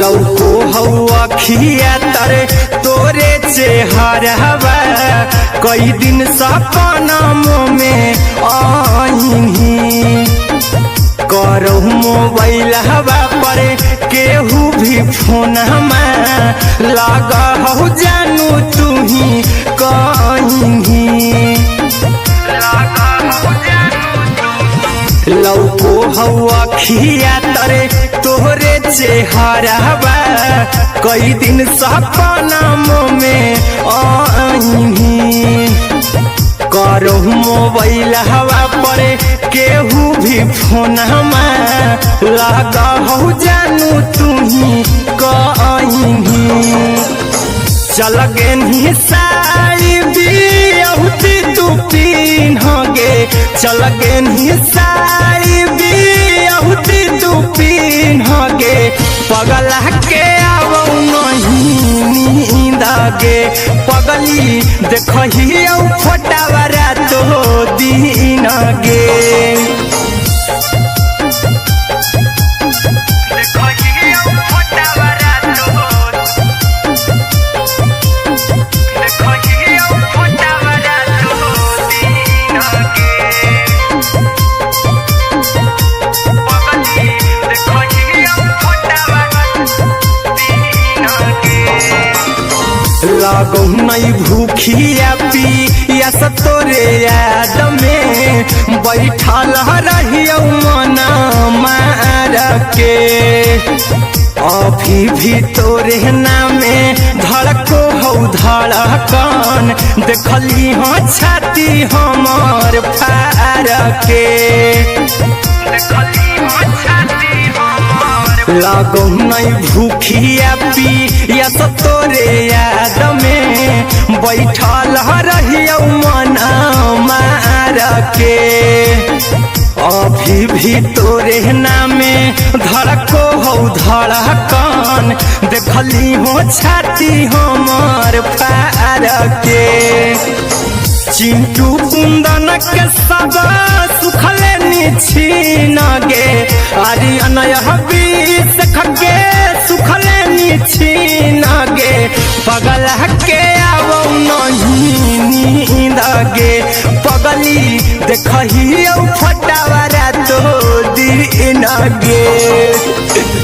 S1: लौको हवा खिया तरे तोरे चेहरवा कई दिन सपना में आईनी करहु मोबाइल हवा पर केहू भी फोन लगा हो जानू तू ही कहीं लौको हवा खिया तरे तोहरे चेहरवा कई दिन सपना में आईनी कर करो मोबाइल हवा पर केहू भी फोन लगा हो जानू तुम्ही कहीं चल गे साड़ी बियहुती तू पिन्हगे चल गे साड़ी बियहुती तू पिन्हगे पगला के आवो नहीं नींदगे पगली देखही फोटावरा तो दिन गे लागो नहीं भूखिया पिया तोरे याद में बैठल रहियो मना मार के अभी भी तोरे नामे धड़को हो धड़कन देखली हो छाती हमर फार के लागो नहीं भूखिया पिया तोरे याद में बैठल रहियो मना मार के अभी भी तोरे नामे धड़को हो धड़कन देखली हो छाती हमर फार के चिंटू कुंदन के सब सुखले निछीन गे आरी अनय हबीस खगे सुखले निछीन गे पगला के आवो नहीं नींद गे पगली देखही फटावरा तो दिन गे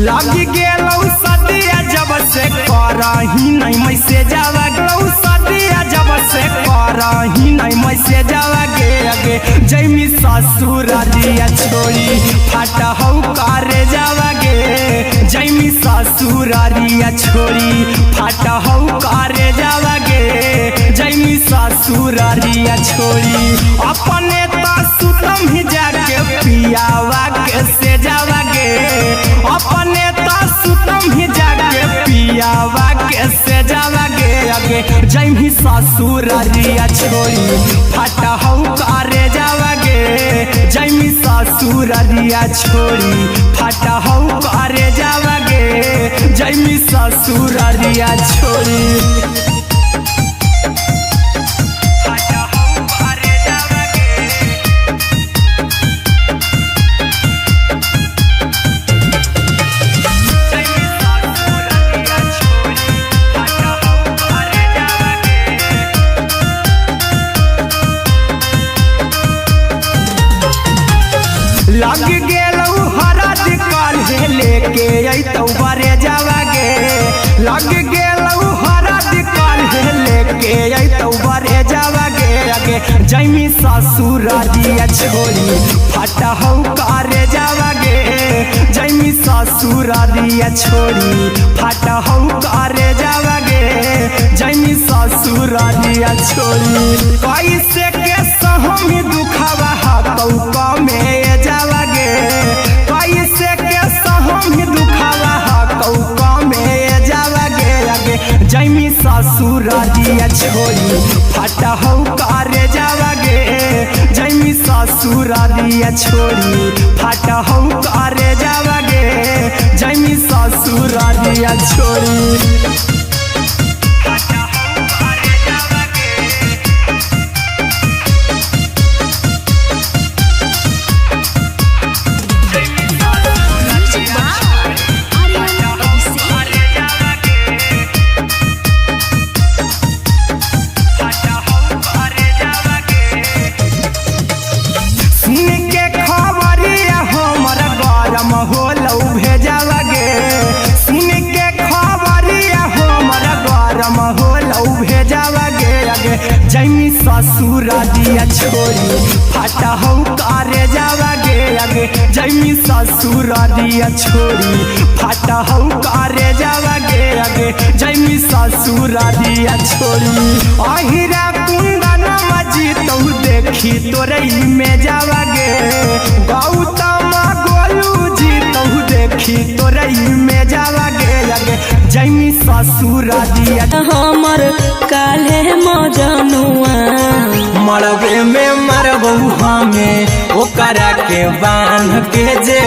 S1: लगी गेलौ सदिया जब से करही नहीं मैसेज गलौ सदिया जब से करही नहीं मैसेज गे जैमी ससुर दिया छोड़ी फाट हौ करे जावगे जैमी ससुर दिया छोड़ी फाट हौ करे जावगे जैमी ससुर दिया छोड़ी अपने तो सुतम ही जाके पियावा के से जावगे अपने तो सुतम ही जाके पियावा के से जावगे आगे जैमी ससुर दिया छोड़ी फाट हौ करे जावगे जैमी ससुर दिया छोड़ी फाट हौ करे जावगे जैमी ससुर दिया छोड़ी लग गेलौ हरद काल्हे लेके अइतौ बरे जावगे लग गेलौ हरद काल्हे लेके अइतौ बरे जावगे आगे जैमी ससुर दिया छोड़ी फाट हौ करे जावगे जैमी ससुर दिया छोड़ी फाट हौ करे जावगे जैमी ससुर दिया छोड़ी कैसे के सहमी दुखवा हाथौ कमे जावगे कैसे के सहमी दुखवा हाथौ कमे जावगे आगे जैमी ससुर दिया छोड़ी फाट हौ करे जावगे जैमी ससुर दिया छोड़ी फाट हौ करे जावगे जैमी ससुर दिया छोड़ी जैमी ससुर दिया छोरी फाटा हो करे जावा गे आगे जैमी ससुर दिया छोरी फाटा हो करे जावा गे आगे जैमी ससुर दिया छोरी अहिरा कुंदन मजी तो देखी तोरई में जावा गे गौतम गोलू जी तो देखी तोरई में जावा गे आगे जैमी ससुर दिया
S2: हमर काले मजनुआ
S1: मरबे में मरबू हमें ओकरा के बांध के जे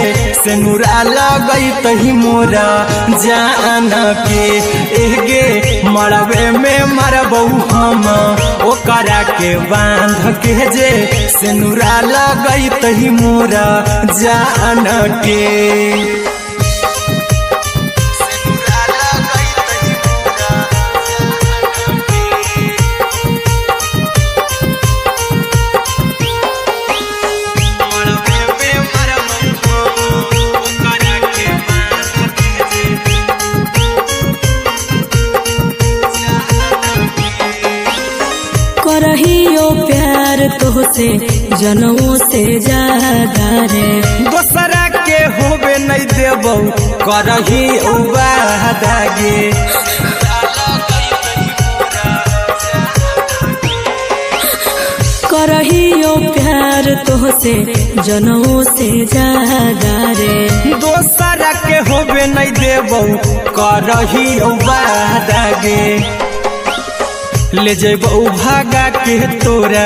S1: से नुरा लगई तही मोरा जान के एगे मरबे में मरबू हम ओकरा के बांध के जे से नुरा लगई तही मोरा जान के
S2: करहियो प्यार तोहसे जनों से ज्यादा रे
S1: दोसरा के होबे नहीं देबो करही उबादागे
S2: करहियो प्यार तोहसे जनों से ज्यादा रे
S1: दोसरा के होबे नहीं देबो करही उबादागे ले जेबो भागा के तोरा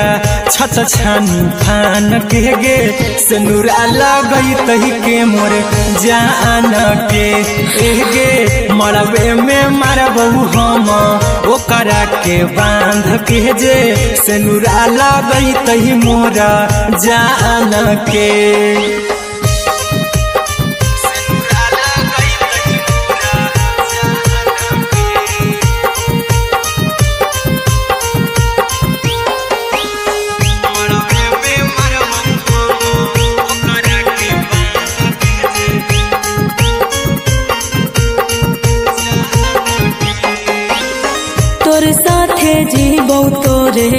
S1: छत छानी फान के गे से नुरा लगई तही के मोर जान के एगे मरबे में मरबू हम ओकरा के बांध के जे से नुरा लगई तही मोरा जान के
S2: तोर साथे जीबौ तोरे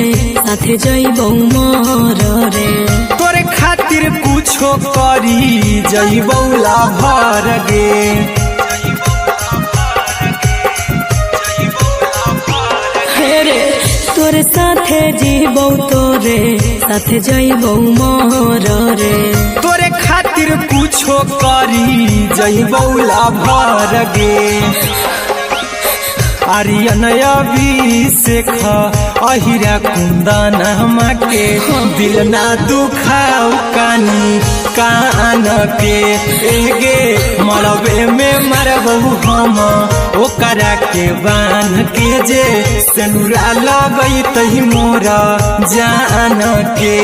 S2: साथे जइबौ मर रे
S1: तोरे खातिर कुछो करी जइबौ लाभर गे
S2: हेरे तोर साथे जीबौ तोरे साथे जइबौ मर रे
S1: तोरे खातिर कुछो करी जइबौ लाभर गे आर्यन अभिषेक अहिरा कुंदन के दिल ना दुखाओ कानी कान के एगे मरबे में मरबू हम ओकरा के बांध के जे से नुरा लगई तही मोरा जान के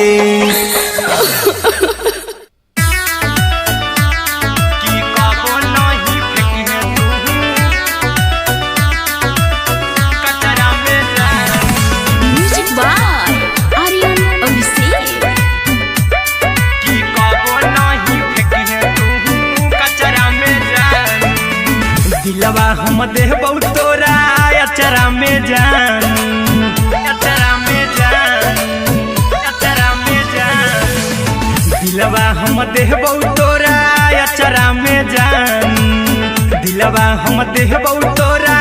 S1: दिलवा हम देबौ तोरा अचरा में जान अचरा में जान अचरा में जान दिलवा हम देबौ तोरा अचरा में जान दिलवा हम देबौ तोरा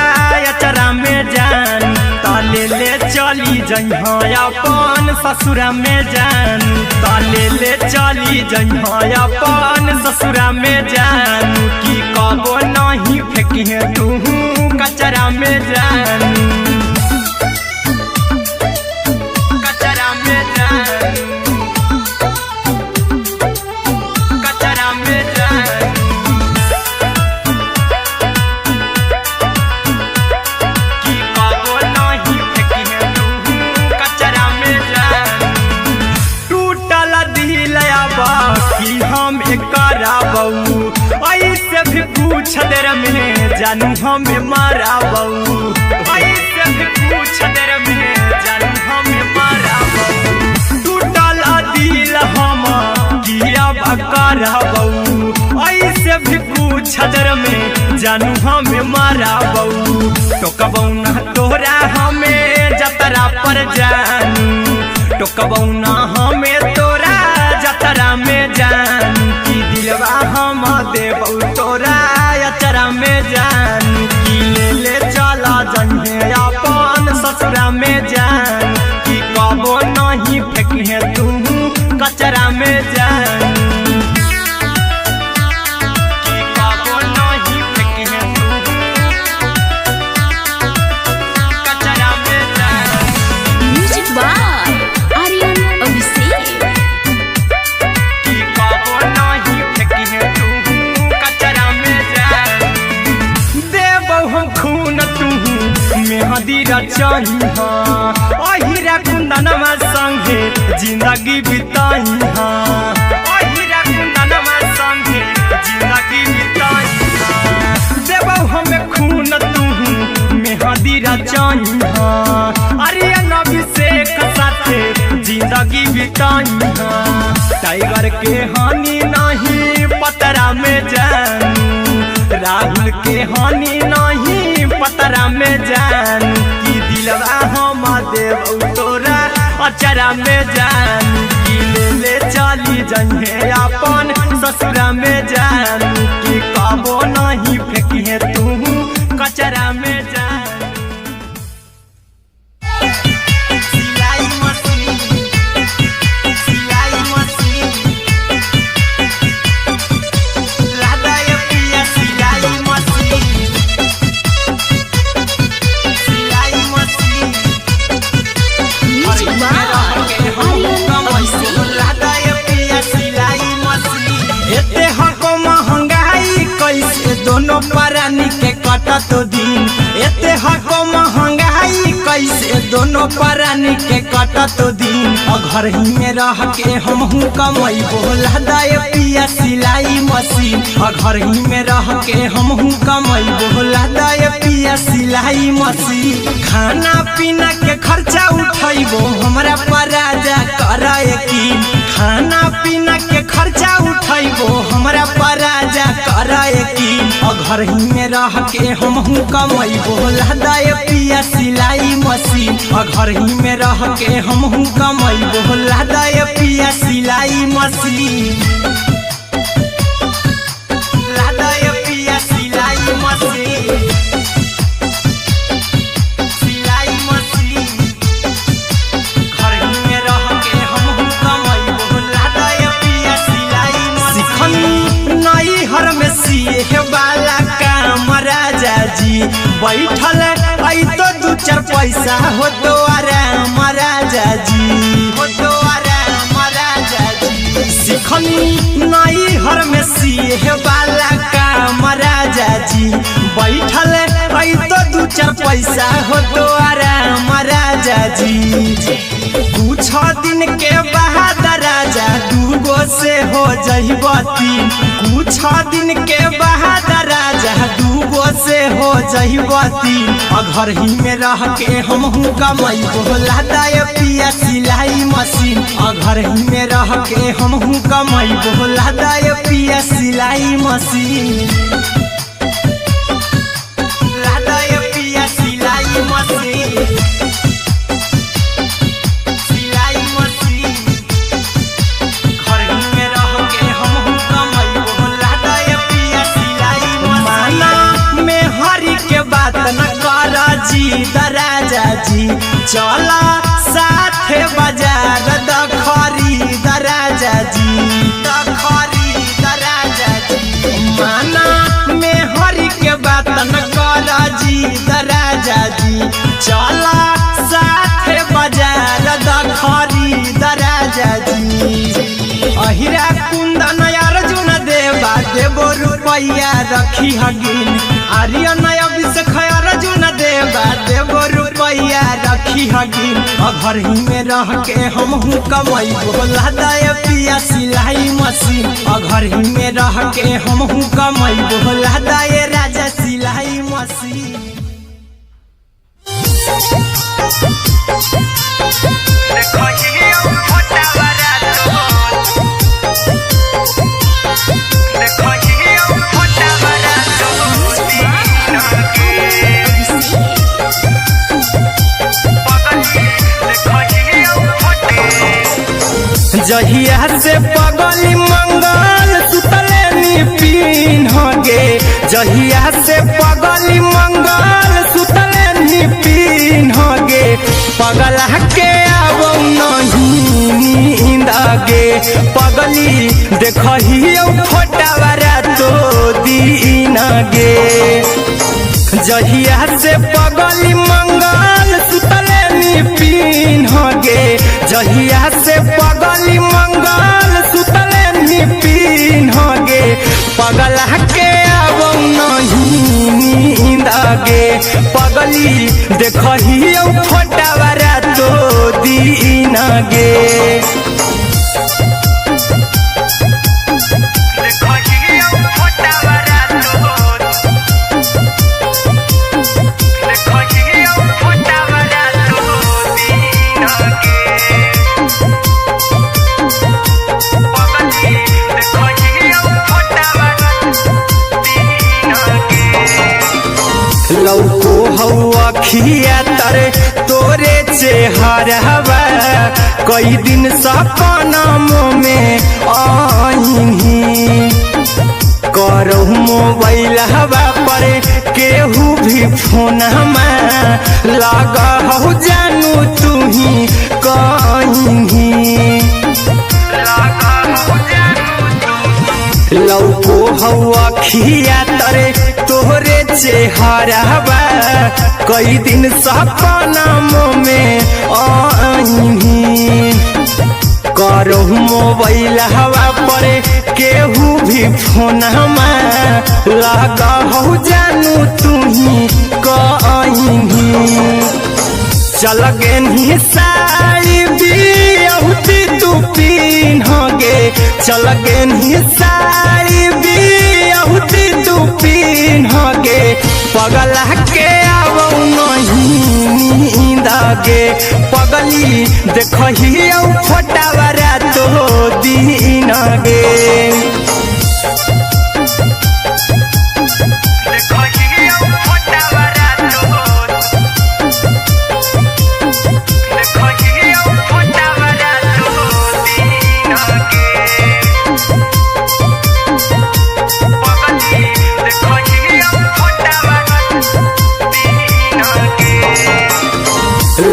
S1: अचरा में जान ताले ले चली जइहा अपन ससुरा में जान ताले ले चली जइहा अपन ससुरा में जान की कबो नहीं फेंकिहे तू कचरा में जान कचरा में जान कचरा में जान की कबो नहीं फेंकिहे तू कचरा में जान टूटल दिल आबा कि हम कराबू ऐसे भी पूछ देर में जानू हमें माराबू ऐसे भी पूछ देर में जानू हमें माराबू टूटल दिल हम किया कराबू ऐसे भी पूछ देर में जानू हमें माराबू टोकबू ना तोरा हमें जतरा पर जानू टोकबौ ना हमें तोरा जतरा में जानू की दिलवा हम देबौ तोरा अचरा में जानू की ले चला जन्हे अपन ससुरा में जानू की कबो नहीं फेंके तू कचरा में जानू अहिरा कुंदनमा संगे जिंदगी बिताई अहिरा कुंदनमा संगे जिंदगी बिताई देबौ हमें खून तू मेहदी रचाई आर्यन अभिषेक साथे जिंदगी बिताई टाइगर के हानि नहीं पतरा में जानू राहुल के हानि नहीं पतरा में जानू की दिलवा हम देबौ तोरा अचरा में जानू की ले चली जन्हे अपन ससुरा में जानू की कबो नहीं फेंकिए तू कचरा में जानू दोनों परानी के कटत दिन एते हको महंगाई कैसे दोनों परानी के कटत दिन घर ही में रह के हमहू कमैबो लहदाय पिया सिलाई मशीन घर ही में रह के हमहू कमैबो लहदाय पिया सिलाई मशीन खाना पीना के खर्चा उठैबो हमरा पराजा कराए की खाना पीना के खर्चा उठैबो हमरा पराजा कराए की घर ही में रह के हमहू कमैबो लहदाय पिया सिलाई मशीन घर ही में रह के हमहू कमैबो लहदाय पिया सिलाई मशीन लहदाय पिया सिलाई मशीन सिलाई मशीन घर ही में रह के हमहू कमैबो लहदाय पिया सिलाई मशीन नई हर में सिए वाला काम राजा जी बैठल आई तो दू चार पैसा हो तो आराम राजा जी हो तो आराम राजा जी सिखनी नई हर में सिए वाला काम राजा जी बैठल आई तो दू चार पैसा हो तो आराम राजा जी कुछ दिन के बाद राजा दूगो से हो जहिबती कुछ दिन के बाद राजा दूगो से हो जहिबती घर ही में रह के हमहू कमैबो लहदाय पिया सिलाई मशीन घर ही में रह के हमहू कमैबो लहदाय पिया सिलाई मशीन लहदाय पिया सिलाई मशीन राजा जी चला साथे बाजार द खरीद राजा जी द खरीद राजा जी माना में हरी के बात न कर जी द राजा जी चला साथे बाजार द खरीद राजा जी अहिरा कुंदन अर्जुन देवा देबो रुपया रखी हगिन आर्यन अभिषेक अर्जुन देवा देबो रुपया रखी हगिन घर ही में रह के हमहू कमैबो लहदाय पिया सिलाई मशीन घर ही में रह के हमहू कमैबो लहदाय राजा सिलाई मशीन
S4: पगल
S1: जहिया से पगली मंगल सुतले निपिन गे जहिया से पगली मंगल सुतले निपिन गे पगला के अब नहीं नींद गे पगली देखही फोटावारा तो दीन गे जहिया से पगली मंगल सुतले निपिन गे जहिया से पगली मंगल सुतले निपिन गे पगला के अब नहीं नींद गे पगली देखही फोटावारा तो दीन गे लौको हवा खिया तरे तोरे चेहरवा कई दिन सपनम में आईनी करो मोबाइल हवा पर केहू भी फोन लगा हो जानू तू ही कहीं लौको हवा खिया तरे तोहरे चेहरवा कई दिन सपनम में आईनी करो मोबाइल हवा पर केहू भी फोन लगा हो जानू तू ही कहीं चल गे साड़ी बिहुती तू पीन गे चल गे साड़ी बिहुती तू पीन गे पगला के अब नहीं नींद गे पगली देखही फोटावारा तो दीन गे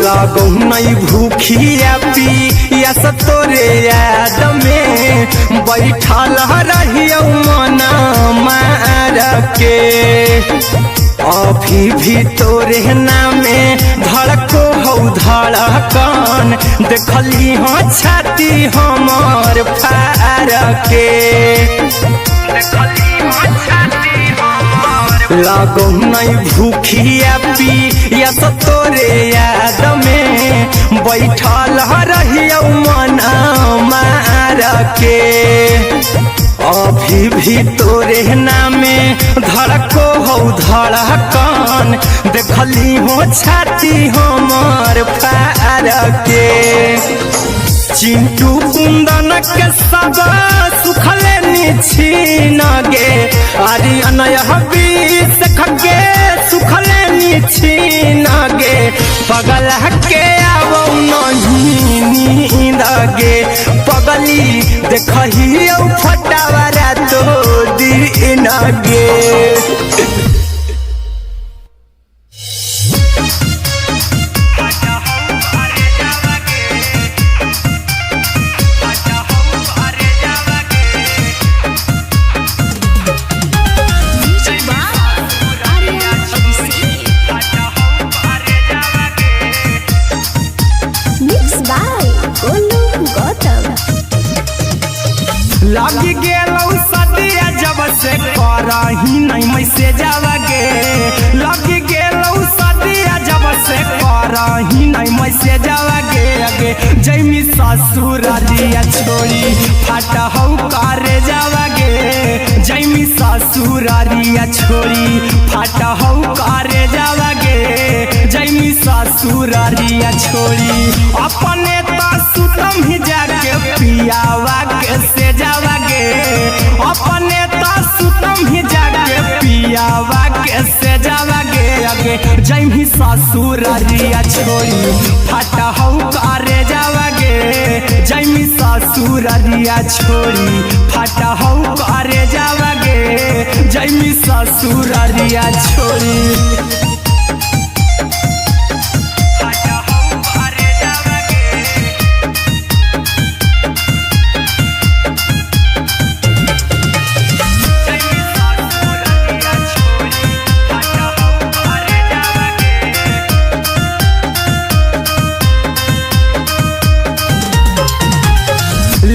S1: लागो नहीं भूखिया पिया तोरे याद में बैठल रहियो मन मार के अभी भी तोरे नामे धड़को हो धड़कन देखली हाँ छाती हमार फार के लागो नहीं भूखिया पिया तोरे याद में बैठल रहियो मन मार के अभी भी तोरे नामे धड़को हो धड़कन देखली हो छाती हमार फार के चिंटू कुंदन के सब सुखले निछीन गे आर्यन बीस खगे सुखले निछीन गे पगला के अब नहीं नींद गे पगली देखही फटावारा तो दीन गे लगी गेलौ सदिया जब से करही नहीं मैसेजवा गे लगी गेलौ सदिया जब से करही नहीं मैसेजवा गे अगे जैमी ससुरारिया छोड़ी फाटा हौ करे जावा गे जैमी ससुरारिया छोड़ी फाटा हौ करे जावा गे जैमी ससुरारिया छोड़ी अपने तो सुतम ही जाके पियावा के से जावा गे अपने तो सुतम ही जाके पियावा के से जावा गे अगे जैमी ससुरारिया छोड़ी फाटा हौ करे जावा गे जैमी ससुररिया छोड़ी फाटा हौ करे जावागे जैमी ससुररिया छोड़ी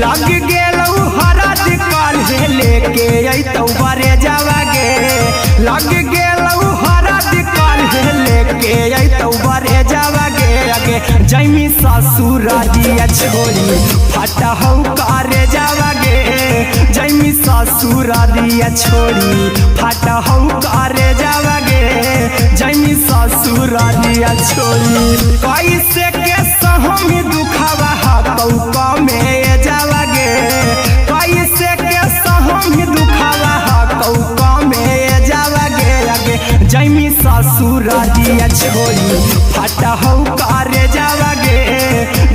S1: लग गेलौ हरद काल्हे लेके अइतौ बरे जावागे लग गेलौ हरद काल्हे लेके अइतौ बरे जावागे अगे जैमी ससुररिया छोड़ी फाटा हौ करे जावागे जैमी ससुररिया छोड़ी फाटा हौ करे जावागे जैमी ससुररिया छोड़ी कैसे के सहमी दुखावा हतौ कमे जावागे कैसे के सहमी दुखावा हतौ कमे जावागे अगे जैमी ससुररिया छोड़ी फाटा हौ करे जावागे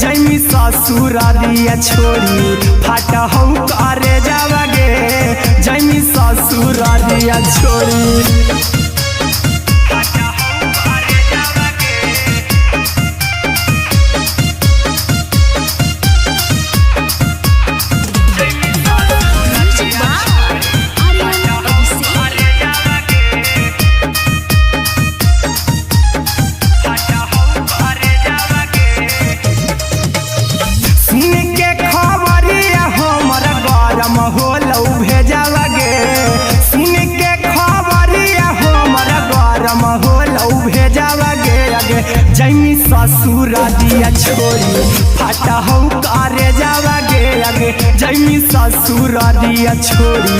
S1: जैमी ससुररिया छोड़ी फाटा हौ करे जावागे जैमी ससुररिया छोड़ी जैमी ससुररिया छोड़ी फाटा हौ करे जावागे अगे जैमी ससुररिया छोड़ी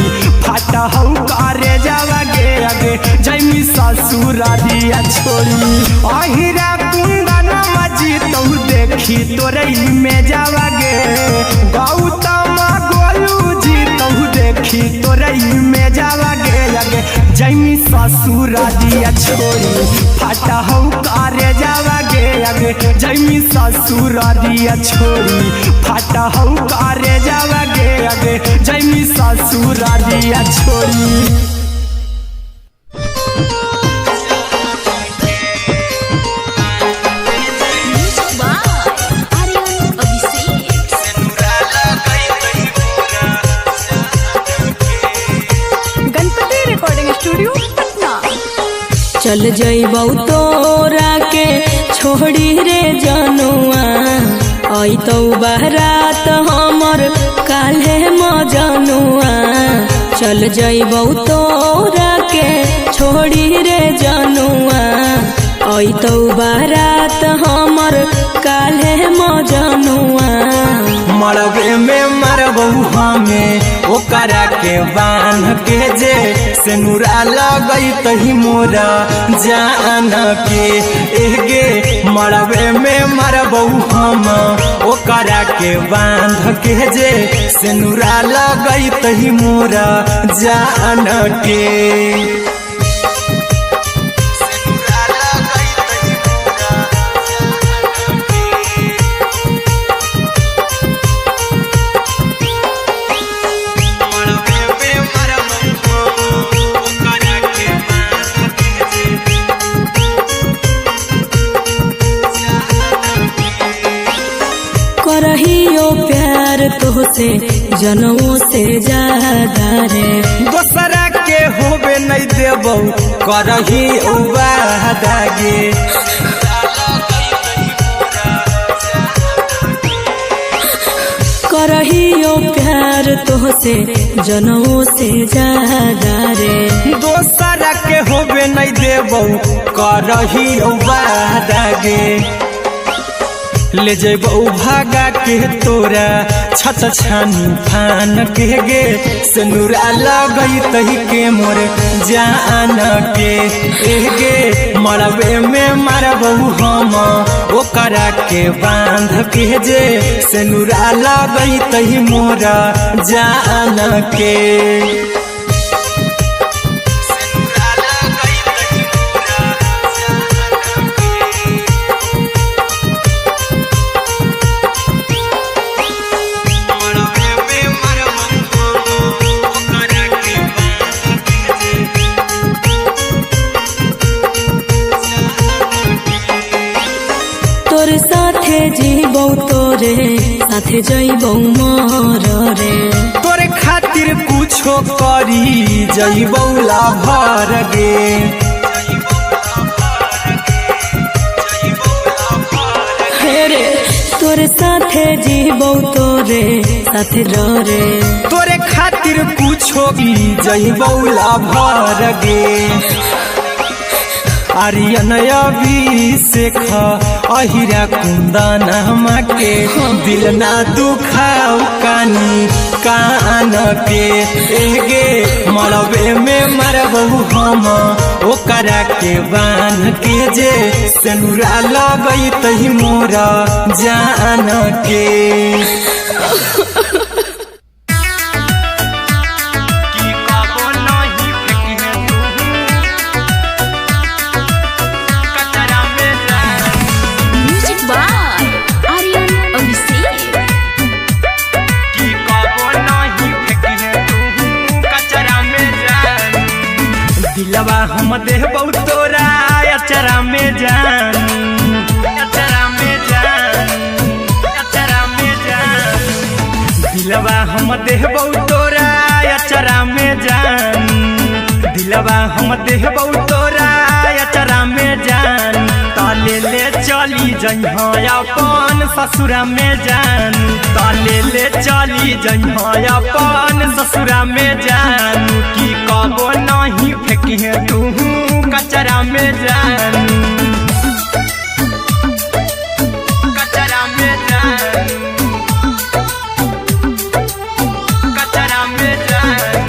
S1: फाटा हौ करे जावागे अगे जैमी ससुररिया छोड़ी अहिरा कुंदन मजी तौ देखी तोरई में जावागे गौतम गोलू जी तौ देखी तोरई में जावागे अगे जैमी ससुररिया छोड़ी फाटा हौ करे जावागे अगे जैमी ससुररिया छोड़ी फाटा हौ करे जावागे अगे जैमी ससुररिया छोड़ी
S2: चल जइबौ तोरा के छोड़ी रे जनुआ अइतौ बारात हमर काल्हे मजनुआ चल जइबौ तोरा के छोड़ी रे जनुआ अइतौ बारात हमर काल्हे मजनुआ
S1: मरबे में मरबौ हमें ओकरा के बांध के जे सेनुरा लगई तही मोरा जान के एगे मरबे में मरबौ हम ओकरा के बांध के जे सेनुरा लगई तही मोरा जान के
S2: करहियो प्यार तोहसे जनों से ज्यादा रे
S1: दोसरा के होबे नहीं देबौ करही वादागे
S2: करहियो प्यार तोहसे जनों से ज्यादा रे
S1: दोसरा के होबे नहीं देबौ करही वादागे ले जेबौ भागा के तोरा छछ छानी फान के गे सेनुरा लगई तही के मोर जान के एगे मरबे में मरबौ हम ओकरा के बांध के जे सेनुरा लगई तही मोरा जान के
S2: तोरे साथे जइबौ मोर रे।
S1: तोरे खातिर कुछो करी जइबौला भर गे।
S2: रे तोरे साथे जीबौ तोरे साथे रे।
S1: तोरे खातिर कुछो भी जइबौला भर गे। आर्यन अभिषेक अहिरा कुंदनमा के दिल ना दुखाऊ कानी कान के। एगे मरबे में मरबहू हम ओकरा के बान के जे सेनुरा लगई तही मोरा जान के। दिलवा हम देबौ तोरा अचरा में जान, अचरा में जान, अचरा में जान। दिलवा हम देबौ तोरा अचरा में जान। दिलवा हम देबौ तोरा अचरा में जान। ताले ले चली जइहा अपन ससुरा में जान। ताले ले चली जइहा अपन ससुरा में जान। की कबो नहीं फेंकी तू कचरा में जान, कचरा में जान, कचरा में जान।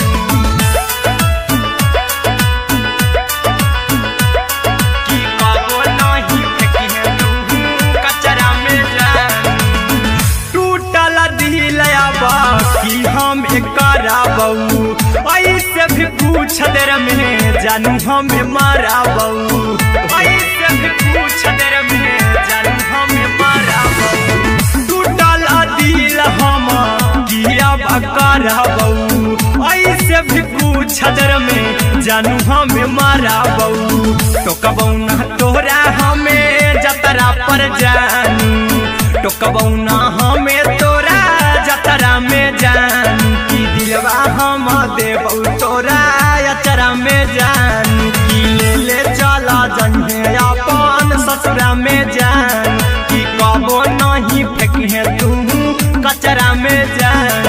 S1: की कबो नहीं फेंकी तू कचरा में जान। टूटल दिल बाकी हम कराबऊ ऐसे भी पूछ देर में जानू हमें माराबऊ। ऐसे भी पूछ देर में जानू हमें माराबऊ। टूटल दिल हम किया कराबऊ ऐसे भी पूछ देर में जानू हमें माराबऊ। तो कबऊ ना तोरा हमें जतरा पर जानू। तो कबऊ ना हमें तोरा जतरा में जान। की दिलवा हम देबौ तोरा अचरा में जान। की ले चला जइहे अपन ससुरा में जान। की कबो नहीं फेंकी तू कचरा में जान।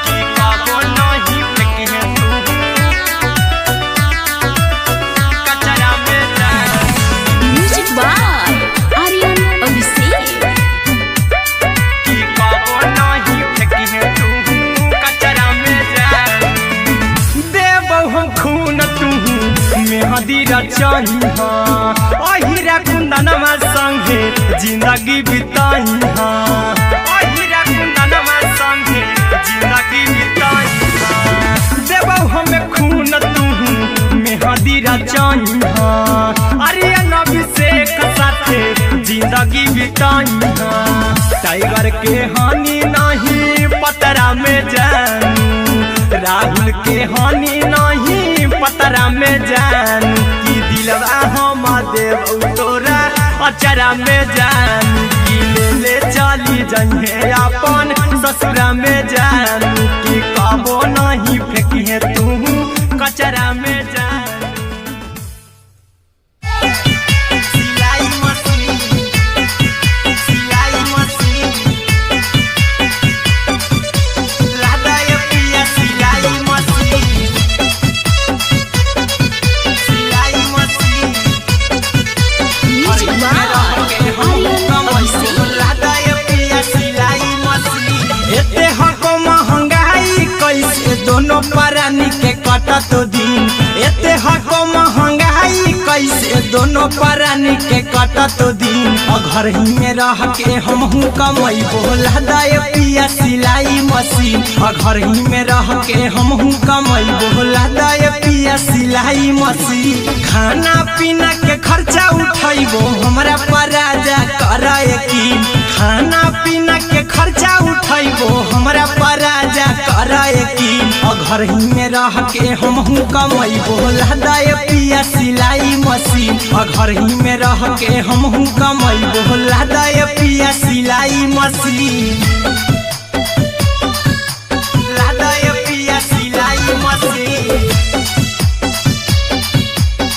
S1: की कबो नहीं फेंकी तू कचरा में जान।
S3: Music by Aryan Abhishek.
S1: की कबो नहीं फेंकी तू कचरा में जान। देबौ हम खून तू मेहदी रचइहा अहिरा कुंदनमा संगे जिंदगी बिताइहा। अहिरा कुंदनमा संगे जिंदगी बिताइहा। देबौ हम खून तू मेहदी रचइहा आर्यन अभिषेक साथे जिंदगी बिताइहा। टाइगर के हानि नहीं पतरा में जानू। राहुल के हानि नहीं पतरा में जान। की दिलवा हम देबौ तोरा अचरा में जान। की ले चली जइहे अपन ससुरा में जान। की कबो नहीं फेंकी तू कचरा में जान। सिलाई मशीन, सिलाई मशीन, लादा ये पिया सिलाई मशीन, सिलाई machine.
S3: Music by Aryan Abhishek.
S1: लादा ये पिया सिलाई मशीन। एते हको महंगाई कैसे दोनों परानी के कटत दिन। एते हको महंगाई कैसे दोनों परानी के कटत दिन। घर ही में रह के हमहू कमैबो लादा ये पिया सिलाई मशीन। घर ही में रह के हमहू कमैबो लादा ये पिया सिलाई मशीन। खाना पीना के खर्चा उठैबो हमरा पराजा कराए की। खाना पीना के खर्चा उठैबो हमरा पराजा करा यकीन घर ही में रह के हमहू कमैबो लहदाय पिया सिलाई मशीन घर ही में रह के हमहू कमैबो लहदाय पिया सिलाई मशीन लहदाय पिया सिलाई मशीन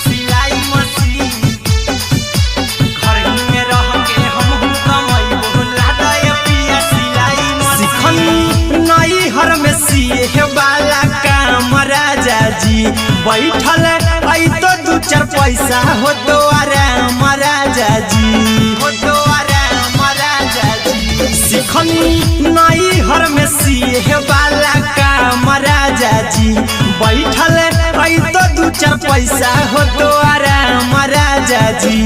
S1: सिलाई मशीन घर ही में रह के हमहू कमैबो लहदाय पिया सिलाई मशीन नई हर में सिए वाला काम राजा जी बैठल आई तो दू चार पैसा हो तो आराम राजा जी हो तो आराम राजा जी सिखनी नई हर में सिए वाला काम राजा जी बैठल आई तो दू चार पैसा हो तो आराम राजा जी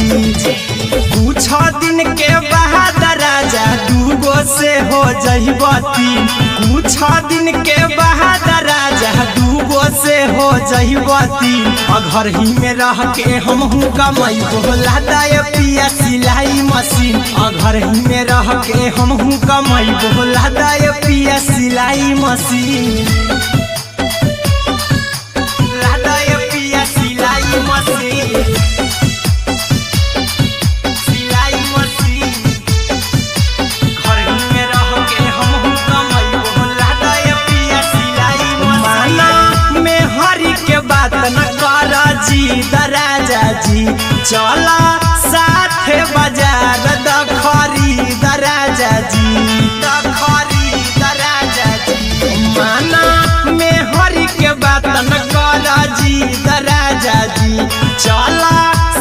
S1: कुछ दिन के बाद राजा दूगो से हो जइबो तीन कुछ दिन के बाद राजा दूगो से हो जइबो तीन घर ही में रह के हमहू कमैबो लहदाय पिया सिलाई मशीन घर ही में रह के हमहू कमैबो लहदाय पिया सिलाई मशीन लहदाय पिया सिलाई मशीन बात न कर जी दराजा जी चला साथे बाजार दखरी दराजा जी दखरी दराजा जी माना में हरी के बात न कर जी दराजा जी चला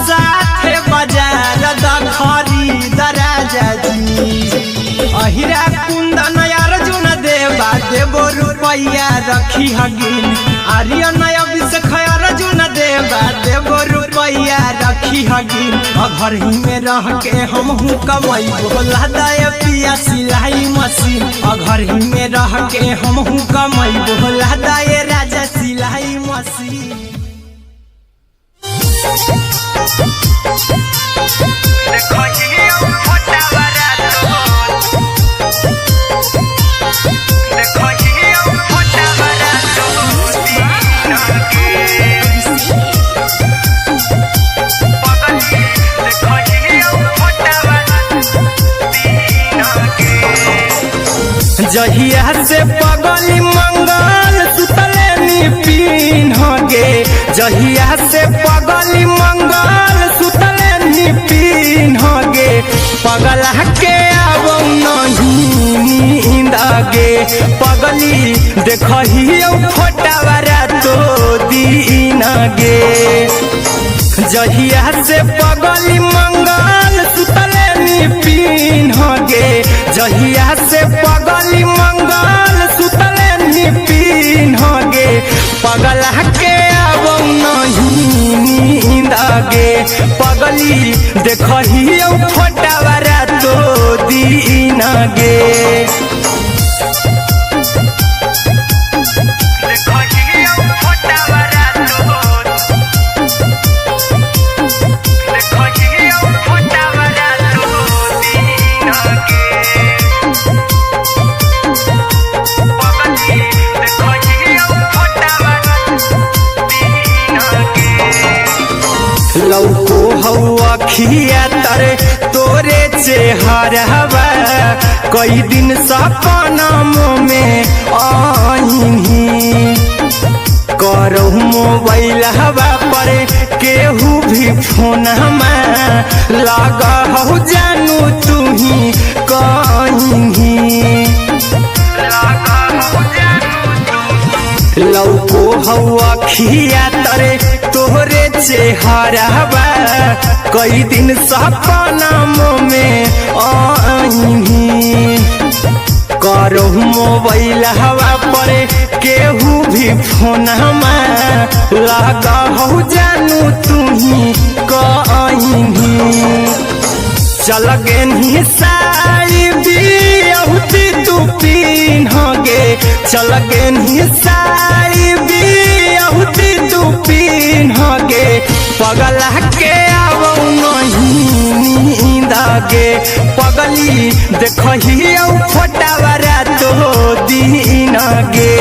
S1: साथे बाजार दखरी दराजा जी अहिरा कुंदन अर्जुन देवा देवो रुपया रखी हगिन आर्यन अभिषेक अर्जुन देवा देवो रुपया रखी हगिन घर ही में रह के हमहू कमैबो लहदाय पिया सिलाई मशीन घर ही में रह के हमहू कमैबो लहदाय राजा सिलाई मशीन जहिया से पगली मंगल सुतले निपिन गे जहिया से पगली मंगल सुतले निपिन गे पगला के आबो नहीं नींद गे पगली देखहियो फोटावरा तो दीन गे जहिया से पगली मंगल सुतले निपिन गे जहिया से पगली मंगल सुतले निपिन गे पगला के आबो नहीं नींद गे पगली देखहियो फोटावरा तो दीन गे लौको हवा खिया तरे तोरे चेहरवा कई दिन सपना में आईनी करो मोबाइल हवा पर केहू भी फोन में लगा हो जानू तू ही कहीं लौको हवा खिया तरे तोहरे चेहरवा कई दिन सपना में आईनी करो मोबाइल हवा पर केहू भी फोन में लगा हो जानू तू ही कहीं चल गे साड़ी बिहुती तू पीन गे चल गे साड़ी बिहुती तू पीन गे पगला के आबो नहीं नींद गे पगली देखहियो फोटावरा तो दीन गे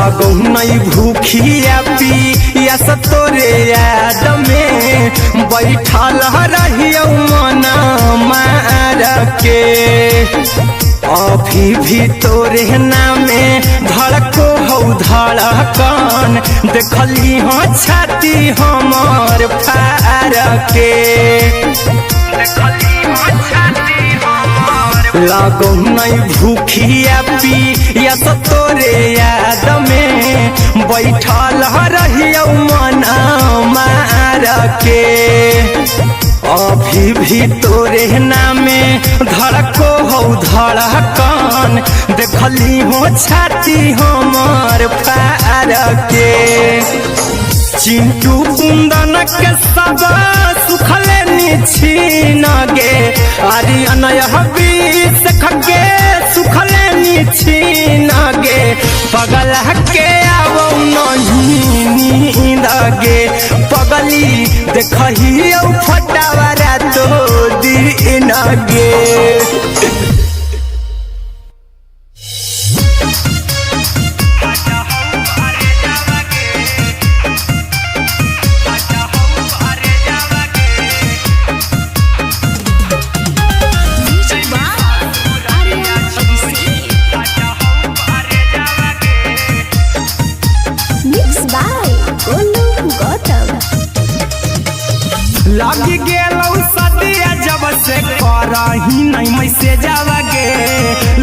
S1: लागो नहीं भूखिया पिया तोरे याद में बैठल रहियो मना मार के अभी भी तोरे नामे धड़को हो धड़कन देखली हो छाती हमार फार के लागो नहीं भूखिया पिया तोरे याद में बैठल रहियो मना मार के अभी भी तोरे नामे धड़को हो धड़कन देखली हो छाती हमार फार के चिंटू कुंदन के सब सुखले निछीन गे आर्यन हबीस खगे सुखले निछीन गे पगल के आवो नहीं नींद गे पगली देखही फटावरा तो दिन गे लगी गेलौ सदिया जब से करही नहीं मैसेजवा गे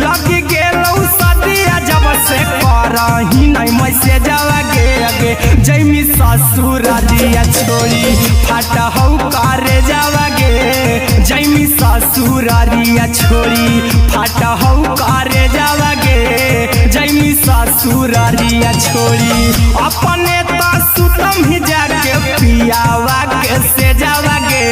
S1: लगी गेलौ सदिया जब से करही नहीं मैसेजवा गे अगे जैमी ससुर दिया छोड़ी फाटा हौ करे जावा गे जैमी ससुर दिया छोड़ी फाटा हौ करे जावा गे जैमी ससुर दिया छोड़ी अपने तो सुतम ही जाके पियावा के से जावा गे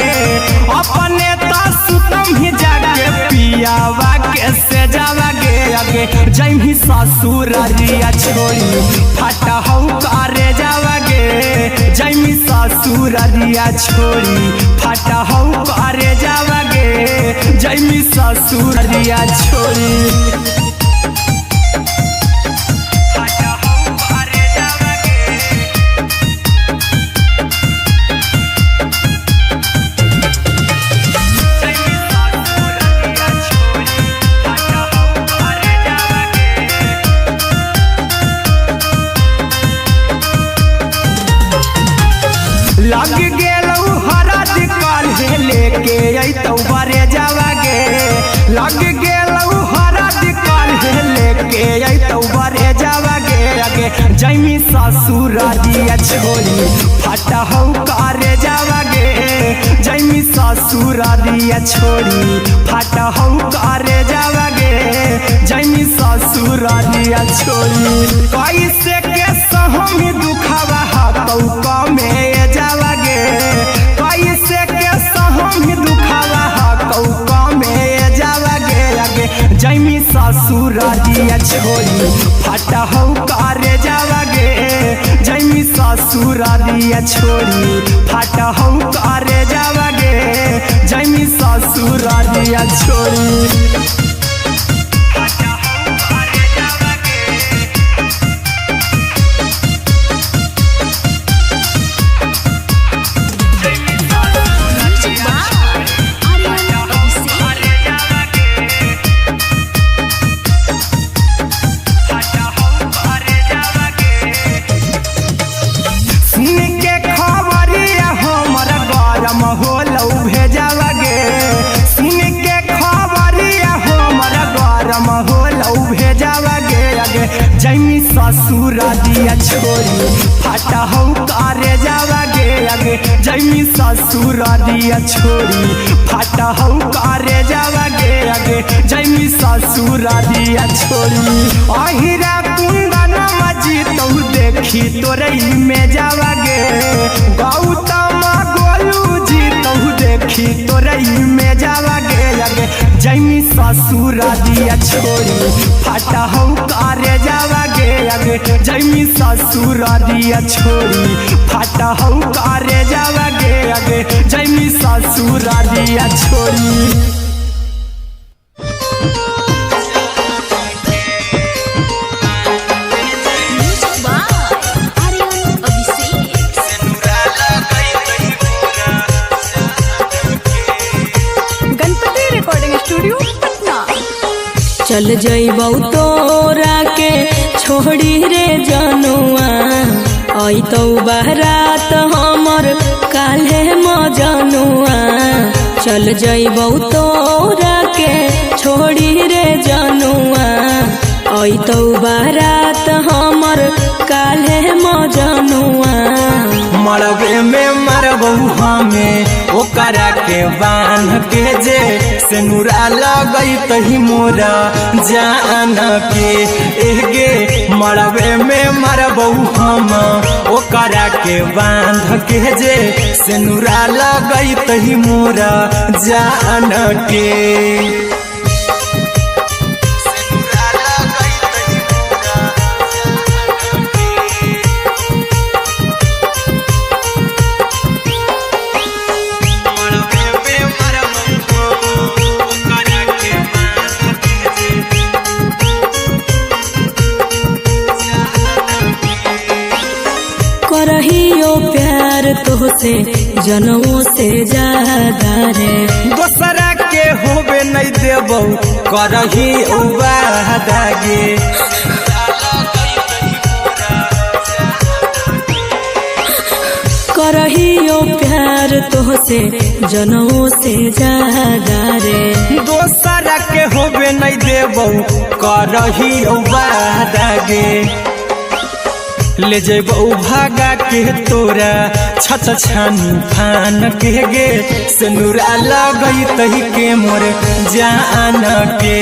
S1: अपने तो सुतम ही जाके पियावा के से जावा गे अगे जैमी ससुर दिया छोड़ी फाटा हौ करे जावा गे जैमी ससुर दिया छोड़ी फाटा हौ करे जावा गे जैमी ससुर दिया छोड़ी लग गेलौ हरद काल्हे लेके अइतौ बरे जावा गे लग गेलौ हरद काल्हे लेके अइतौ बरे जावा गे अगे जैमी ससुर दिया छोड़ी फाटा हौ करे जावा गे जैमी ससुर दिया छोड़ी फाटा हौ करे जावा गे जैमी ससुर दिया छोड़ी कैसे के सहमी दुखावा हाथौ कमे जावा गे कैसे के सहमी दुखावा हाथौ कमे जावा गे अगे जैमी ससुर दिया छोड़ी फाटा हौ करे जावा गे जैमी ससुर दिया छोड़ी फाटा हौ करे जावा गे जैमी ससुर दिया छोड़ी जैमी ससुर दिया छोड़ी फाटा हौ करे जावा गे अगे जैमी ससुर दिया छोड़ी फाटा हौ करे जावा गे अगे जैमी ससुर दिया छोड़ी अहिरा कुंदन मजी तो देखी तोरे में जावा गे गौतम गोलू जी तो देखी तोरे में जावा गे अगे जैमी ससुर दिया छोड़ी फाटा हौ करे जावा गे अगे जैमी ससुर दिया छोड़ी फाटा हौ करे जावा गे अगे जैमी ससुर दिया छोड़ी
S2: चल जइबौ तोरा के छोड़ी रे जनुआ अइतौ बारात हमर काल्हे मजनुआ चल जइबौ तोरा के छोड़ी रे जनुआ अइतौ बारात हमर काल्हे मजनुआ
S1: मरबे में मरबौ हमें ओकरा के बांध के जे सिनुरा लगई तही मोरा जान के एगे मरबे में मरबौ हम ओकरा के बांध के जे सिनुरा लगई तही मोरा जान के
S2: करहियो प्यार तोहसे जनमों से ज्यादा रे
S1: दोसरा के होबे नहीं देबौ करही वादा गे
S2: करहियो प्यार तोहसे जनमों से ज्यादा रे
S1: दोसरा के होबे नहीं देबौ करही वादा गे ले जइबौ भागा के तोरा छछ छानी फान के गे सिनुरा लगई तही के मोर जान के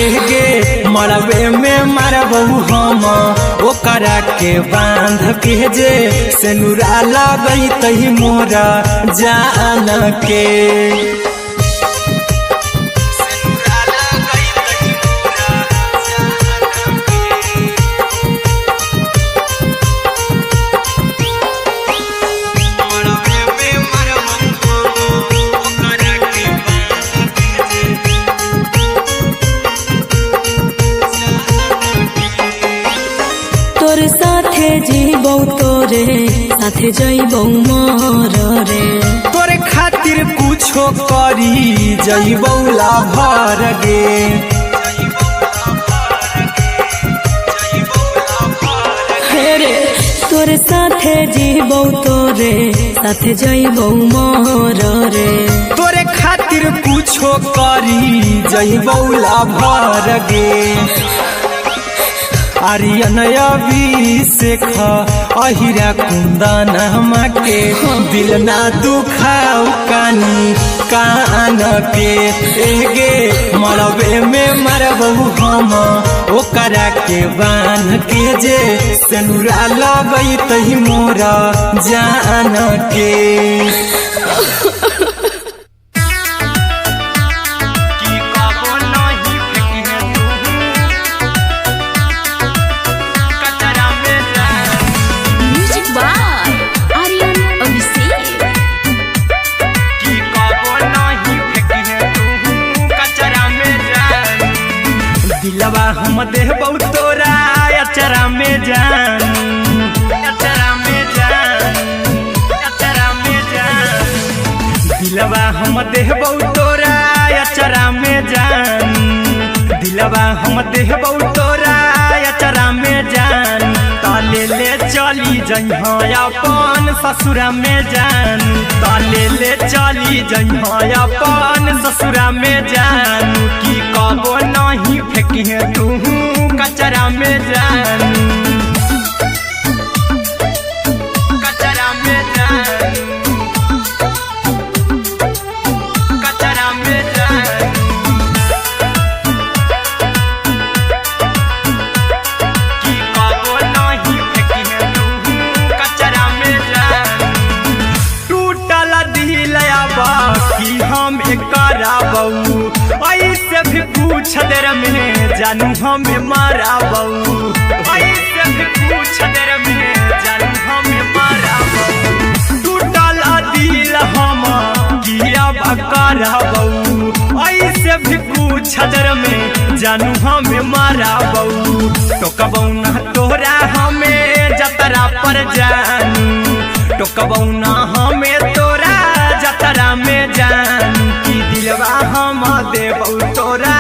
S1: एगे मरबे में मरबौ हम ओकरा के बांध के जे सिनुरा लगई तही मोरा जान के
S2: तोर साथे जीबौ तोरे साथे जइबौ मर रे
S1: तोरे खातिर कुछो करी जइबौ लाभर गे
S2: रे तोर साथे जीबौ तोरे साथे जइबौ मर रे
S1: तोरे खातिर कुछो करी जइबौ लाभर गे आर्यन अभिषेक अहिरा कुंदन के दिल ना दुखाऊ कानी कान के एगे मरबे में मरबौ हम ओकरा के बांध के जे सिनुरा लगई तही मोरा जान के दिलवा हम देबौ तोरा अचरा में जान अचरा में जान अचरा में जान दिलवा हम देबौ तोरा अचरा में जान दिलवा हम देबौ तोरा अचरा में जान ताले ले चली जइहा अपन ससुरा में जान ताले ले चली जइहा अपन ससुरा में जान की कबो नहीं फेंकिहे तू कचरा में जान कचरा में जान कचरा में जान की कबो नहीं फेंकिहे तू कचरा में जान टूटल दिल आबा की हम कराबौ ऐसे भी पूछ देर में जानू हमें माराबौ ऐसे भी पूछ देर में जानू हमें माराबौ टूटल दिल हम किया कराबौ ऐसे भी पूछ देर में जानू हमें माराबौ टोकबौ ना तोरा हमें जतरा पर जानू टोकबौ ना हमें तोरा जतरा में जानू की दिलवा हम देबौ तोरा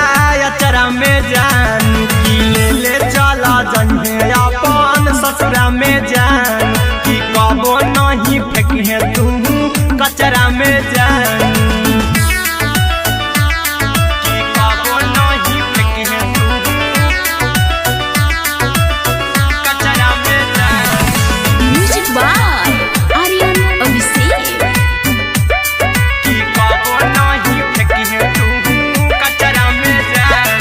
S1: अचरा कचरा में जान की ले चला जन्हे अपन ससुरा में जान की कबो नहीं फेंके तू कचरा में जान की कबो नहीं फेंके तू कचरा में जान।
S3: Music by Aryan Abhishek.
S1: की कबो नहीं फेंके तू कचरा में जान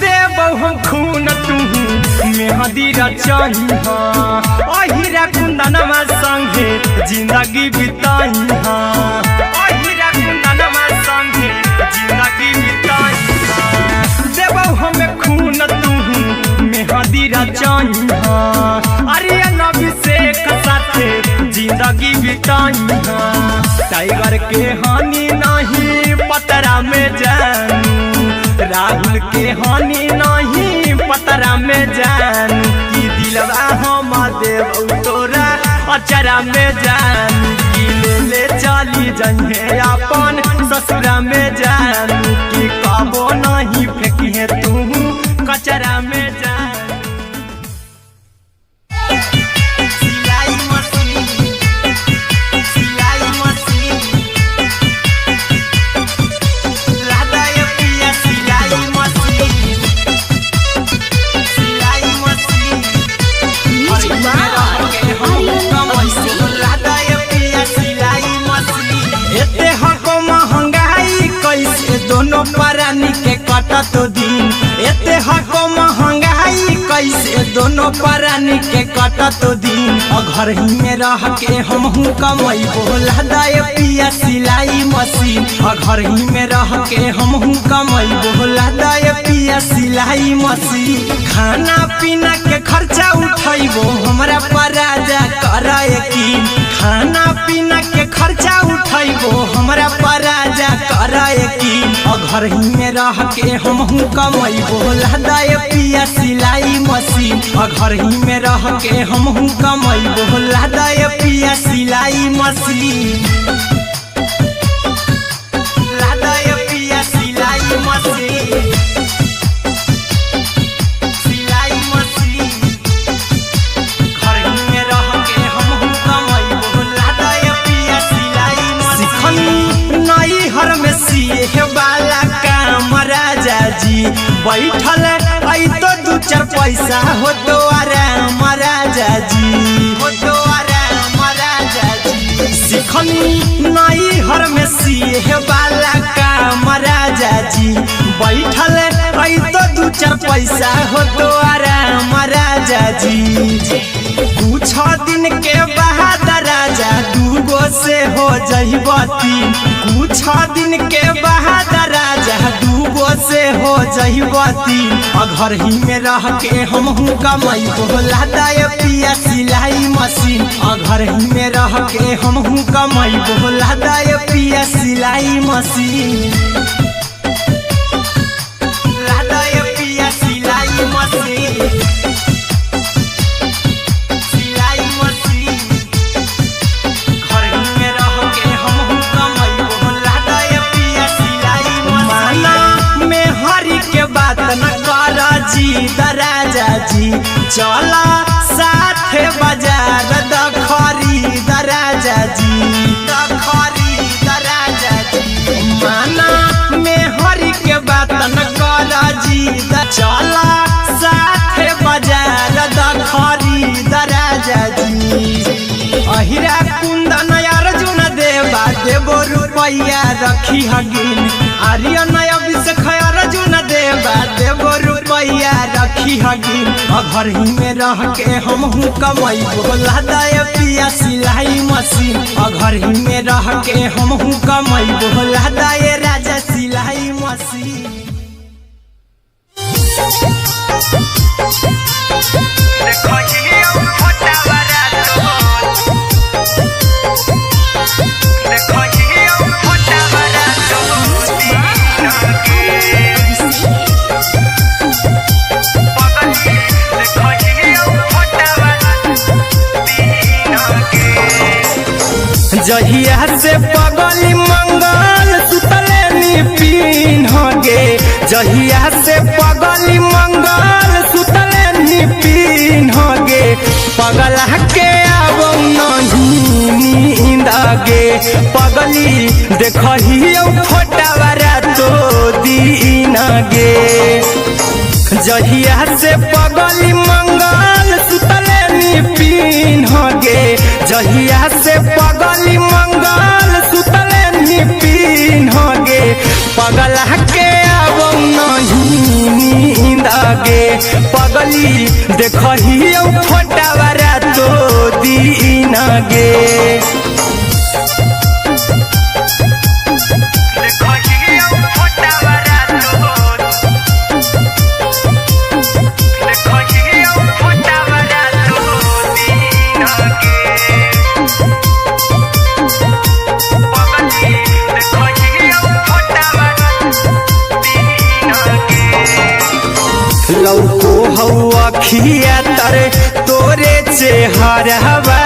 S1: देबो हम खून तू मेहदी रचाई अहिरा कुंदनमा संगे जिंदगी बिताई अहिरा कुंदनमा संगे जिंदगी बिताई देबो हमें खून तू मेहदी रचाई अरे अभिषेक साथे जिंदगी बिताई टाइगर के हानि नहीं पतरा में जानू राहुल के हानि नहीं पतरा में जान की दिलवा हम देव तोरा अचरा में जान की ले चली जन्हे अपन ससुरा में जान की कबो नहीं फेंकिए तू कचरा में जान। सिलाई मशीन सिलाई machine
S3: music by Aryan Abhishek.
S1: एते हको महंगाई कैसे दोनों प्राणी के कटत दिन एते हको महंगाई कैसे दोनों प्राणी के कटत दिन घर ही में रह के हमहू कमाई बोला दाय पिया सिलाई मशीन घर ही में रह के हमहू कमाई बोला दाय पिया सिलाई मशीन खाना पीना के खर्चा उठाइबो हमरा पराजा कराए की खाना पीना के खर्चा उठाइबो हमरा पराजा कराए की घर ही में रह के हमहू कमाई बोला दाय पिया सिलाई मशीन घर ही में रह के हमहू कमाई बोला दाय पिया सिलाई मशीन लादाय पिया सिलाई मशीन सिलाई मशीन घर ही में रह के हमहू कमाई बोला दाय पिया सिलाई मशीन नई हर में सिए वाला काम राजा जी बैठल आई तो दू चार पैसा हो तो आराम राजा जी हो तो आराम राजा जी सिखनी नई हर में सिए वाला काम राजा जी बैठल आई तो दू चार पैसा हो तो आराम राजा जी कुछ दिन के बाद राजा दूगो से हो जहिबती कुछ दिन के बाद राजा दूगो से हो जहिबती घर ही में रह के हमहू कमाई बोला दाय पिया सिलाई मशीन घर ही में रह के हमहू कमाई बोला दाय पिया सिलाई मशीन लादाय पिया सिलाई मशीन सिलाई मशीन घर ही में रह के हमहू कमाई बोला दाय पिया सिलाई मशीन माना में हरी के बात न कर जी दराजा जी चला साथे बाजार दखरी दराजा जी दखरी दराजा जी माना में हरी के बात न कर जी चला साथे बाजार दखरी दराजा जी अहिरा कुंदन अर्जुन देवा देबो रुपया रखी हगिन आर्यन अभिषेक अर्जुन देवा देबो रुपया रखी हगिन घर ही में रह के हमहू कमाई बोला दाय पिया सिलाई मशीन घर ही में रह के हमहू कमाई बोला दाय राजा सिलाई मशीन। जहिया से पगली मंगल सुतले नी पीन गे जहिया से पगली मंगल सुतले नी पीन्ह गे पगला के अब नहीं नींद गे पगली देखही फोटावारा तो दीन गे जहिया से पगली मंगल सुतले नी पीन्ह गे जहिया से पगली मंगल सुतले नी पीन्ह गे पगला के अब नहीं नींद गे पगली देखही फोटावारा तो दीन गे लौको हवा खिया तरे तोरे चेहरवा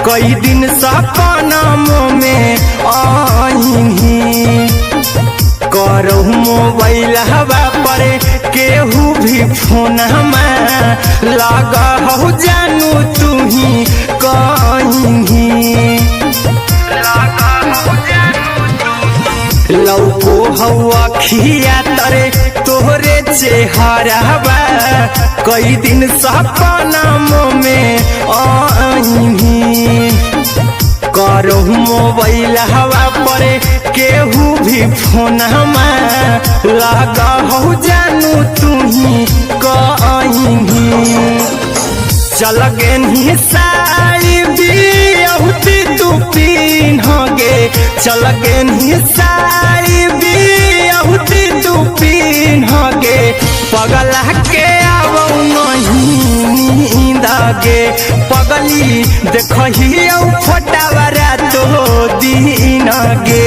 S1: कई दिन सपनों में आईनी करो मोबाइल हवा पर केहू भी फोन लगा हो जानू तू ही कहीं लौको हवा खिया तरे तोहरे चेहरवा कई दिन सपनों में आईनी करो मोबाइल हवा पर केहू भी फोन लगा हो जानू तू ही कहीं चल गे साड़ी बिहुती तू पीन्ह गे चल गे साड़ी बिहुती तू पीन्ह गे पगला के अब नहीं नींद गे पगली देखही फोटावारा तो दीन गे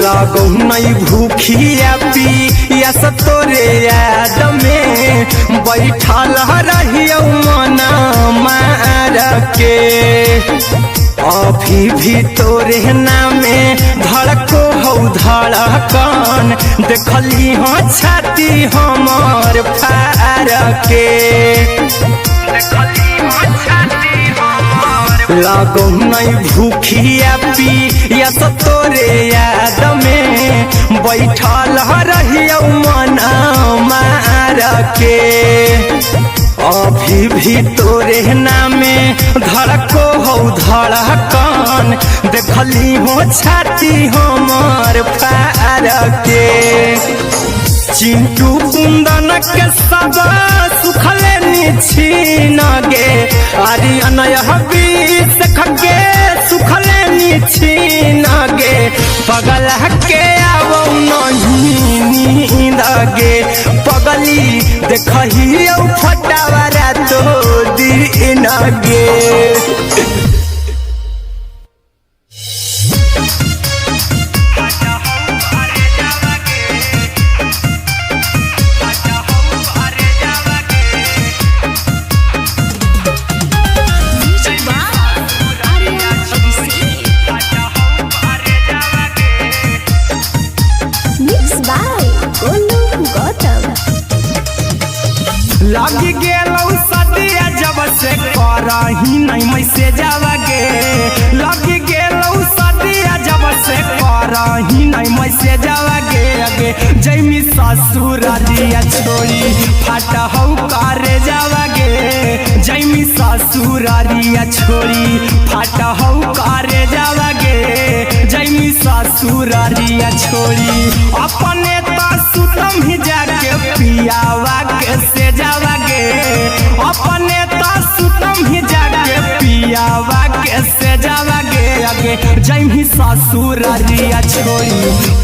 S1: लागो नहीं भूखिया पिया तोरे याद में बैठल रहियो मना मार के अभी भी तोरे नामे धड़को हो धड़कन देखली हो छाती हमर फार के लागो नहीं भूखिया पिया तोरे याद में बैठल रहियो मना मार के अभी भी तोरे नामे धड़को हो धड़कन देखली हो छाती हमर फार के चिंटू कुंदन के सब सुखले छीन गे आर्यन बीस के सुखले छीन गे पगला के अब नहीं नींद गे पगली देखही फोटावारा तो दीन गे लगी गेलौ सदिया जब से करही नहीं मैसेजवा गे लगी गेलौ सदिया जब से करही नहीं मैसेजवा गे अगे जैमी ससुरारिया छोड़ी फाटा हौ करे जावा गे जैमी ससुरारिया छोड़ी फाटा हौ करे जावा गे जैमी ससुरारिया छोड़ी अपने तो सुतम ही जाके पियावा के से जावा गे अपने तो सुतम ही जाके पियावा के से जावा गे अगे जैमी ससुरारिया छोड़ी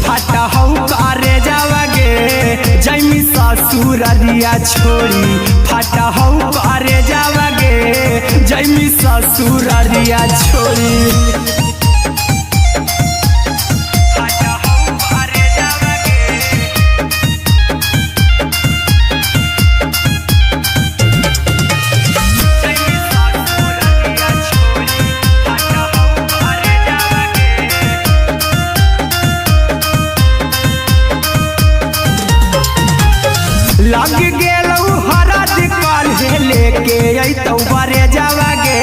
S1: फाटा हौ करे जावा गे जैमी ससुरारिया छोड़ी फाटा हौ करे जावा गे जैमी जैमी ससुरारिया छोड़ी लग गेलौ हरद काल्हे लेके अइतौ बरे जावागे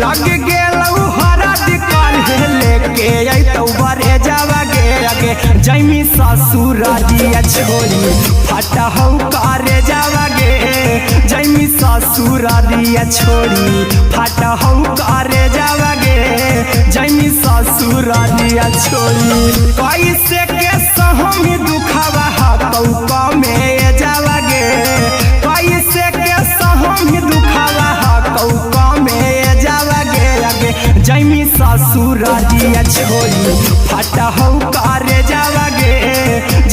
S1: लग गेलौ हरद काल्हे लेके अइतौ बरे जावागे अगे जैमी ससुरारिया छोड़ी फटहौ करे जावागे जैमी ससुरारिया छोड़ी फटहौ करे जावागे जैमी ससुरारिया छोड़ी कैसे के सहमी दुखावा हकौ कमे जावागे कैसे के सहमी दुखावा हकौ कमे जावागे अगे जैमी ससुरारिया छोड़ी फटहौ करे जावागे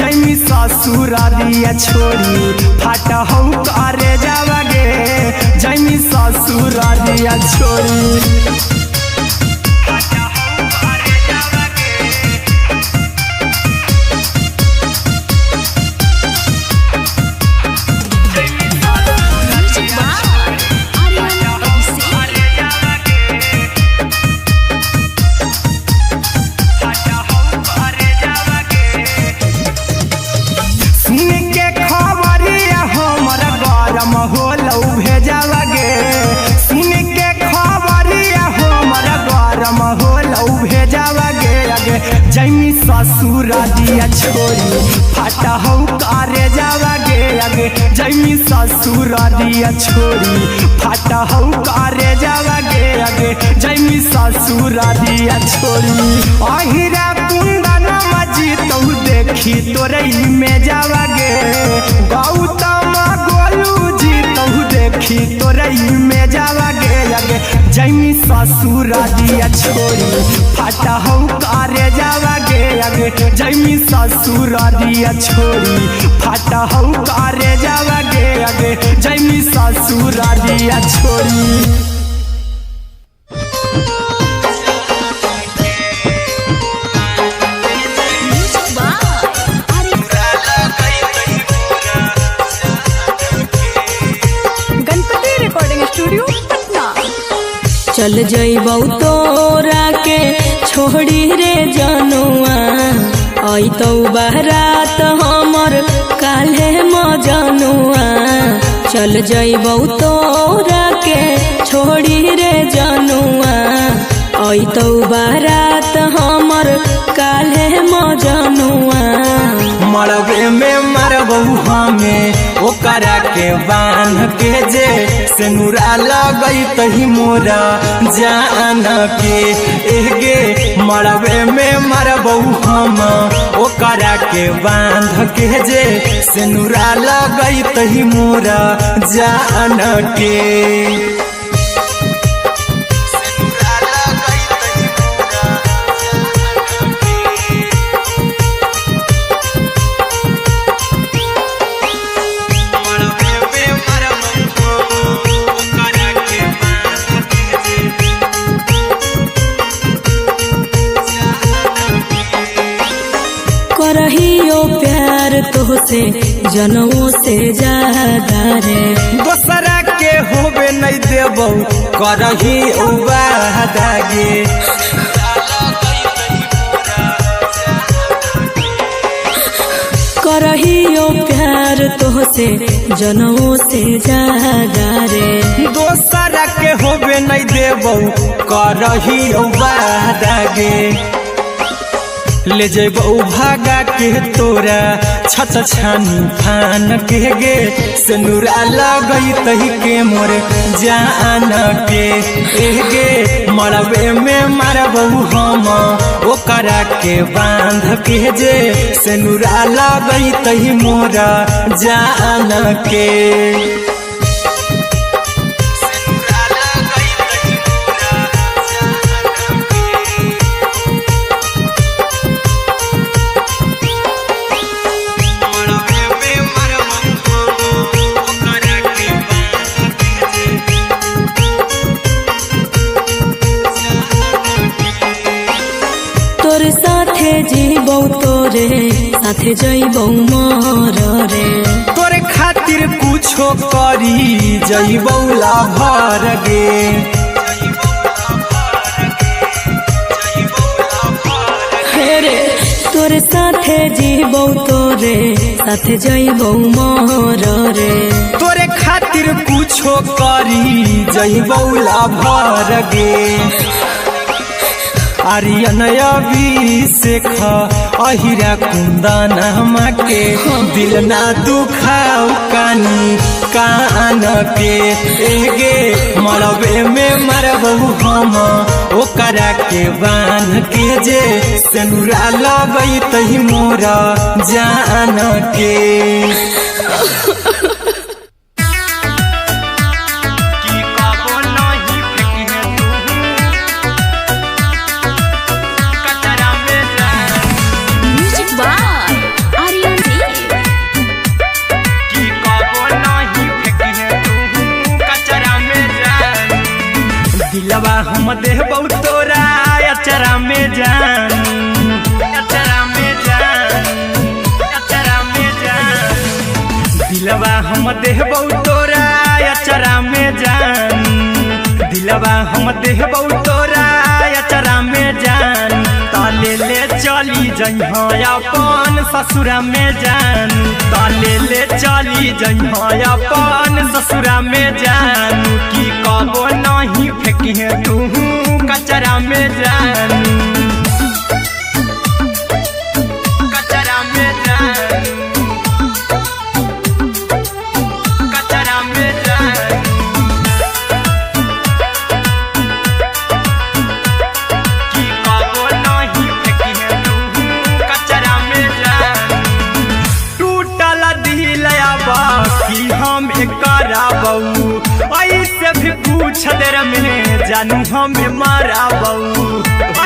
S1: जैमी ससुरारिया छोड़ी फटहौ करे जावागे जैमी ससुरारिया छोड़ी जैमी ससुरारिया छोड़ी फटहौ करे जावागे अगे जैमी ससुरारिया छोड़ी फटहौ करे जावागे अगे जैमी ससुरारिया छोड़ी अहिरा कुंदन मजी तौ देखी तोरई में जावागे गौतम गोलू जी तौ देखी तोरई में जावागे अगे जैमी ससुरारिया छोड़ी फटहौ करे जावागे अगे जैमी ससुरारिया छोड़ी फटहौ करे जावागे अगे जैमी ससुरारिया छोड़ी
S2: चल जइबौ तोरा के छोड़ी रे जनुआ अइतौ बारात हमर काल्हे मजनुआ चल जइबौ तोरा के छोड़ी रे जनुआ अइतौ बारात हमर काल्हे मजनुआ
S1: मरबे में मरबौ हमें ओकरा के बांध के जे सेनुरा लगैतहि मोरा जान के एगे मरबे में मरबौ हम ओकरा के बांध के जे सेनुरा लगैतहि मोरा जान के
S2: करहियो प्यार तोहसे जनमों से ज्यादा रे
S1: दोसरा के होबे नहीं देबौ करही उबादागे
S2: करहियो प्यार तोहसे जनमों से ज्यादा रे
S1: दोसरा के होबे नहीं देबौ करही उबादागे ले जेबौ भागा के तोरा छत छानी फान के गे सेनुरा लगैतहि के मोर जान के एगे मरबे में मरबौ हम ओकरा के बांध के जे सेनुरा लगैतहि मोरा जान के
S2: जीबौ तोरे साथे जइबौ मोर रे
S1: तोरे खातिर कुछो करी जइबौला भर गे
S2: रे तोरे साथे जीबौ तोरे साथे जइबौ मोर रे
S1: तोरे खातिर कुछो करी जइबौला भर गे आर्यन अभिषेक अहिरा कुंदन के दिल ना दुखाऊ कानी कान के एगे मरबे में मरबू हम ओकरा के बांध के जे सेनुरा लगैत मोरा जान के दिलवा हम देबौ तोरा अचरा में जान अचरा में जान अचरा में जान दिलवा हम देबौ तोरा अचरा में जान दिलवा हम देबौ तोरा अचरा में जान ताले ले चली जइहा अपन ससुरा में जान ताले ले चली जइहा अपन ससुरा में जान की कबो नहीं फेंकी तू कचरा में जान कचरा में जान कचरा में जान की कबो नहीं फेंकी तू कचरा में जान टूटल दिल बाकी हम कराबू ऐसे भी पूछ देर में जानू हमें माराबू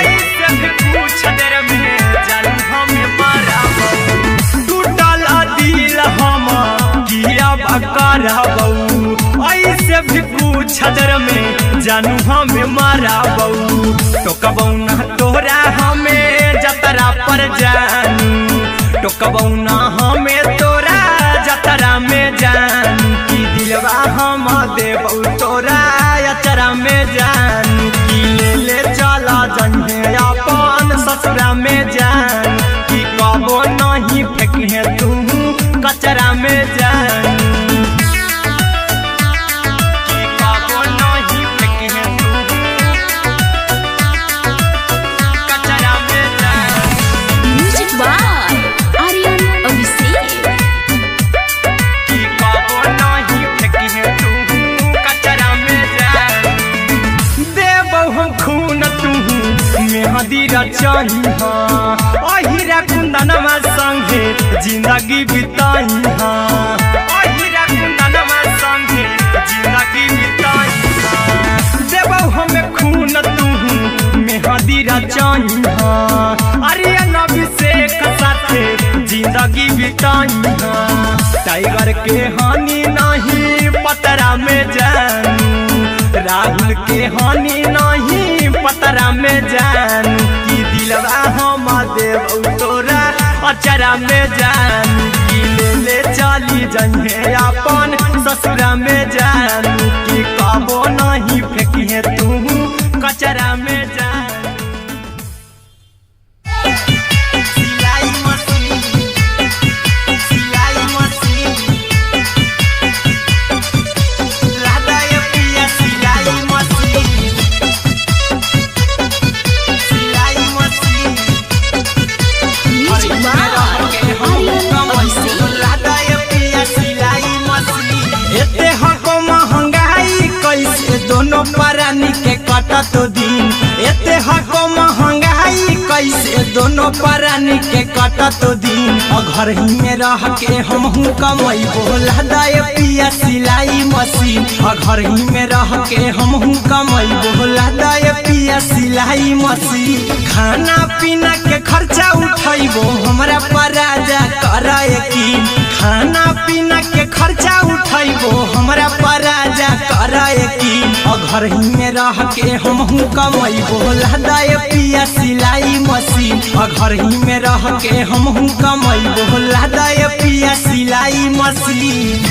S1: ऐसे भी पूछ देर में जानू हमें माराबू टूटल दिल हम किया कराबू ऐसे भी पूछ देर में जानू हमें माराबू टोकबौ ना तोरा हमें जतरा पर जानू टोकबौ ना हमें तोरा जतरा में जानू की दिलवा हम देबौ तोरा अचरा में जान की ले चला जन्हे अपन ससुरा में जान की कबो नहीं फेंकी तू कचरा में जान की कबो नहीं फेंकी तू कचरा में जान
S3: म्यूजिक बाय आर्यन अभिषेक
S1: की कबो नहीं फेंकी तू कचरा में जान देबौ हम खून तू मेहदी रचाही अहिरा कुंदनमा संगे जिंदगी बिताई अहिरा कुंदनमा संगे जिंदगी बिताई देबौ हमें खून तू मेहदी रचाही आर्यन अभिषेक साथे जिंदगी बिताई टाइगर के हानि नहीं पतरा में जानू राहुल के हानि नहीं पतरा में जानू की दिलवा हम देबौ तोरा अचरा में जानू की ले चली जइहे अपन ससुरा में जानू की कबो नहीं फेंकी तू कचरा में जानू सिलाई मशीन सिलाई मशीन लादा ये पिया सिलाई मशीन सिलाई machine
S3: music by Aryan Abhishek
S1: लादा ये पिया सिलाई मशीन एते हको महंगाई कैसे दोनों परानी के कटत दिन एते हको महंगाई कैसे दोनों परानी के कटत दिन घर ही में रह के हमहू कमैबो लादा ये पिया सिलाई मशीन घर ही में रह के हमहू कमैबो लादा ये पिया सिलाई मशीन खाना पीना के खर्चा उठैबो हमरा पर राजा कर यकीन खाना पीना के खर्चा उठैबो हमरा पर राजा कर यकीन घर ही में रह के हमहू कमैबो लादा ये पिया सिलाई मशीन घर ही में रह के हमहू कमैबो लादाय पिया सिलाई मशीन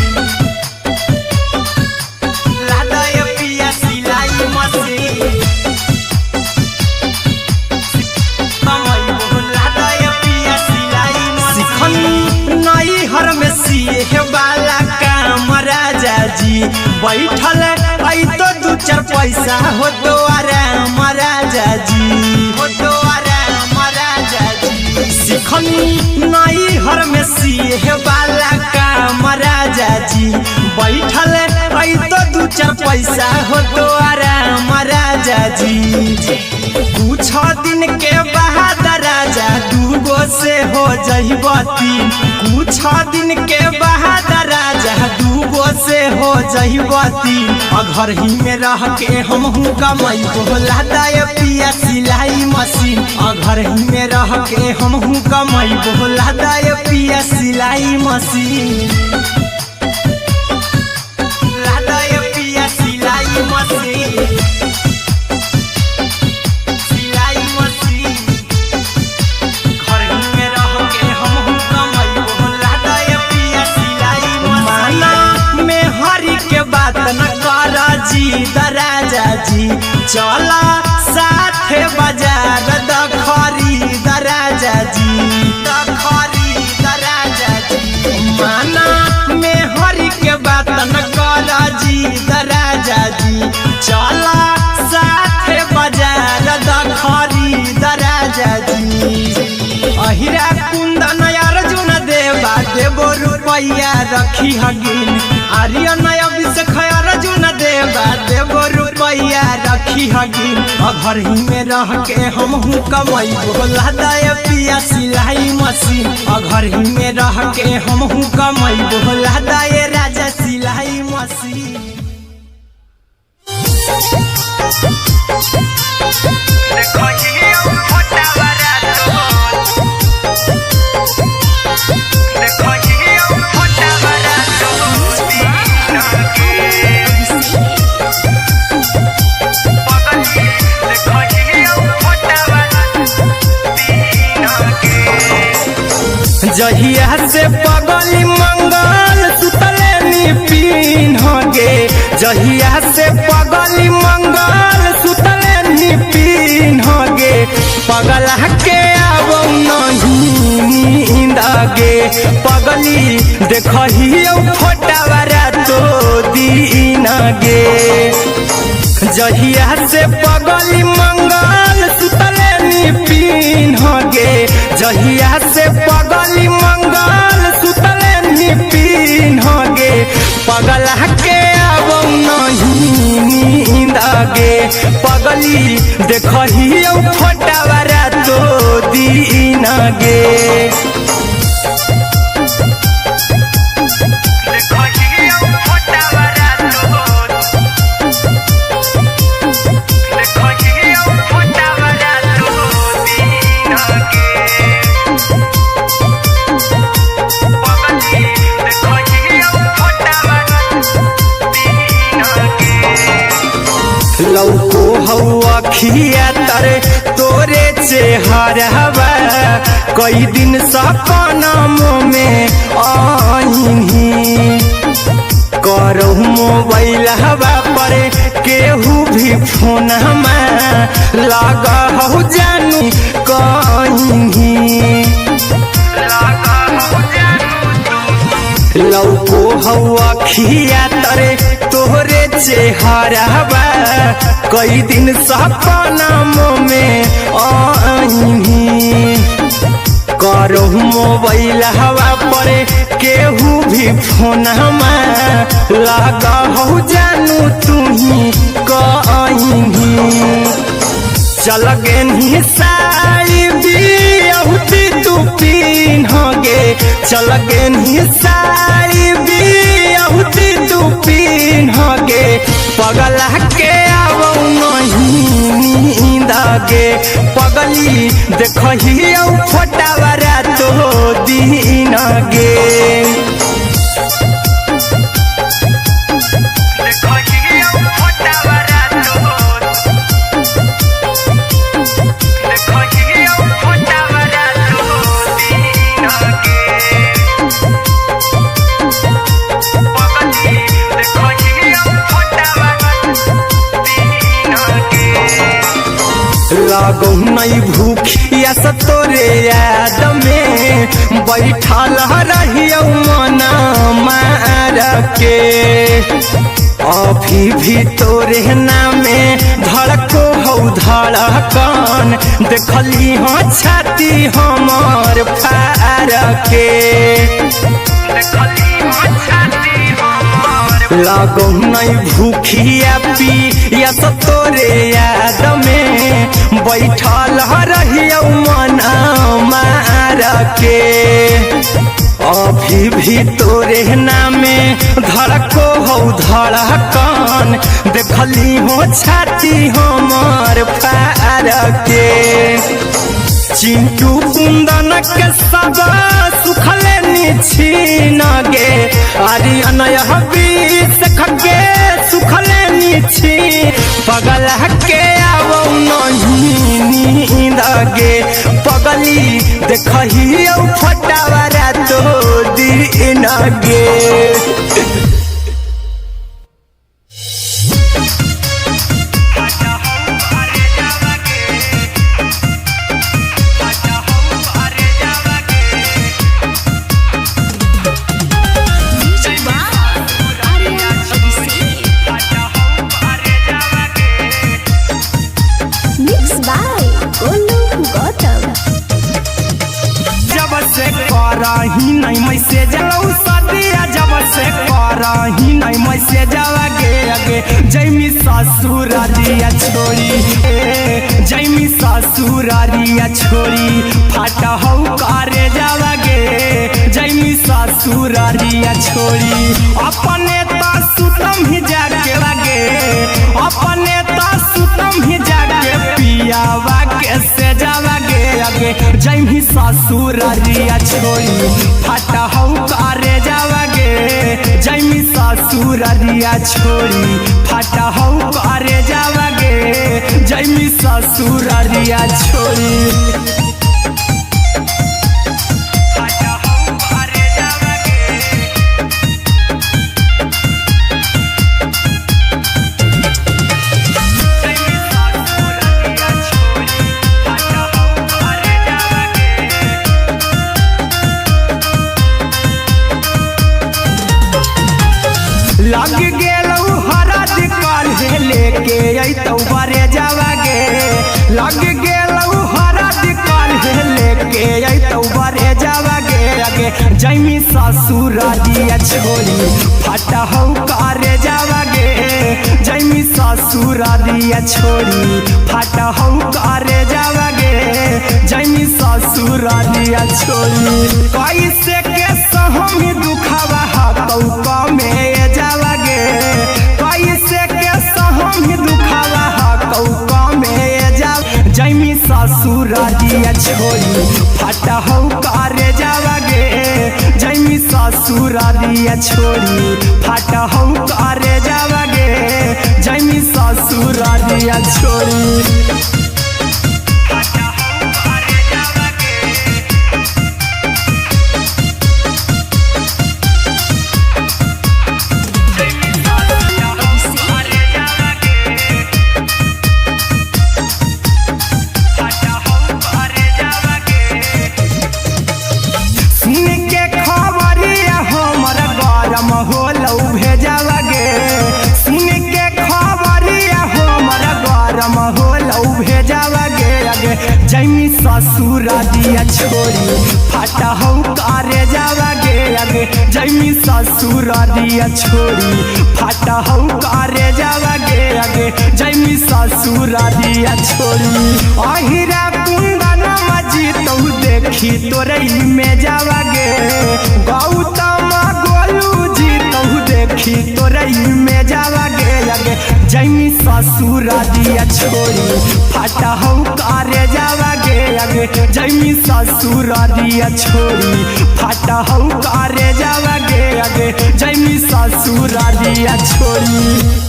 S1: लादाय पिया सिलाई मशीन कमैबो लादाय पिया सिलाई मशीन नई हर में सिए वाला काम राजा जी बैठल आई तो दू चार पैसा हो तो आराम राजा जी हो तो आराम राजा जी सिखनी नई हर में सिए वाला काम राजा जी बैठल आई तो दू चार पैसा हो तो आराम राजा जी कुछ दिन के बाद राजा दूगो से हो जइबो तीन कुछ दिन के बाद राजा दूगो से हो जइबो तीन घर ही में रह के हमहू कमैबो लादाय पिया सिलाई मशीन घर ही में रह के हमहू कमैबो लादाय पिया सिलाई मशीन लादाय पिया सिलाई मशीन बात न कर जी दराजा जी चला साथे बाजार द खरीद राजा जी द खरीद राजा जी माना में हरी के बात न कर जी दराजा जी चला साथे बाजार द खरीद राजा जी अहिरा कुंदन अर्जुन देवा देवो रुपया रखी हगिन आर्यन अभिषेक अर्जुन देवा देवो रुपया रखी हगिन घर ही में रह के हमहू कमैबो लादाय पिया सिलाई मशीन घर ही में रह के हमहू कमैबो लादाय राजा सिलाई मशीन जहिया से पगली मंगल सुतले निपिन गे जहिया से पगली मंगल सुतले निपिन गे पगला के आबो नहीं नींद गे पगली देखहियो फोटावारा तो दीन गे जहिया से पगली मंगल सुतले निपिन गे जहिया से पगली मंगल सुतले निपिन गे पगला के आबो नहीं नींद गे पगली देखहियो फोटावारा तो दीन गे लौको हवा खिया तरे तोरे चेहरावा कई दिन सपना में आईनी करो मोबाइल हवा पर केहू भी फोन में लगा हो जानू कहीं लौको हवा खिया तरे तोहरे चेहरावा कई दिन सपना में आईनी करो मोबाइल हवा पर केहू भी फोन में लगा हो जानू तुम्ही कहीं चल गे साड़ी बिहुती तू पीन गे चल गे साड़ी बिहुती तू पीन गे पगला के आबो नहीं नींद गे पगली देखहियो फोटावारा तो दीन गे
S4: देखहियो फोटावारा
S1: लागो नहीं भूखिया तोरे याद में बैठल रहियो मना मार के अभी भी तोरे नामे धड़को हौ धड़कन देखली हाँ छाती हमार फार के लागो नहीं भूखिया पिया तोरे याद में बैठल रहियो मना मार के अभी भी तोरे नामे धड़को हौ धड़कन देखली हो छाती हमार फार के चिंटू कुंदन के सब सुखले छीन गे आर्यन बीस खगे सुखले नीची पगल के आवो नहीं नींद गे पगली देखही फटावरा तो दिन गे करही नहीं मैसेज सदिया जब से करही नहीं मैसेज आगे जैमी ससुरारिया छोड़ी जैमी ससुरारिया छोड़ी फाटा हौ करे जावागे जैमी ससुरारिया छोड़ी अपने तो सुतम ही जाके वागे अपने तो सुतम ही जाके पियावा के से जावागे आगे जैमी ससुरारिया छोड़ी फाटा हौ करे जावागे जैमी ससुरारिया छोड़ी फाटा हौ करे जावागे जैमी ससुरारिया छोड़ी लग गेलौ हरद काल्हे लेके अइतौ बरे जावागे लग गेलौ हरद काल्हे लेके अइतौ बरे जावागे आगे जैमी ससुरारिया छोड़ी फाटा हौ करे जावागे जैमी ससुरारिया छोड़ी फाटा हौ करे जावागे जैमी ससुरारिया छोड़ी कैसे के सहम दुखवा हतौ कमे जावागे कैसे के सहम दुखवा हतौ कमे जा जैमी ससुरारिया छोड़ी फाटा हौ करे जावागे जैमी ससुरारिया छोड़ी फाटा हौ करे जावागे जैमी ससुरारिया छोड़ी होलौ भेजावागे सुन के खबरिया हमर गरम होलौ भेजावागे आगे जैमी ससुरारिया छोड़ी फाटा हौ करे जावागे आगे जैमी ससुरारिया छोड़ी फाटा हौ करे जावागे आगे जैमी ससुरारिया छोड़ी अहिरा कुंदन मजीतौ देखी तोरई में जावागे गौतम देखी तोरई में जावागे आगे जैमी ससुरारिया छोड़ी फाटा हौ करे जावागे आगे जैमी ससुरारिया छोड़ी फाटा हौ करे जावागे आगे जैमी ससुरारिया छोड़ी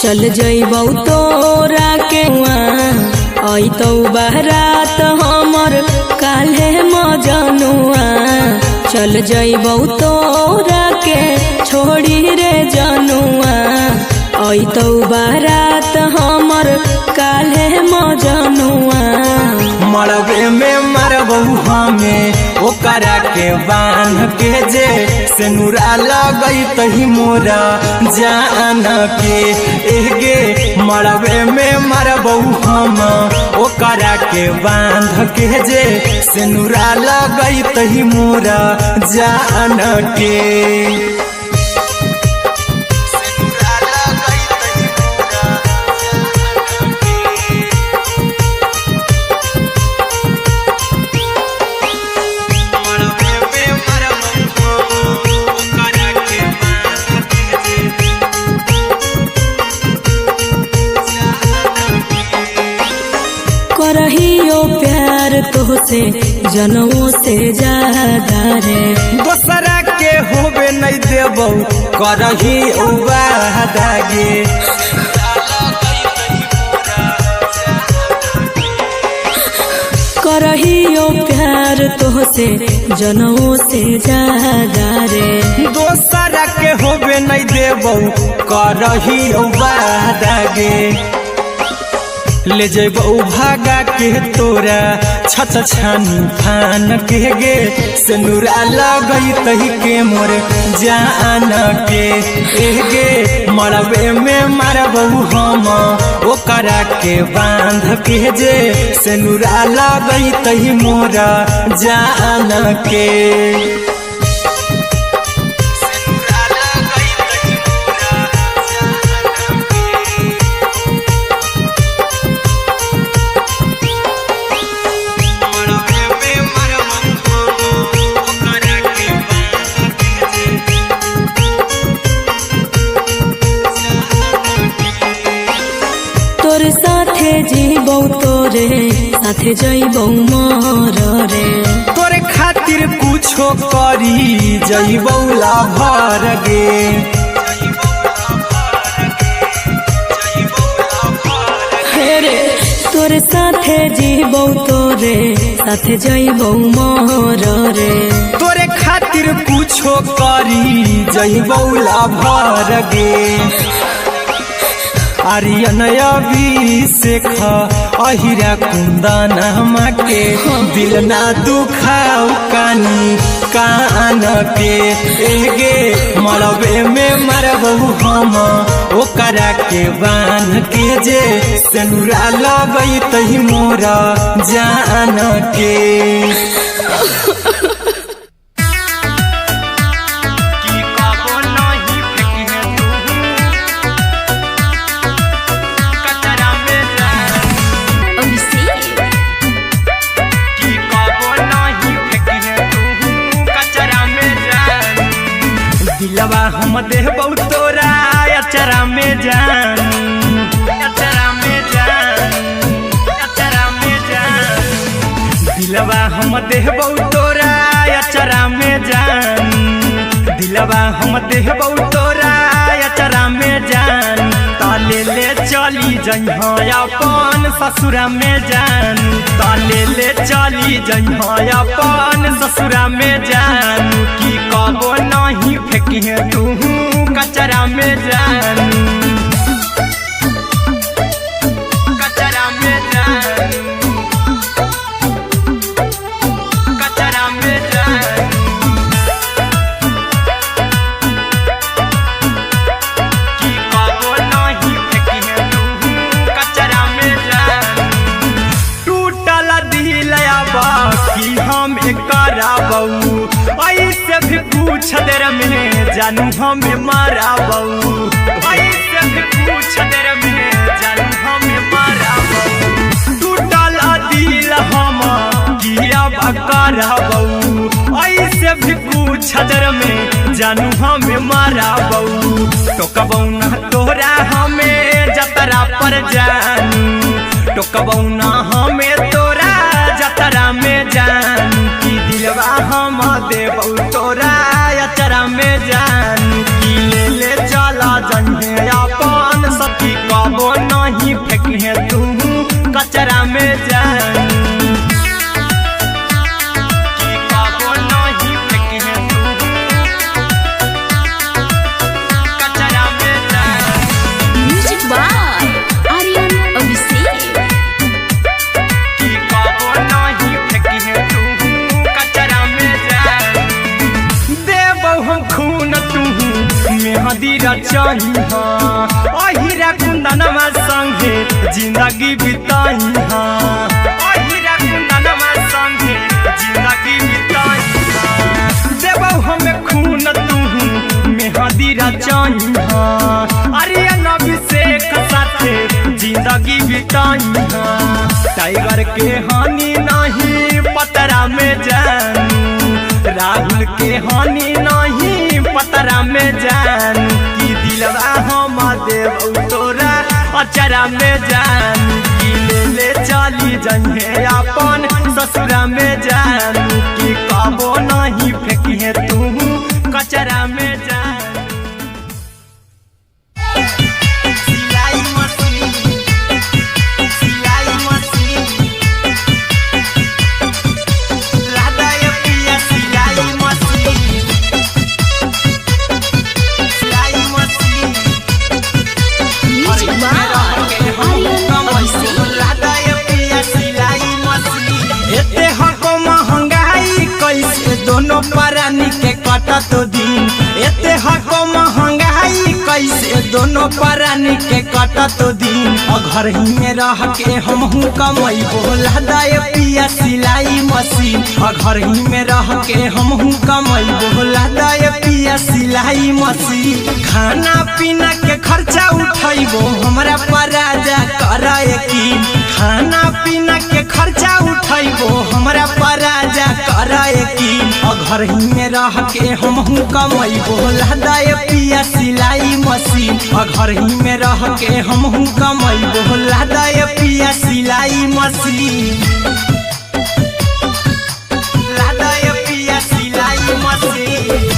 S2: चल जइबौ तोरा के अइतौ बारात हमर काल्हे मजनुआ चल जइबौ तोरा के छोड़ी रे जनुआ अइतौ बारात हमर काल्हे मजनुआ
S1: मरबे में मरबौ हमें ओकरा के बांध के जे सेनुरा लगई तही मोरा जान के एगे मरबे में मरबौ हम ओकरा के बांध के जे सेनुरा लगई तही मोरा जान के
S2: करहियो प्यार तोहसे जनमों से ज्यादा रे
S1: दोसरा के होबे नहीं देबौ करही वादा गे
S2: करहियो प्यार तोहसे जनमों से ज्यादा रे
S1: दोसरा के होबे नहीं देबौ करही वादा गे ले जइबौ भागा के तोरा छत छानी फान के गे सेनुरा लगई तही के मोर जान के एगे मरबे में मरबौ हम ओकरा के बांध के जे सेनुरा लगई तही मोरा जान के
S2: तोर साथे जीबौ तोरे साथे जइबौ मर रे
S1: तोरे खातिर कुछो करी जइबौ लाभर गे
S2: हेरे तोर साथे जीबौ तोरे साथे जइबौ मर रे
S1: तोरे खातिर कुछो करी जइबौ लाभर गे आर्यन अभिषेक अहिरा कुंदन के दिल ना दुखाऊ कानी कान के एगे मरबे में मरबौ हम ओकरा के बांध के जे सेनुरा लगई तही मोरा जान के दिलवा हम देबौ तोरा अचरा में जान अचरा में जान अचरा में जान दिलवा हम देबौ तोरा अचरा में जान दिलवा हम देबौ तोरा अचरा में जान ताले ले चली जइहा अपन ससुरा में जान ताले ले चली जइहा अपन ससुरा में जान की कबो नहीं फेंकिहे तू कचरा में जान कचरा में जान कचरा में जान की कबो नहीं फेंकिहे तू कचरा में जान टूटल दिल बाकी हम कराबौ ऐसे भी पूछ देर में जानू हमें माराबौ ऐसे भी पूछ देर में जानू हमें माराबौ टूटल दिल हम किया कराबौ ऐसे भी पूछ देर में जानू हमें माराबौ टोकबौ ना तोरा हमें जतरा पर जानू टोकबौ ना हमें तोरा जतरा में जान की दिलवा हम देबौ तोरा अचरा में जान की ले चला जन्हे अपन सखी रचाई अहिरा कुंदनमा संगे जिंदगी बिताई अहिरा कुंदनमा संगे जिंदगी बिताई देबौ हमें खून तू मेहदी रचाई अरिया अभिषेक साथे जिंदगी बिताई टाइगर के हानि नहीं पतरा में जानू राहुल के हानि नहीं पतरा में जानू कि दिलवा हम देव तोरा अचरा में जानू कि ले चली जइहे अपन ससुरा में जानू कि कबो नहीं फेंकिहे तू कचरा में जानू दोनों परानी के कटा तो दिन एते हको महंगाई कैसे दोनों परानी के कटा तो दिन घर ही में रह के हमहू कमाई बोला दाय पिया सिलाई मशीन घर ही में रह के हमहू कमाई बोला दाय पिया सिलाई मशीन खाना पीना के खर्चा उठाइबो हमरा पराजा कराए की खाना पीना के खर्चा उठाइबो हमरा पराजा कराए की घर ही में रह के हमहू कमाई बोला दाय पिया सिलाई मशीन घर ही में रह के हमहू कमाई बोला दाय पिया सिलाई मशीन लादाय पिया सिलाई मशीन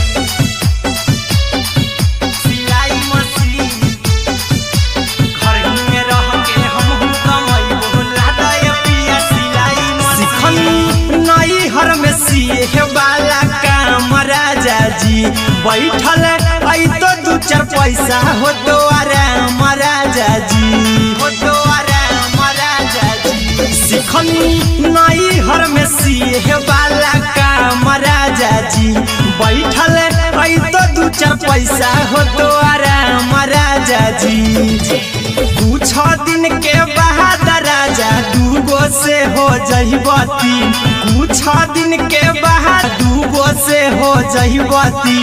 S1: सिलाई मशीन घर ही में रह के हमहू कमाई बोला दाय पिया सिलाई मशीन नई हर में सिए वाला काम राजा जी बैठल आई तो दू चार पैसा हो तो आराम राजा जी हो तो आराम राजा जी सिखनी नई हर में सिए वाला काम राजा जी बैठल आई तो दू चार पैसा हो तो आराम राजा जी कुछ दिन के बाद राजा दूगो से हो जहिबती कुछ दिन के बाद दूगो से हो जहिबती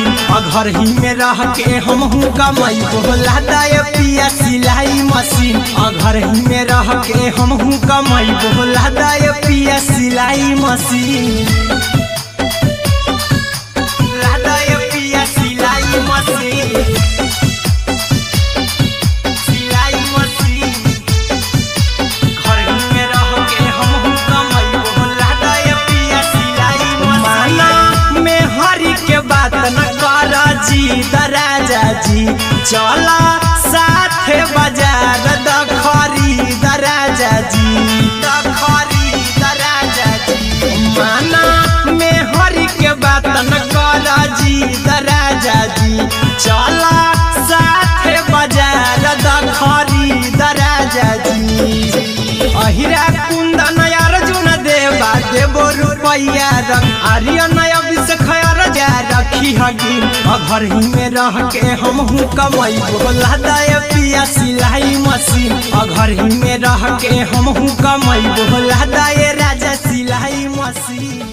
S1: घर ही में रह के हमहू कमाई बोला दाय पिया सिलाई मशीन घर ही में रह के हमहू कमाई बोला दाय पिया सिलाई मशीन लादाय पिया सिलाई मशीन राजा जी चला साथे बाजार द खरीद राजा जी द खरीद राजा जी माना में हरी के बात न कर जी द राजा जी चला साथे बाजार द खरीद राजा जी अहिरा कुंदन अर्जुन देवा देबो रुपैया आर्यन अभिषेक राजा रखी हगी घर ही में रह के हमहू कमाई बोला दाय पिया सिलाई मशीन घर ही में रह के हमहू कमाई बोला दाय राजा सिलाई मशीन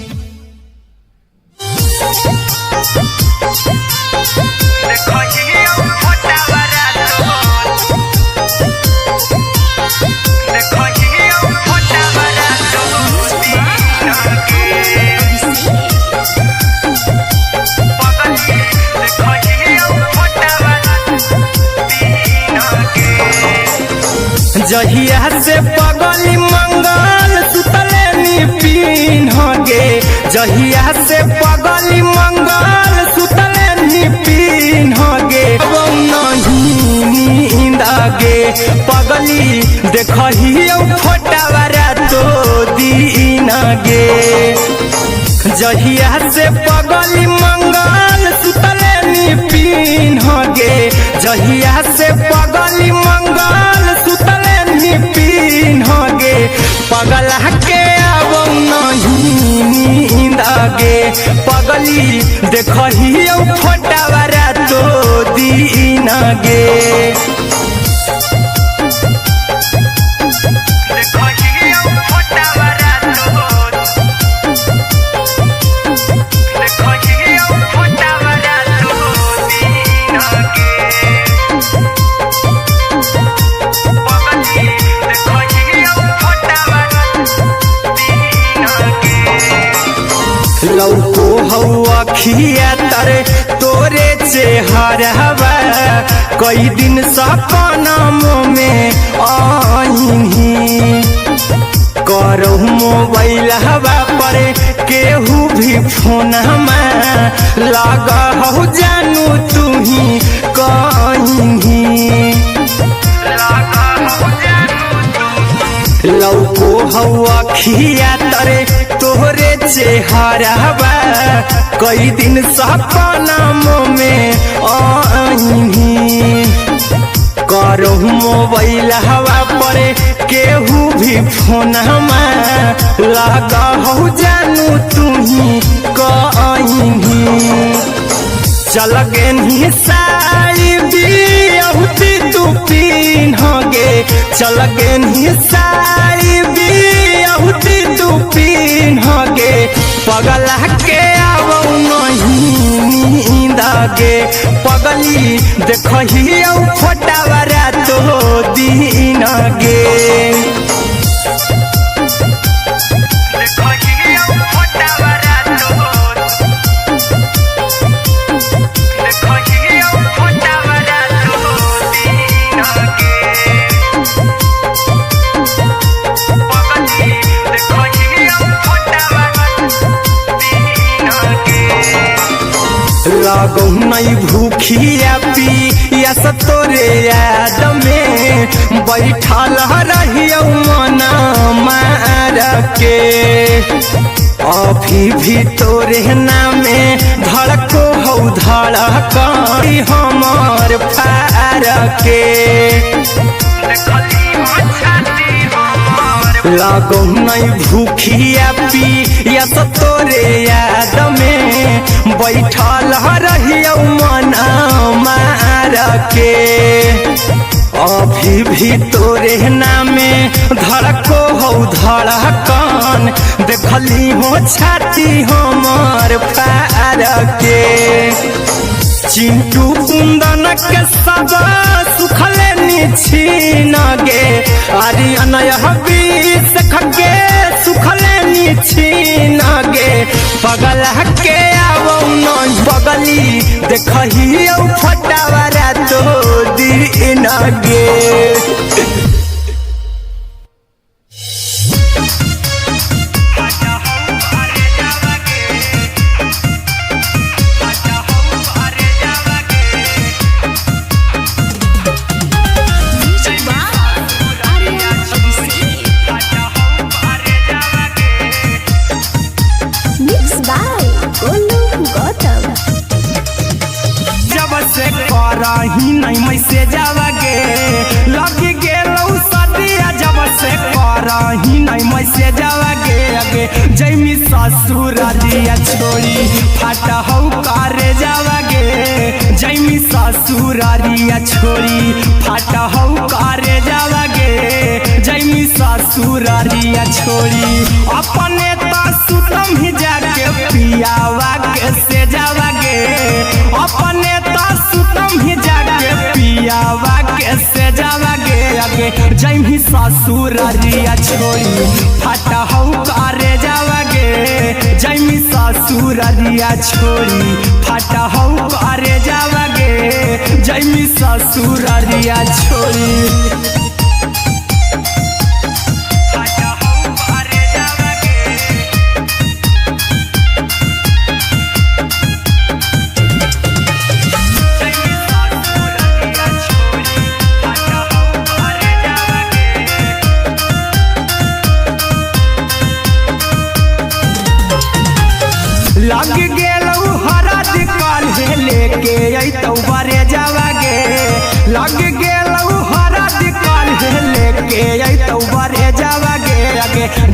S1: जहिया से पगली मंगल सुतले निपिन गे जहिया से पगली मंगल सुतले निपिन गे नहीं नींद गे पगली देखहियो फोटावारा तो दीन गे जहिया से पगली मंगल सुतले निपिन गे जहिया से पगली मंगल सुतले निपिन गे पगला के अब नहीं नींद गे पगली देखही फोटावारा तो दीन गे लौको हवा खिया तरे तोरे चेहरवा कई दिन सपना में आईनी करो मोबाइल हवा पर केहू भी फोन में लगा हो जानू तू ही कहीं लौको हवा खिया तरे तोहरे चेहरवा कई दिन सपना में आईनी करो मोबाइल हवा पर केहू भी फोन में लगा हो जानू तू ही कहीं चल गे साड़ी बिहुती तू पिन्हगे चल गे साड़ी बिहुती तू पिन्हगे पगला के आवो नहीं नींद गे पगली देखही फोटावारा तो दीन गे लागो नहीं भूखिया पिया तोरे याद में बैठल रहियो मना मार के अभी भी तोरे नामे धड़को हो धड़क हमार फार के लागो नहीं भूखिया पिया तोरे याद में बैठल रहियो मना मार के अभी भी तोरे नामे धड़को हो धड़कन देखली हो छाती हमार फार के चिंटू कुंदन के सब सुखले निछीन गे आर्यन बीस खगे सुखले निछीन गे पगला के आवो नहीं पगली देखही फटावारा तो दीन गे ही नहीं मैं से जावागे लगी गेलौ सदिया जब से करही नहीं मैं से जावागे अगे जैमी ससुरारिया छोड़ी फाटा हौ करे जावागे जैमी ससुरारिया छोड़ी फाटा हौ करे जावागे जैमी ससुरारिया छोड़ी अपने तो सुतम ही जाके पियावा के से जावागे अपने तो सुतम ही जाके पियावा के से जावागे आगे जैमी ससुरारिया छोड़ी फाटा हौ करे जावागे जैमी ससुरारिया छोड़ी फाटा हौ करे जावागे जैमी ससुरारिया छोड़ी लग गेलौ हरद काल्हे लेके अइतौ बरे जावागे लग गेलौ हरद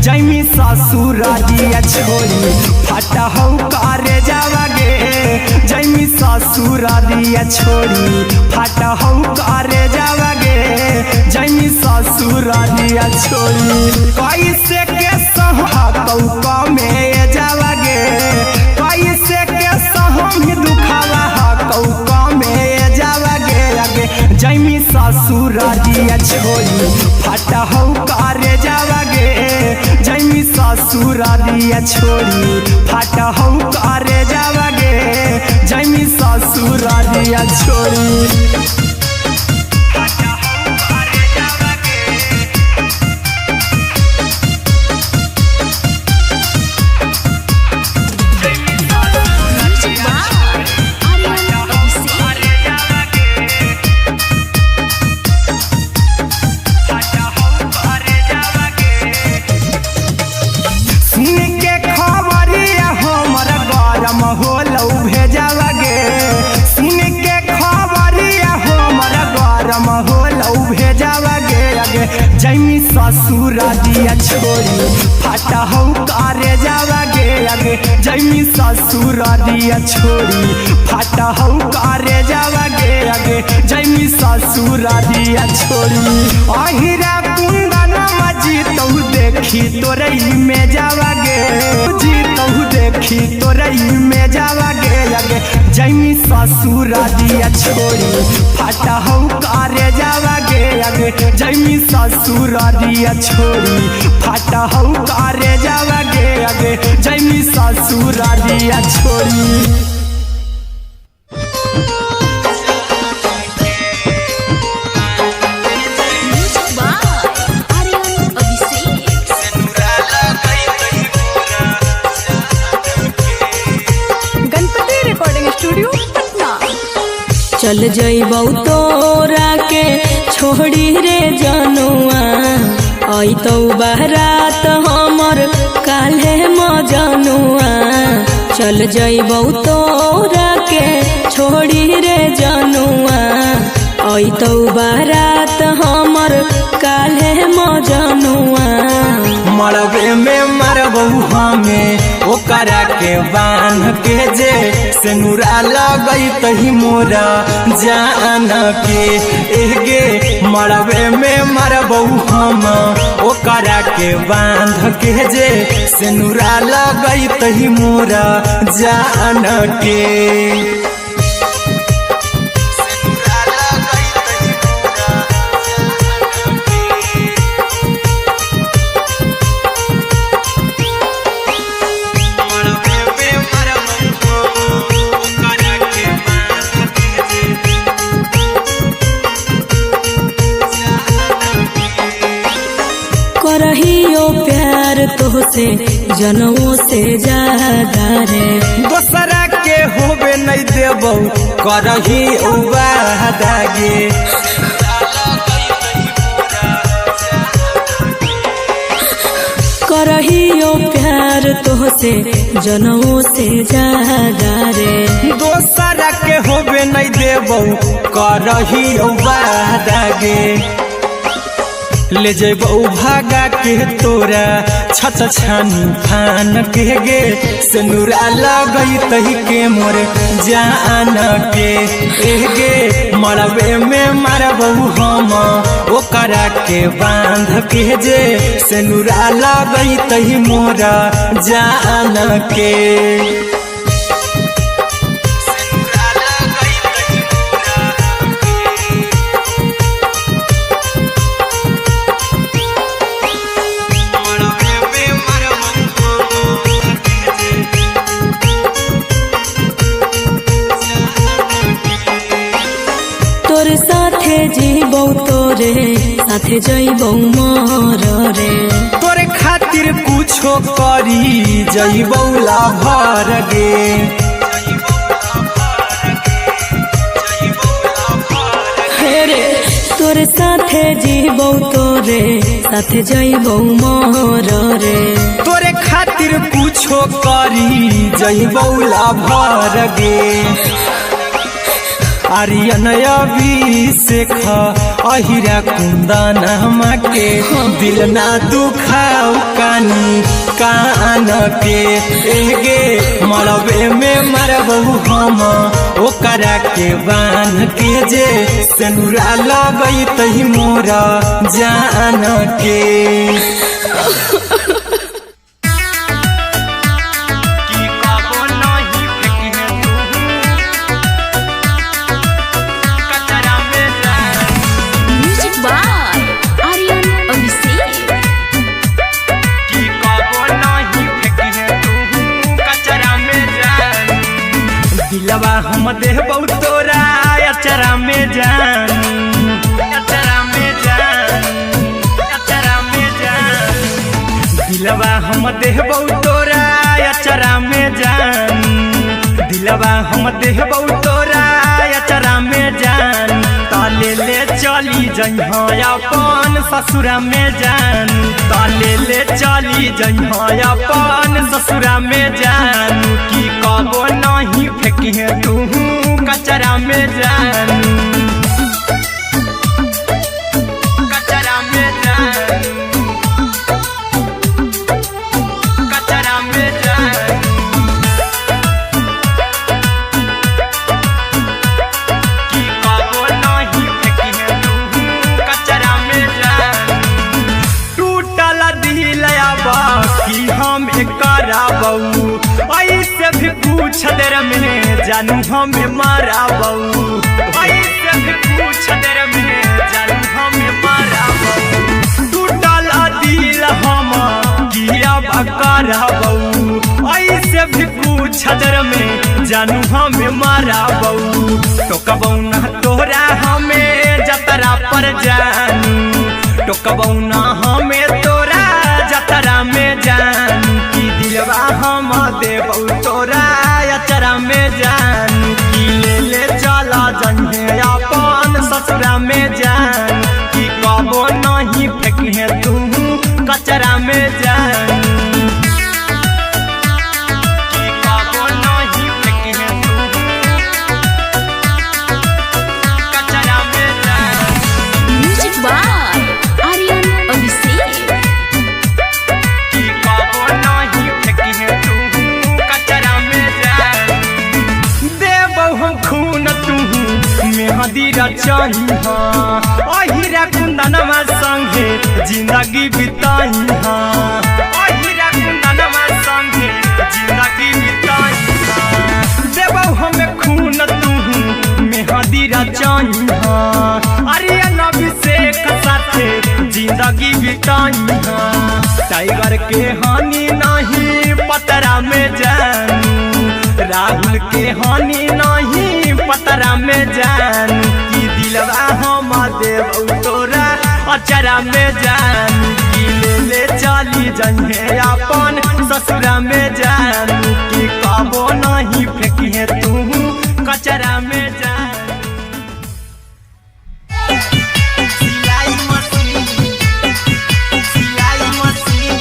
S1: जैमी ससुरारिया छोड़ी फटा हौ करे जावागे जैमी ससुरारिया छोड़ी फटा हौ करे जावागे जैमी ससुरारिया छोड़ी कैसे के सहकौ में जावागे कैसे के सहम दुखावा हकौ में जावागे आगे जैमी ससुरारिया छोड़ी फटा हौ करे जावागे जैमी ससुरारिया छोड़ी फटा हौ करे जावागे जैमी ससुरारिया छोड़ी जैमी ससुरारिया छोड़ी फटा हौ करे जावागे आगे जैमी ससुरारिया छोड़ी फटा हौ करे जावागे आगे जैमी ससुरारिया छोड़ी अहिरा कुंदन जीतौ देखी तोरई में जावागे जीतौ देखी तोरई में जावागे आगे जैमी ससुरारिया छोड़ी फटा हौ करे जावागे आगे जैमी ससुरारिया छोड़ी फटा हौ करे जावागे आगे जैमी ससुरारिया छोड़ी
S2: चल जइबौ तोरा के छोड़ी रे जनुआ अइतौ बारात हमर काल्हे मजनुआ चल जइबौ तोरा के छोड़ी रे जनुआ अइतौ बारात हमर काल्हे मजनुआ
S1: मरबे में मरबौ हमें ओकरा के बांध के जे सिनुरा लगैतहि मोरा जान के एगे मरबे में मरबौ हम ओकरा के बांध के जे सिनुरा लगैतहि मोरा जान के
S2: करहियो प्यार तोहसे जनमों से ज्यादा रे
S1: दोसरा के होबे नहीं देबौ करही उबादागे
S2: करहियो प्यार तोहसे जनमों से ज्यादा रे
S1: दोसरा के होबे नहीं देबौ करही उबादागे ले जेबौ भागा के तोरा छत छानी फान के गे सिनुरा लगैतहि के मोर जान के एगे मरबे में मरबौ हम ओकरा के बांध के जे सिनुरा लगैतहि मोरा जान के
S2: तोरे साथे जीबौ तोरे साथे जइबौ मर रे
S1: तोरे खातिर कुछो करी जइबौ लाभर गे
S2: रे तोरे साथे जीबौ तोरे साथे जइबौ मर रे
S1: तोरे खातिर कुछो करी जइबौ लाभर गे आर्यन अभिषेक अहिरा कुंदन के दिल ना दुखाऊ कानी कान के एगे मरबे में मरबहू हम ओकरा के बान के जे सेनुरा लगई तही मोरा जान के दिलवा हम देबौ तोरा अचरा में जान अचरा में जान अचरा में जान दिलवा हम देबौ तोरा अचरा में जान दिलवा हम देबौ तोरा अचरा में जान ताले ले चली जइहा अपन ससुरा में जान ताले ले चली जइहा अपन ससुरा में जान की कबो नहीं फेंकी तू कचरा में जान कचरा में जान कचरा में जान की कबो नहीं फेंकी तू कचरा में जान टूटल दिल बाकी हम कराबू ऐसे भी पूछ देर में जानू हमें माराबू ऐसे भी पूछ देर में जानू हमें माराबू टूटल दिल हम किया कराबू ऐसे भी पूछ देर में जानू हमें माराबू तो कबौ ना तोरा हमें जतरा पर जानू तो कबौ ना हमें तोरा जतरा में जान की दिलवा हम देबौ तोरा अचरा में जान की ले चला जन्हे अपन ससुरा में जान की कबो नहीं फेंके तू कचरा में जान की कबो नहीं फेंके तू कचरा में जान
S3: म्यूजिक बाय आर्यन अभिषेक
S1: मेहदी रचही अहिरा कुंदनमा संगे जिंदगी बिताई अहिरा कुंदनमा संगे जिंदगी बिताई देबौ हमें खून तू मेहदी रचही आर्यन अभिषेक साथे जिंदगी बिताई टाइगर के हानि नहीं पतरा में जानू राहुल के हानि नहीं पतरा में जान की दिलवा हम देबौ तोरा अचरा में जान की ले चली जइहे अपन ससुरा में जान की कबो नहीं फेंकी तू कचरा में जान सिलाई मशीन सिलाई मशीन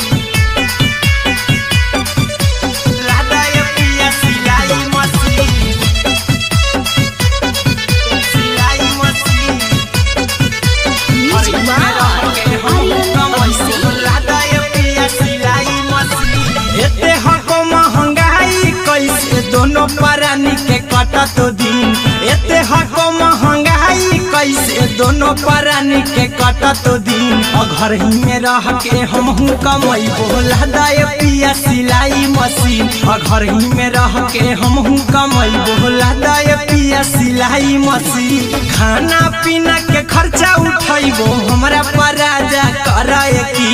S1: दोनों परानी के कटत दिन एते हको महंगाई कैसे दोनों परानी के कटत दिन घर ही में रह के हमहू कमाई बोला दाए पिया सिलाई मशीन घर ही में रह के हमहू कमाई बोला दाए पिया सिलाई मशीन खाना पीना के खर्चा उठाइबो हमरा पराजा कराए की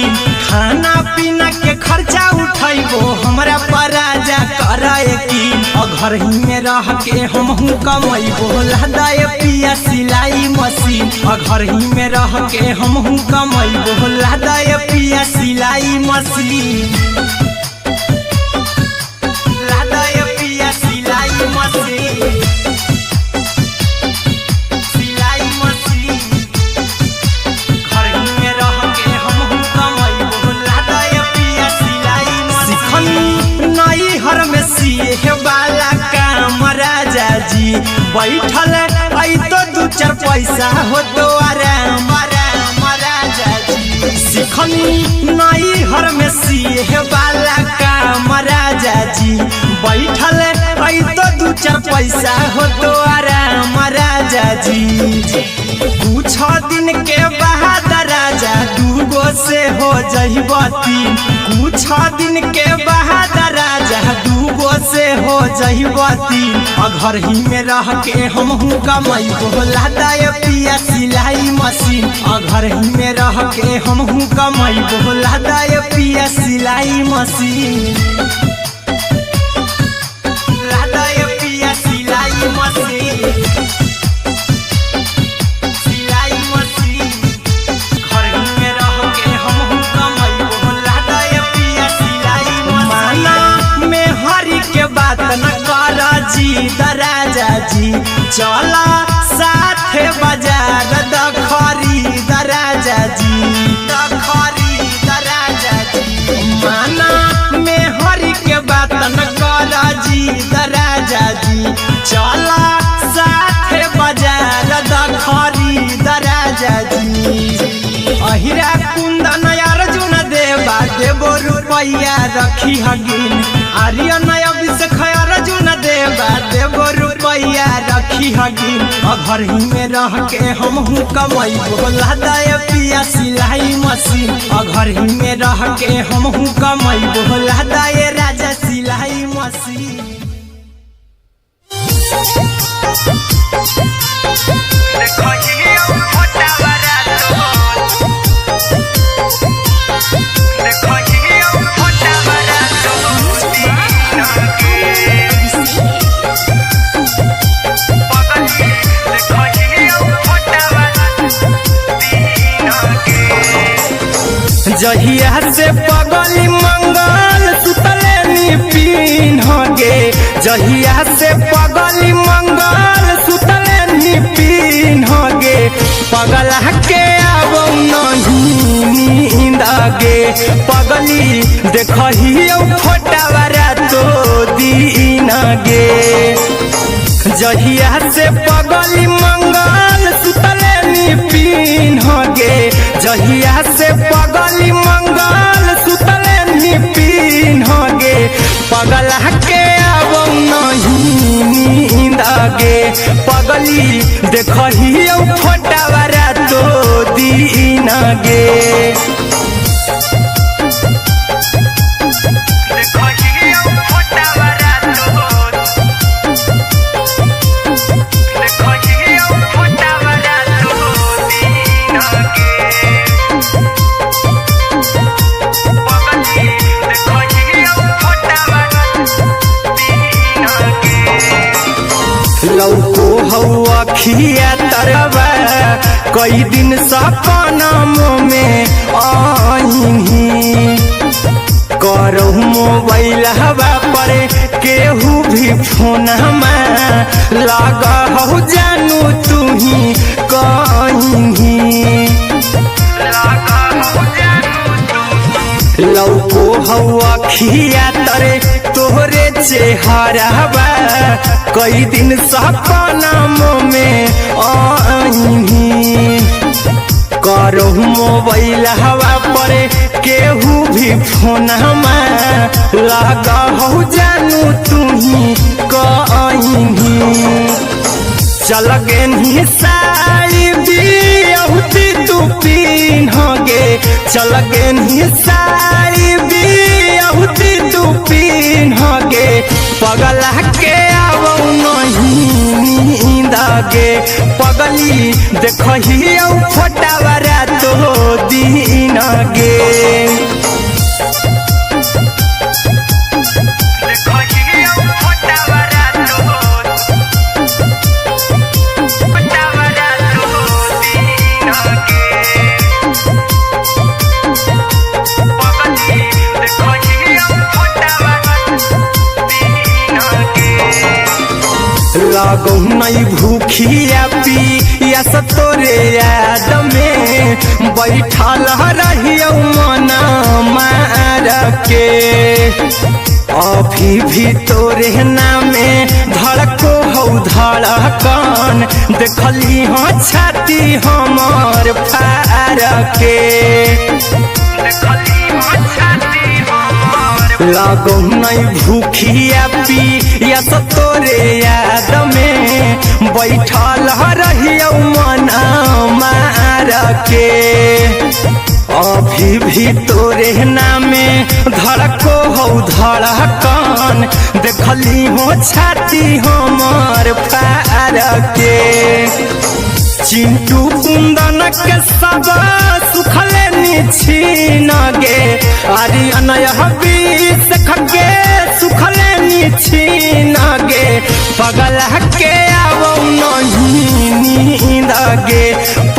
S1: खाना पीना के खर्चा उठाइबो हमरा पराजा कराए की घर ही में रह के हमहू कमाई बोला दाए पिया सिलाई मशीन घर ही में रह के हमहू कमाई बोला दाए पिया सिलाई मशीन लादाए पिया सिलाई मशीन सिलाई मशीन घर ही में रह के हमहू कमाई बोला दाए पिया सिलाई मशीन नई हर में सिए वाला काम राजा जी बैठल चार पैसा हो तो आराम राजा जी सिखनी नई हर में सीहे वाला काम राजा जी बैठल आई तो दू चार पैसा हो तो आराम राजा जी कुछ दिन के बाद राजा दूगो से हो जहिबती कुछ दिन के बाद राजा दूगो से हो जहिबती घर ही में रह के हमहू कमाई बोला दाय पिया सिलाई मशीन घर ही में रह के हमहू कमाई बोला दाय पिया सिलाई मशीन लादाय पिया सिलाई मशीन राजा जी चला साथे बाजार खरीद राजा जी माना में हरी के बात न कर जी राजा जी चला साथे बाजार खरीद राजा जी अहिरा कुंदन अर्जुन देवा देवो रुपया रखी हगिन आर्यन अभिषेक अर्जुन देवा देवो रुपया रखी हगिन घर ही में रह के हमहू कमाई बोला दाय पिया सिलाई मशीन घर ही में रह के हमहू कमाई बोला दाय राजा सिलाई मशीन जहिया से पगली मंगल सुतले पिन्ह गे जहिया से पगली मंगल सुतले पिन्ह गे पगला के आबो नहीं नींद गे पगली देखही फोटावारा तो दीन गे जहिया से पगली मंगल सुतले पिन्ह गे जहिया से पगली मंगल सुतले पिन्ह गे पगला के आबो नहीं नींद गे पगली देखही फोटावारा तो दीन गे लौको हवा खिया तरवा कई दिन सपनों में आईनी करो मोबाइल हवा पर केहू भी फोन लगा हो जानू तू ही कहीं लौको हवा खिया तरे तोहरे चेहरा कई दिन सपनों में आईनी करो मोबाइल हवा पर केहू भी फोन लगा हो जानू तू ही कहीं चल गे साड़ी बिहुती तू पिन्ह गे चल गे साड़ी बिहुती तू पिन्ह गे पगला के आबो नहीं नींद गे पगली देखही फोटावारा तो दीन गे लगो नहीं भूखिया पिया तोरे याद में बैठल रहियो मन मार के अभी भी तोरे नामे धड़को हो हौ धड़कन देखली हाँ छाती हमर फार के लागो नहीं भूखिया पिया तो तोरे याद में बैठल रहियो मन मार के अभी भी तोरे नामे धड़को हौ धड़कन देखली हो छाती हमर फार के चिंटू कुंदन के सब सुखले निछीन गे आर्यन हबीस खगे सुखले निछीन गे पगल के आवो नहीं नींद गे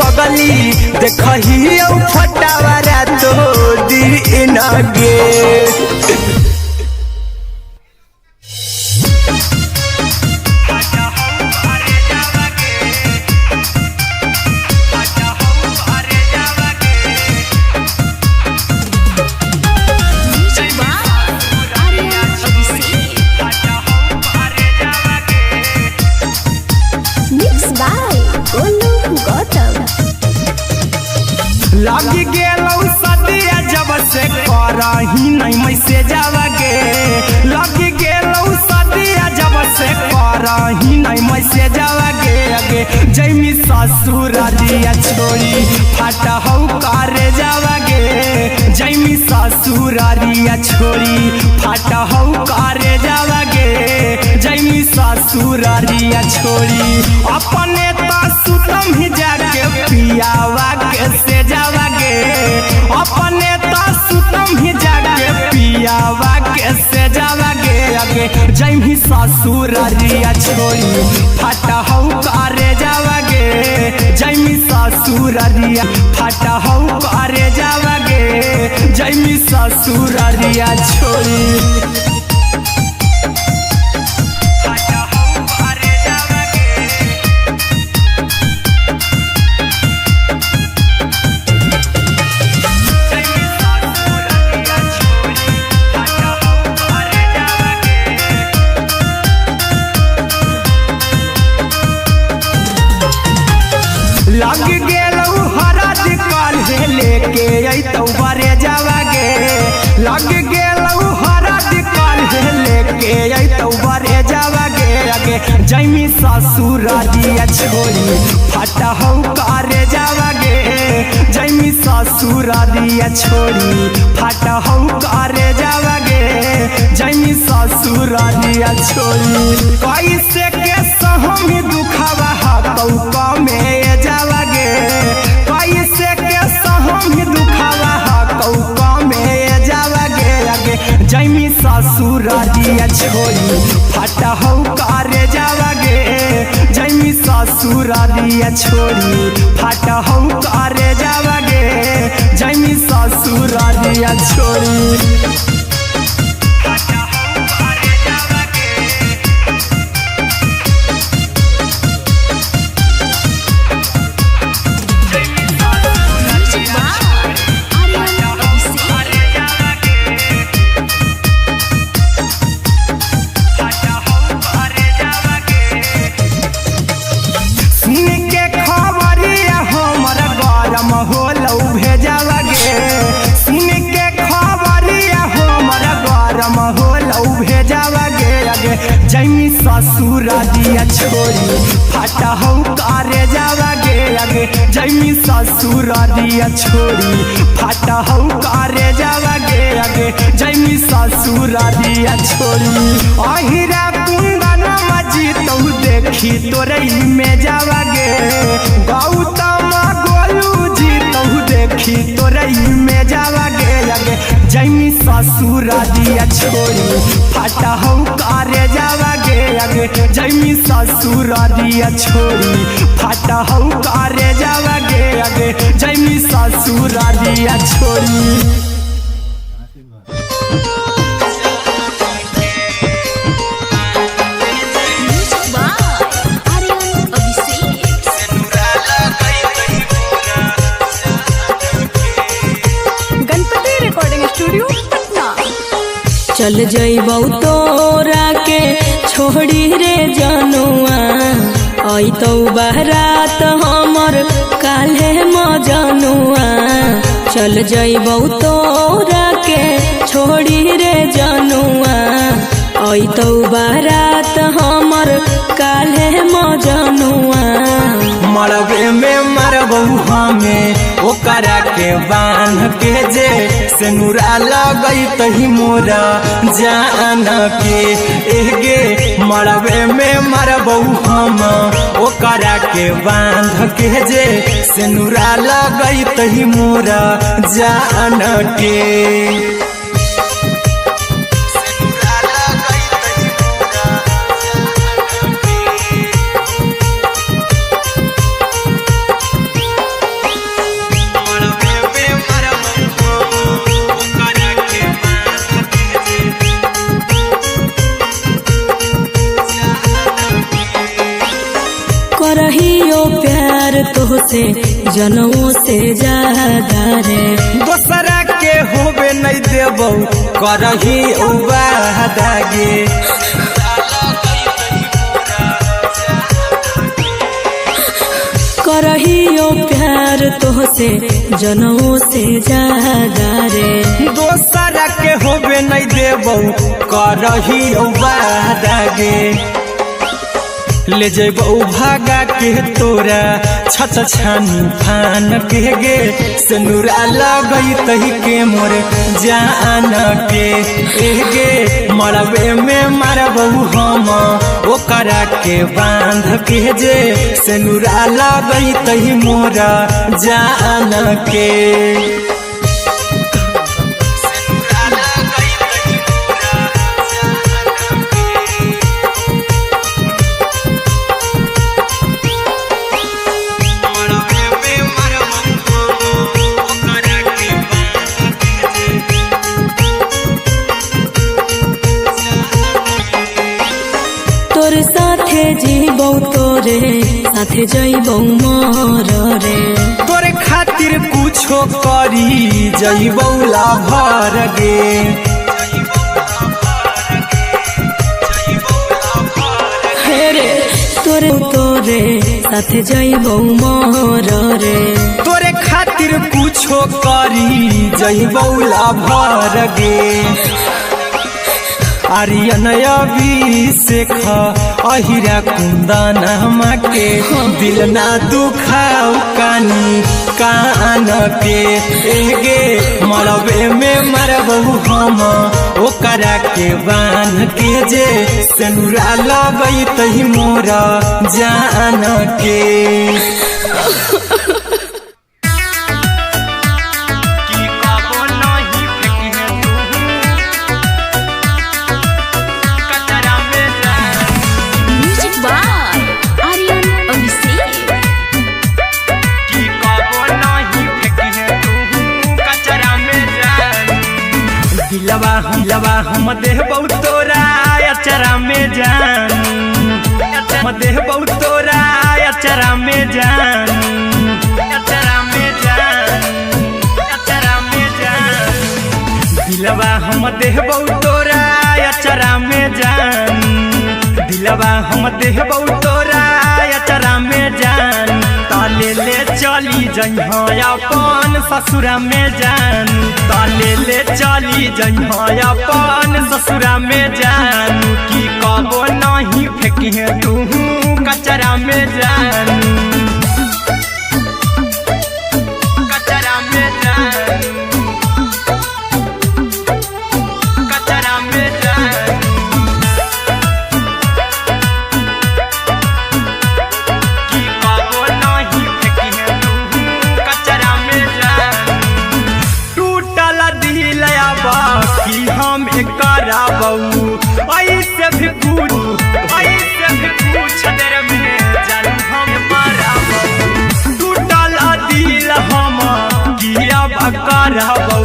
S1: पगली देखही फटावरा तो दिन गे लगी गेलौ सदिया जब से करही नहीं मैसेजवा गे लगी गेलौ सदिया जब से करही नहीं मैसेजवा गे जैमी ससुरारिया छोड़ी फाटा हौ करे जावा गे जैमी ससुरारिया छोड़ी फाटा हौ करे जावा गे जैमी ससुरारिया छोड़ी अपने तो सुतम ही जाके पियावा के से जावा गे अपने तो सुतम ही जाके पियावा के से जावा गे जैमी ससुरारिया छोड़ी फाटा हौ करे जावा गे जैमी ससुरारिया फाटा हौ करे जावा गे जैमी ससुरारिया छोड़ी लग गेलौ हरद काल्हे लेके अइतौ बरे जावा गे लग गेलौ हरद काल्हे लेके अइतौ बरे जावा गे जैमी ससुरारिया छोड़ी फाटा हौ करे जावा गे जैमी ससुरारिया छोड़ी फाटा हौ करे जावा गे जैमी ससुरारिया छोड़ी कैसे के सहम दुखावा हतौ में जावा गे कैसे के सहम दुखावा हतौ में जावा गे जैमी ससुरारिया छोड़ी फाटा हौ करे जावा गे जैमी ससुरारिया छोड़ी फाटा हौ करे जावा गे जैमी ससुरारिया छोड़ी होलौ भेजावा गे सुन के खबरिया हमरा गरम होलौ भेजावा गे जैमी ससुरारिया छोड़ी फाटा हौ करे जावा गे जैमी ससुरारिया छोड़ी फाटा हौ करे जावा गे जैमी ससुरारिया छोड़ी अहिरा कुंदन मजीतौ देखी तोरे में जावा गे गौतम गोलू जीतौ देखी तोरे में जावा गे जैमी ससुरारिया छोड़ी फाटा हौ करे जावा गे जैमी ससुरारिया छोड़ी फाटा हौ करे जावा गे जैमी ससुरारिया छोड़ी
S2: चल जइबौ तोरा के छोड़ी रे जनुआ आई तो बारात हमर काल्हे मजनुआ चल जइबौ तोरा के छोड़ी रे जनुआ आई तो बारात हमर काल्हे मजनुआ
S1: मरबे में मरबौ हमें ओकरा के बांध के जे सेनुरा लगई तही मोरा जान के एगे मरबे में मरबौ हम ओकरा के बांध के जे सेनुरा लगई तही मोरा जान के
S2: करहियो प्यार तोहसे जनमों से ज्यादा रे
S1: दोसरा के होबे नहीं देबौ करही वादा गे
S2: करहियो प्यार तोहसे जनमों से ज्यादा रे
S1: दोसरा के होबे नहीं देबौ करही वादा गे ले जेबौ भागा के तोरा छत छानी फान के गे सेनुरा लगई तही के मोर जान के एगे मरबे में मरबौ हम ओकरा के बांध के जे सेनुरा लगई तही मोरा जान के
S2: तोरे साथे जीबौ तोरे साथे जइबौ मोर रे
S1: तोरे खातिर कुछो करी जइबौ लाभर गे
S2: हे रे तोरे तोरे साथे जइबौ मोर रे
S1: तोरे खातिर कुछो करी जइबौ लाभर गे आर्यन अभिषेक अहिरा कुंदन के दिल ना दुखाऊ कानी कान के एगे मरबे में मरबौ हम ओकरा के बांध के जे सेनुरा लगई तही मोरा जान के दिलवा हम देहबौ तोरा अचरा में जान हम देहबौ तोरा अचरा में जान अचरा में जान अचरा में जान दिलवा हम देहबौ तोरा अचरा में जान दिलवा हम देहबौ तोरा अचरा में जान ताले ले चली जइहा अपन ससुरा में जान ताले ले चली जइहा अपन ससुरा में जान की कबो नहीं फेंकिहे तू कचरा में जान कचरा में जान कचरा में जान ऐसे भी पूछ देर में जान हम माराबू टूटल दिल हम किया बकराबू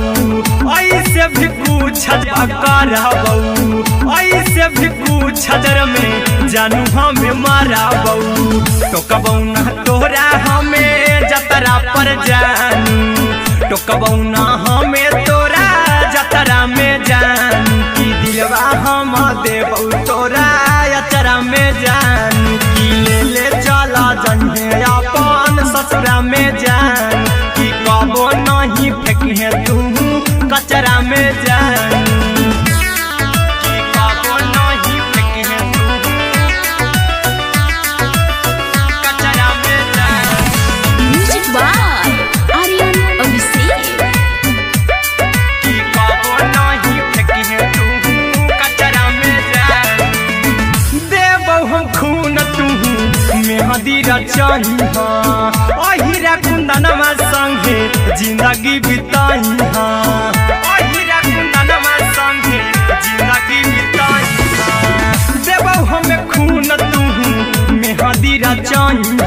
S1: ऐसे भी पूछ बकराबू ऐसे भी पूछ देर में जानू हमें माराबू टोकबौ ना तोरा हमें जतरा पर जानू टोकबौ ना हमें तोरा जतरा में जानू की दिलवा हम देबौ तोरा फेंकी है तू कचरा में जानू कि कबो नहीं फेंकी है तू कचरा में जानू
S3: म्यूजिक बाय आर्यन अभिषेक।
S1: कि कबो नहीं फेंकी है तू कचरा में जानू देबो हम खून तू मेहंदी रचाई अहिरा कुंदनमा संगे जिंदगी बिताई अहिरा कुंदनमा संगे जिंदगी बिताई देबो हमें खून तू मेहंदी रचाई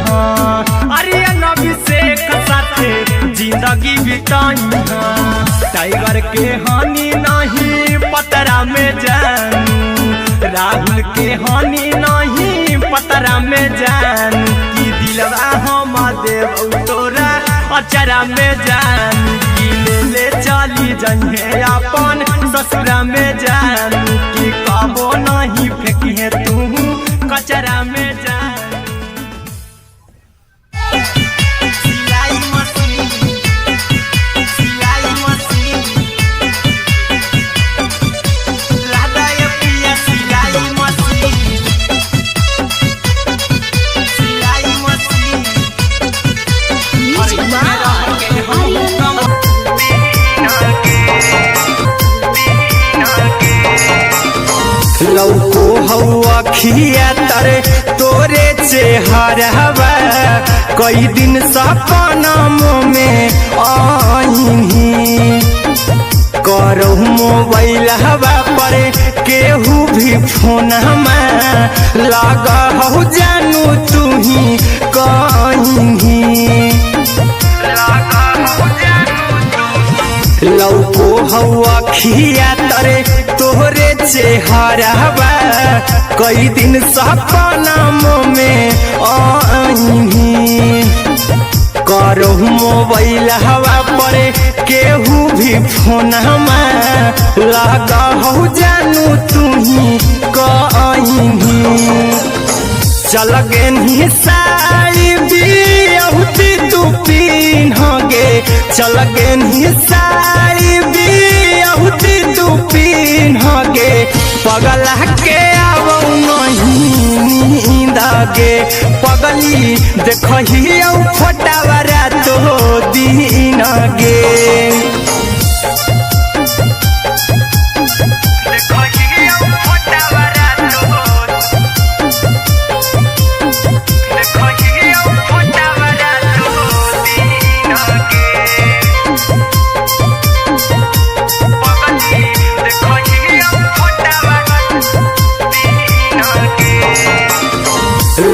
S1: आर्यन अभिषेक साथे जिंदगी बिताई टाइगर के हानि नहीं पतरा में जानू राहुल के हानि नहीं पतरा में जानू कि दिलवा हम देव तोरा अचरा में जानू कि ले चली जइहे अपन ससुरा में जानू कि कबो नहीं फेंकी है तू कचरा में जानू सिलाई मशीन राधा ये पिया सिलाई मशीन
S3: म्यूजिक बाय आर्यन
S1: लौको हवा खिया तरे तोरे चेहरवा कई दिन सपना में आईनी करहु मोबाइल हवा पर केहू भी फोन लगा हो जानू तू ही कहीं लौको हवा खिया तरे तोहरे चेहरवा कई दिन सपना में आईनी करहु मोबाइल हवा पर केहू भी फोन लगा हो जानू तू ही कहीं चल गे साड़ी बियहुती तू पिन्हगे चल गे साड़ी बियहुती तू पिन्हगे पगला के आवौ नहीं नींदगे पगली देखही फटावरा तो दिन गे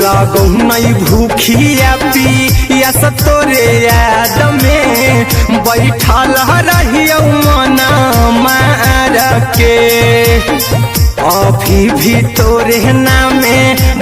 S1: लागो नहीं भूखिया पिया तोरे याद में बैठल रहियो मना मार के अभी भी तोरे नामे